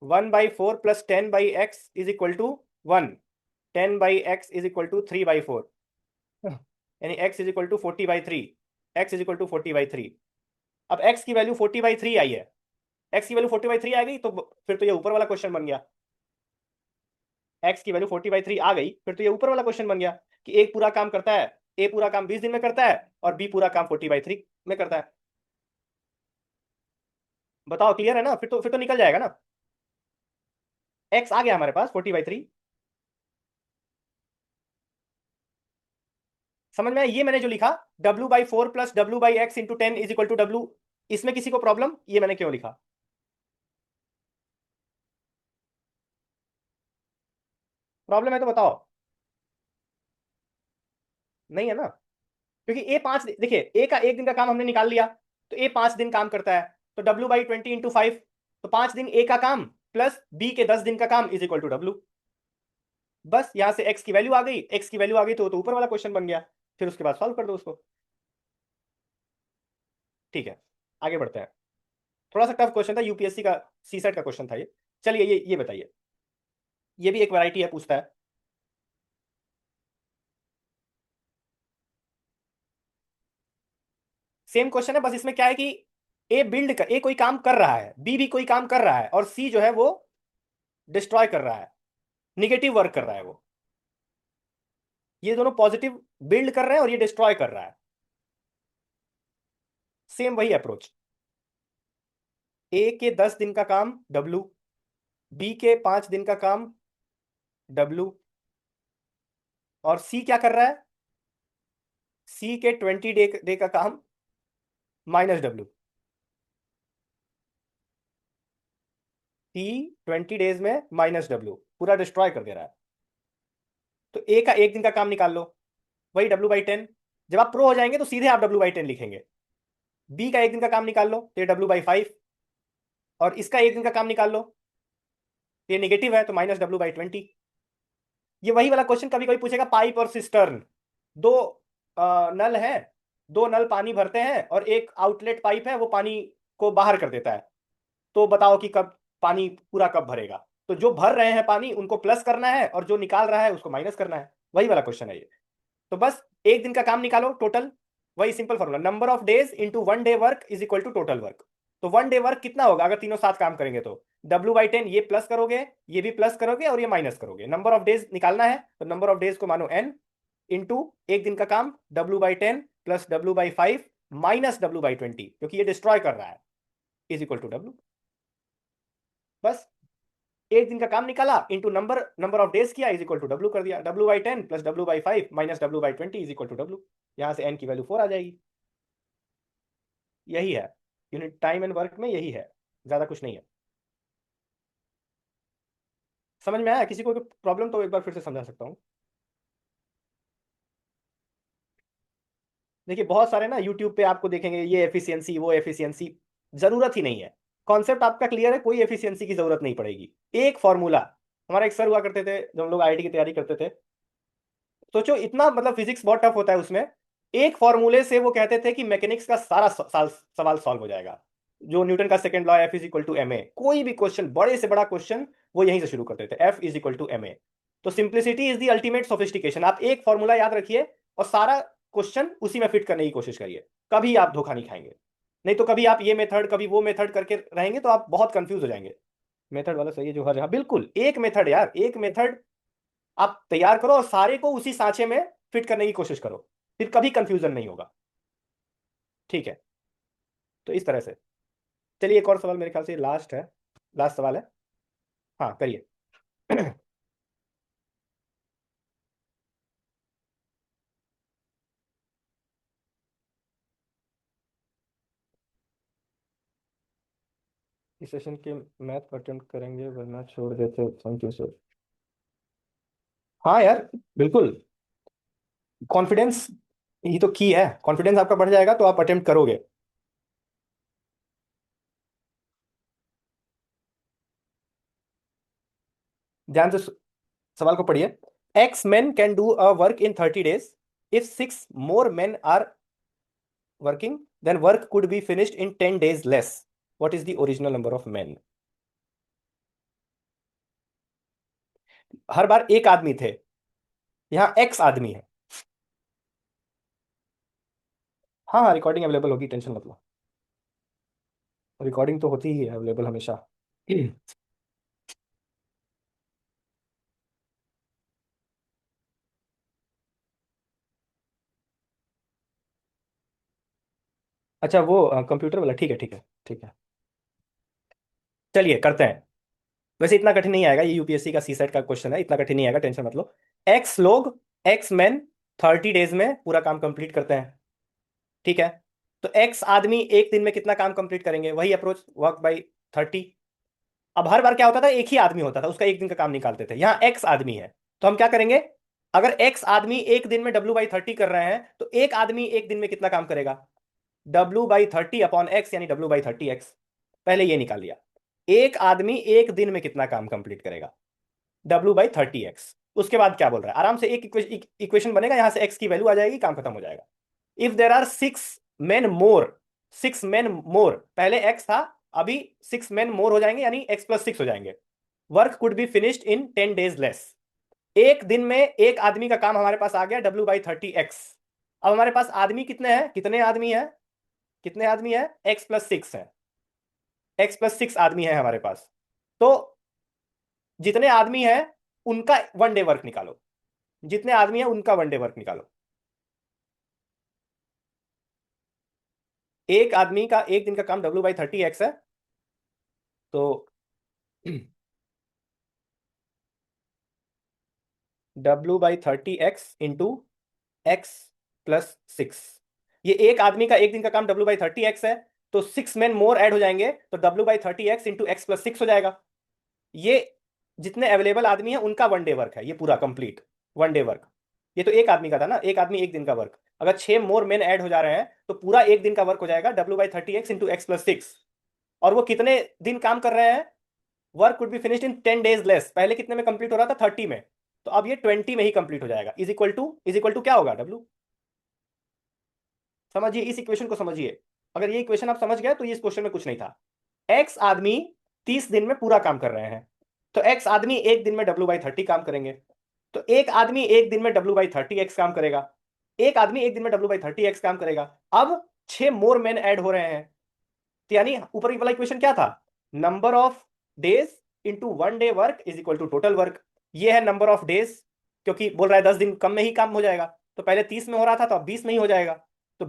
1/4 + 10/x is equal to 1। 10/x is equal to 3/4, यानी x is equal to 40/3। x is equal to 40/3। अब x की वैल्यू 40/3 आई है। x की वैल्यू 40/3 आ गई तो फिर तो ये ऊपर वाला क्वेश्चन बन गया। x की वैल्यू 40/3 आ गई फिर तो ये ऊपर वाला क्वेश्चन बन गया कि एक पूरा काम करता है, ए पूरा काम 20 दिन में करता है और बी पूरा काम 40/3 में करता है। बताओ क्लियर है ना? फिर तो निकल जाएगा ना। x आ गया हमारे पास 40/3। समझ में आया? ये मैंने जो लिखा W/4 + W/x into 10 is equal to W, इसमें किसी को प्रॉब्लम? ये मैंने क्यों लिखा? प्रॉब्लम है तो बताओ। नहीं है ना? क्योंकि ए 5, देखिए ए का एक दिन का काम हमने निकाल लिया, तो ए 5 दिन काम करता है, तो W/20 × 5, तो 5 दिन ए का काम प्लस बी के 10 दिन का काम इज इक्वल टू W। बस यहां से एक्स की वैल्यू आ गई, एक्स की वैल्यू आ गई तो ऊपर वाला क्वेश्चन बन गया। फिर उसके बाद सॉल्व कर दो उसको। ठीक है, आगे बढ़ते हैं। थोड़ा सा टफ क्वेश्चन था, यूपीएससी का सी सेट का क्वेश्चन था ये। चलिए ये बताइए, ये भी एक वैरायटी है, पूछता है। सेम क्वेश्चन है, बस इसमें क्या है कि ए कोई काम कर रहा है, बी भी कोई काम कर रहा है, और सी जो है वो डिस्ट्रॉय कर रहा है, निगेटिव वर्क कर रहा है वो। ये दोनों पॉजिटिव बिल्ड कर रहे हैं और ये डिस्ट्रॉय कर रहा है। सेम वही अप्रोच। ए के 10 दिन का काम W, बी के 5 दिन का काम W, और सी क्या कर रहा है? सी के 20 डे का काम -W। सी 20 डेज में -W पूरा डिस्ट्रॉय कर दे रहा है। तो ए का एक दिन का काम निकाल लो, वही W/10। जब आप प्रो हो जाएंगे तो सीधे आप W/10 लिखेंगे। बी का एक दिन का काम निकाल लो तो ये W/5, और इसका एक दिन का काम निकाल लो, ये निगेटिव है तो -W/20। ये वही वाला क्वेश्चन कभी कोई पूछेगा, पाइप और सिस्टर्न, दो नल है, दो नल पानी भरते हैं और एक आउटलेट पाइप है वो पानी को बाहर कर देता है, तो बताओ कि कब पानी पूरा कब भरेगा? तो जो भर रहे हैं पानी उनको प्लस करना है और जो निकाल रहा है उसको माइनस करना है। वही वाला क्वेश्चन है ये। तो बस एक दिन का काम निकालो टोटल, वही simple formula, number of days into 1 day work is equal to total work. तो 1 डे वर्क कितना होगा अगर तीनों साथ काम करेंगे? तो W/10, ये प्लस करोगे, ये भी प्लस करोगे और ये माइनस करोगे। नंबर ऑफ डेज निकालना है तो नंबर ऑफ डेज को मानो n, इंटू एक दिन का काम W/10 + W/5 -W/20, क्योंकि ये डिस्ट्रॉय कर रहा है, इज इक्वल टू W। बस एक दिन का काम निकाला into number number of days किया, इज इक्वल टू W कर दिया। W/10 + W/5 -W/20 is equal to W। यहां से n की वैल्यू 4 आ जाएगी। यही है यूनिट टाइम एंड वर्क में, यही है, ज्यादा कुछ नहीं है। समझ में आया? किसी को प्रॉब्लम तो एक बार फिर से समझा सकता हूँ। देखिए बहुत सारे ना यूट्यूब पे आपको देखेंगे, ये एफिशिएंसी वो एफिशिएंसी, जरूरत ही नहीं है। कॉन्सेप्ट आपका क्लियर है, कोई एफिशिएंसी की जरूरत नहीं पड़ेगी। एक फॉर्मूला, हमारा एक सर हुआ करते थे जब हम लोग आईआईटी की तैयारी करते थे, सोचो इतना, मतलब फिजिक्स बहुत टफ होता है उसमें, एक फॉर्मूले से वो कहते थे कि मैकेनिक्स का सारा सवाल सॉल्व हो जाएगा। जो न्यूटन का सेकंड लॉ, F = ma, कोई भी क्वेश्चन, बड़े से बड़ा क्वेश्चन वो यहीं से शुरू करते थे, F = ma। तो simplicity is the ultimate sophistication. आप एक फॉर्मूला याद रखिए और सारा क्वेश्चन उसी में फिट करने की कोशिश करिए, कभी आप धोखा नहीं खाएंगे। नहीं तो कभी आप ये मेथड कभी वो मेथड करके रहेंगे तो आप बहुत कंफ्यूज हो जाएंगे। मेथड वाला सही है जो हर जगह, बिल्कुल एक मेथड यार, एक मेथड आप तैयार करो और सारे को उसी सांचे में फिट करने की कोशिश करो, फिर कभी कंफ्यूजन नहीं होगा। ठीक है, तो इस तरह से। चलिए एक और सवाल, मेरे ख्याल से लास्ट है, लास्ट सवाल है। हाँ करिए। इस सेशन के मैथ अटेम्प्ट करेंगे वरना छोड़ देते, थैंक यू सर। हाँ यार, बिल्कुल। कॉन्फिडेंस ही तो की है, कॉन्फिडेंस आपका बढ़ जाएगा तो आप अटेम्प्ट करोगे। ध्यान से सवाल को पढ़िए। X men can do a work in 30 days if 6 more men are working, then work could be finished in 10 days less, what is the original number of men? हर बार एक आदमी थे, यहाँ एक्स आदमी है। हाँ हाँ, रिकॉर्डिंग अवेलेबल होगी, टेंशन मत लो, रिकॉर्डिंग तो होती ही है अवेलेबल हमेशा। अच्छा वो कंप्यूटर वाला, ठीक है ठीक है ठीक है। चलिए करते हैं। वैसे इतना कठिन नहीं आएगा, ये यूपीएससी का सी सेट का क्वेश्चन है, इतना कठिन नहीं आएगा, टेंशन मत लो। एक्स लोग, एक्स मैन 30 days में पूरा काम कंप्लीट करते हैं, ठीक है। तो एक्स आदमी एक दिन में कितना काम कंप्लीट करेंगे, वही अप्रोच, वर्क बाई 30। अब हर बार क्या होता था, एक ही आदमी होता था, उसका एक दिन का काम निकालते थे, यहाँ एक्स आदमी है। तो हम क्या करेंगे, अगर एक्स आदमी एक दिन में W/30 कर रहे हैं, तो एक आदमी एक दिन में कितना काम करेगा, W/30 अपॉन एक्स, यानी W/30x। पहले ये निकाल लिया, एक आदमी एक दिन में कितना काम कंप्लीट करेगा, W/30x। उसके बाद क्या बोल रहा है, आराम से एक इक्वेशन बनेगा, यहां से एक्स की वैल्यू आ जाएगी, काम खत्म हो जाएगा। If there are 6 men more, 6 men more, पहले एक्स था, अभी 6 men more हो जाएंगे, यानी x+6 हो जाएंगे। Work could be finished in 10 days less. एक दिन में एक आदमी का काम हमारे पास आ गया, W/30x। अब हमारे पास आदमी कितने हैं, कितने आदमी है, कितने आदमी है, x+6 है, x+6 आदमी है हमारे पास। तो जितने आदमी है उनका 1 day वर्क निकालो, जितने आदमी है उनका 1 day वर्क निकालो। एक आदमी का एक दिन का काम W/30x है, तो W/30x इंटू x+6। ये एक आदमी का एक दिन का काम W/30x है, तो 6 men more ऐड हो जाएंगे, तो W/30x इंटू x+6 हो जाएगा। ये जितने अवेलेबल आदमी हैं उनका 1 day वर्क है, ये पूरा कंप्लीट 1 day वर्क। ये तो एक आदमी का था ना, एक आदमी एक दिन का वर्क, अगर 6 more men ऐड हो जा रहे हैं तो पूरा एक दिन का वर्क हो जाएगा, W/30x इंटू x+6। और वो कितने दिन काम कर रहे हैं, work could be finished in 10 days less, पहले कितने में कंप्लीट हो रहा था, 30 में, तो अब ये 20 में ही कंप्लीट हो जाएगा। इज इक्वल टू क्या होगा, डब्ल्यू। समझिए इस इक्वेशन को, समझिए, अगर ये इक्वेशन आप समझ गए तो ये इस क्वेश्चन में कुछ नहीं था। एक्स आदमी 30 दिन में पूरा काम कर रहे हैं, तो एक्स आदमी एक दिन में W/30 काम करेंगे, तो एक आदमी एक दिन में W/30x काम करेगा, एक आदमी एक दिन में W/30x काम करेगा। अब 6 more men ऐड हो रहे हैं, तो यानी ऊपर वाला इक्वेशन क्या था, number of days into 1 day work is equal to total work. ये है नंबर ऑफ डेज, क्योंकि बोल रहा है 10 दिन कम में ही काम हो जाएगा, तो पहले 30 में हो रहा था, तो अब 20 में ही हो जाएगा। तो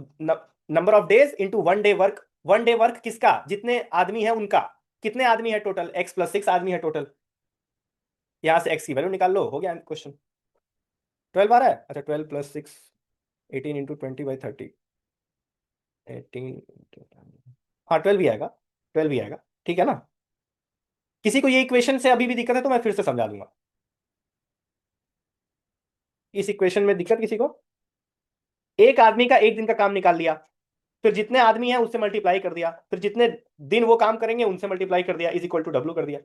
number of days into 1 day work, 1 day work किसका, जितने आदमी है उनका, कितने आदमी है टोटल, x+6 आदमी है टोटल। यहां से x की वैल्यू निकाल लो, हो गया क्वेश्चन। 12 आ रहा है, अच्छा 12+6, 18 × 20/30, 18, हाँ 12 भी आएगा, 12 भी आएगा, ठीक है ना। किसी को ये इक्वेशन से अभी भी दिक्कत है तो मैं फिर से समझा दूंगा। इस इक्वेशन में दिक्कत किसी को, एक आदमी का एक दिन का काम निकाल लिया, फिर जितने आदमी हैं उससे मल्टीप्लाई कर दिया, फिर जितने दिन वो काम करेंगे उनसे मल्टीप्लाई कर दिया, इज इक्वल टू डब्ल्यू कर दिया।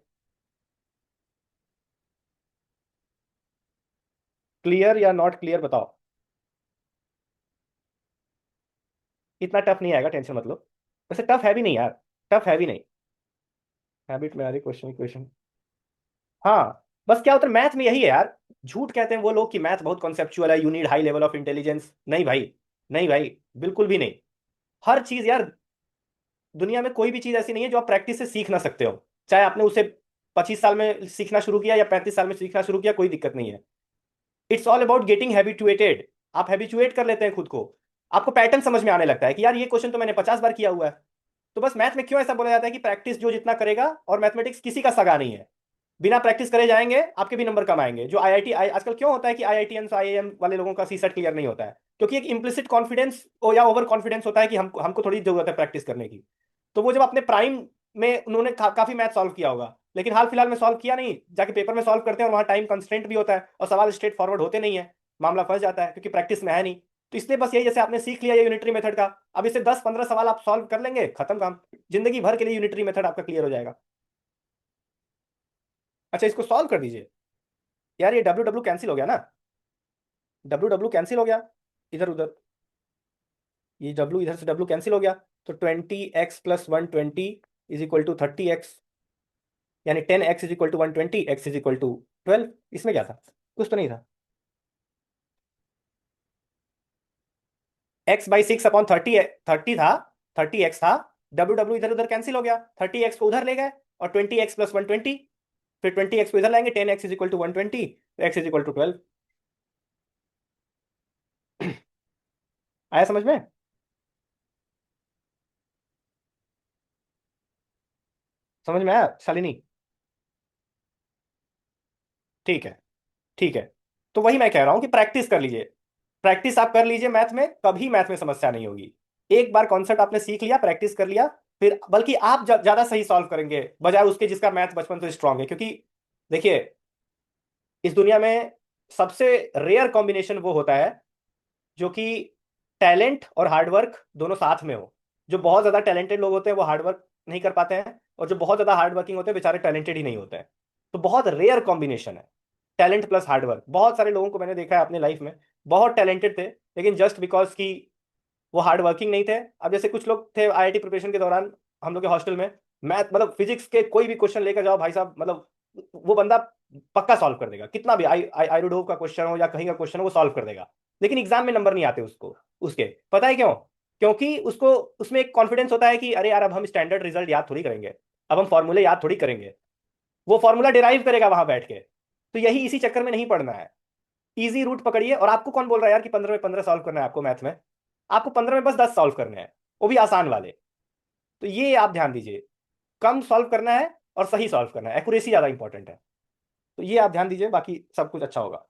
क्लियर या नॉट क्लियर बताओ। इतना टफ नहीं आएगा, टेंशन मत लो। वैसे टफ है भी नहीं यार, टफ है भी नहीं। हैबिट में आ रही क्वेश्चन इक्वेशन। हाँ, बस क्या होता है मैथ में यही है यार, झूठ कहते हैं वो लोग कि मैथ बहुत कॉन्सेप्चुअल है, you need high level of intelligence. नहीं भाई, नहीं भाई, बिल्कुल भी नहीं। हर चीज यार, दुनिया में कोई भी चीज ऐसी नहीं है जो आप प्रैक्टिस से सीख ना सकते हो, चाहे आपने उसे 25 साल में सीखना शुरू किया या 35 साल में सीखना शुरू किया, कोई दिक्कत नहीं है। It's all about getting habituated. आप हैबिचुएट कर लेते हैं खुद को, आपको पैटर्न समझ में आने लगता है कि यार ये क्वेश्चन तो मैंने 50 बार किया हुआ है। तो बस मैथ में क्यों ऐसा बोला जाता है कि प्रैक्टिस जो जितना करेगा, और मैथमेटिक्स किसी का सगा नहीं है, बिना प्रैक्टिस करे जाएंगे आपके भी नंबर कम आएंगे। जो आईआईटी आजकल क्यों होता है कि आईआईटीएन आईआईएम वाले लोगों का सीसेट क्लियर नहीं होता है, क्योंकि एक इम्प्लिसिट कॉन्फिडेंस या ओवर कॉन्फिडेंस होता है कि हमको हमको थोड़ी जरूरत है प्रैक्टिस करने की। तो वो जब अपने प्राइम में उन्होंने काफी मैथ सॉल्व किया होगा, लेकिन हाल फिलहाल में सॉल्व किया नहीं, जाके पेपर में सॉल्व करते हैं और वहाँ टाइम कंस्ट्रेंट भी होता है और सवाल स्ट्रेट फॉरवर्ड होते नहीं है, मामला फंस जाता है क्योंकि प्रैक्टिस में है नहीं। तो इसलिए बस यही, जैसे आपने सीख लिया ये यूनिटरी मेथड का, अब इससे 10-15 सवाल आप सॉल्व कर लेंगे, खत्म काम, जिंदगी भर के लिए यूनिटरी मेथड आपका क्लियर हो जाएगा। अच्छा इसको सॉल्व कर दीजिए। यार ये डब्ल्यू डब्ल्यू कैंसिल हो गया ना, डब्ल्यू डब्ल्यू कैंसिल हो गया इधर उधर। ये डब्ल्यू इधर से डब्ल्यू कैंसिल हो गया, तो 20x + 120 = 30x, यानी 10x = 120, x = 12। इसमें क्या था, कुछ तो नहीं था। x/6/30, 30 था, 30x था। डब्ल्यू डब्ल्यू इधर उधर कैंसिल हो गया, 30x को उधर ले गए, और 20x + 120, फिर 20x को इधर लाएंगे, 10x = 120, x = 12। आया समझ में? समझ में आया शालिनी? ठीक है, ठीक है। तो वही मैं कह रहा हूं कि प्रैक्टिस कर लीजिए। प्रैक्टिस आप कर लीजिए, मैथ में कभी मैथ में समस्या नहीं होगी। एक बार कॉन्सेप्ट आपने सीख लिया, प्रैक्टिस कर लिया, फिर बल्कि आप ज्यादा सही सॉल्व करेंगे बजाय उसके जिसका मैथ बचपन से स्ट्रांग है। क्योंकि देखिए, इस दुनिया में सबसे रेयर कॉम्बिनेशन वो होता है जो कि टैलेंट और हार्डवर्क दोनों साथ में हो। जो बहुत ज्यादा टैलेंटेड लोग होते हैं वो हार्डवर्क नहीं कर पाते हैं, और जो बहुत ज्यादा हार्ड वर्किंग होते हैं बेचारे टैलेंटेड ही नहीं होते हैं। तो बहुत रेयर कॉम्बिनेशन है टैलेंट प्लस हार्डवर्क। बहुत सारे लोगों को मैंने देखा है अपने लाइफ में, बहुत टैलेंटेड थे, लेकिन जस्ट बिकॉज कि वो हार्ड वर्किंग नहीं थे। अब जैसे कुछ लोग थे आईआईटी प्रिपरेशन के दौरान हम लोग के हॉस्टल में, मैथ मतलब फिजिक्स के कोई भी क्वेश्चन लेकर जाओ भाई साहब, मतलब वो बंदा पक्का सॉल्व कर देगा, कितना भी आयरोडोव का क्वेश्चन हो या कहीं का क्वेश्चन हो वो सॉल्व कर देगा। लेकिन एग्जाम में नंबर नहीं आते उसको, उसके पता है क्यों? क्योंकि उसको उसमें एक कॉन्फिडेंस होता है कि अरे यार अब हम स्टैंडर्ड रिजल्ट याद थोड़ी करेंगे, अब हम फॉर्मूले याद थोड़ी करेंगे। वो फॉर्मूला डिराइव करेगा वहां बैठ के। तो यही इसी चक्कर में नहीं पढ़ना है। इजी रूट पकड़िए। और आपको कौन बोल रहा है यार कि 15 में 15 सॉल्व करना है आपको मैथ में? आपको 15 में बस 10 सॉल्व करने हैं, वो भी आसान वाले। तो ये आप ध्यान दीजिए, कम सॉल्व करना है और सही सॉल्व करना है, एक्यूरेसी ज्यादा इंपॉर्टेंट है। तो ये आप ध्यान दीजिए, बाकी सब कुछ अच्छा होगा।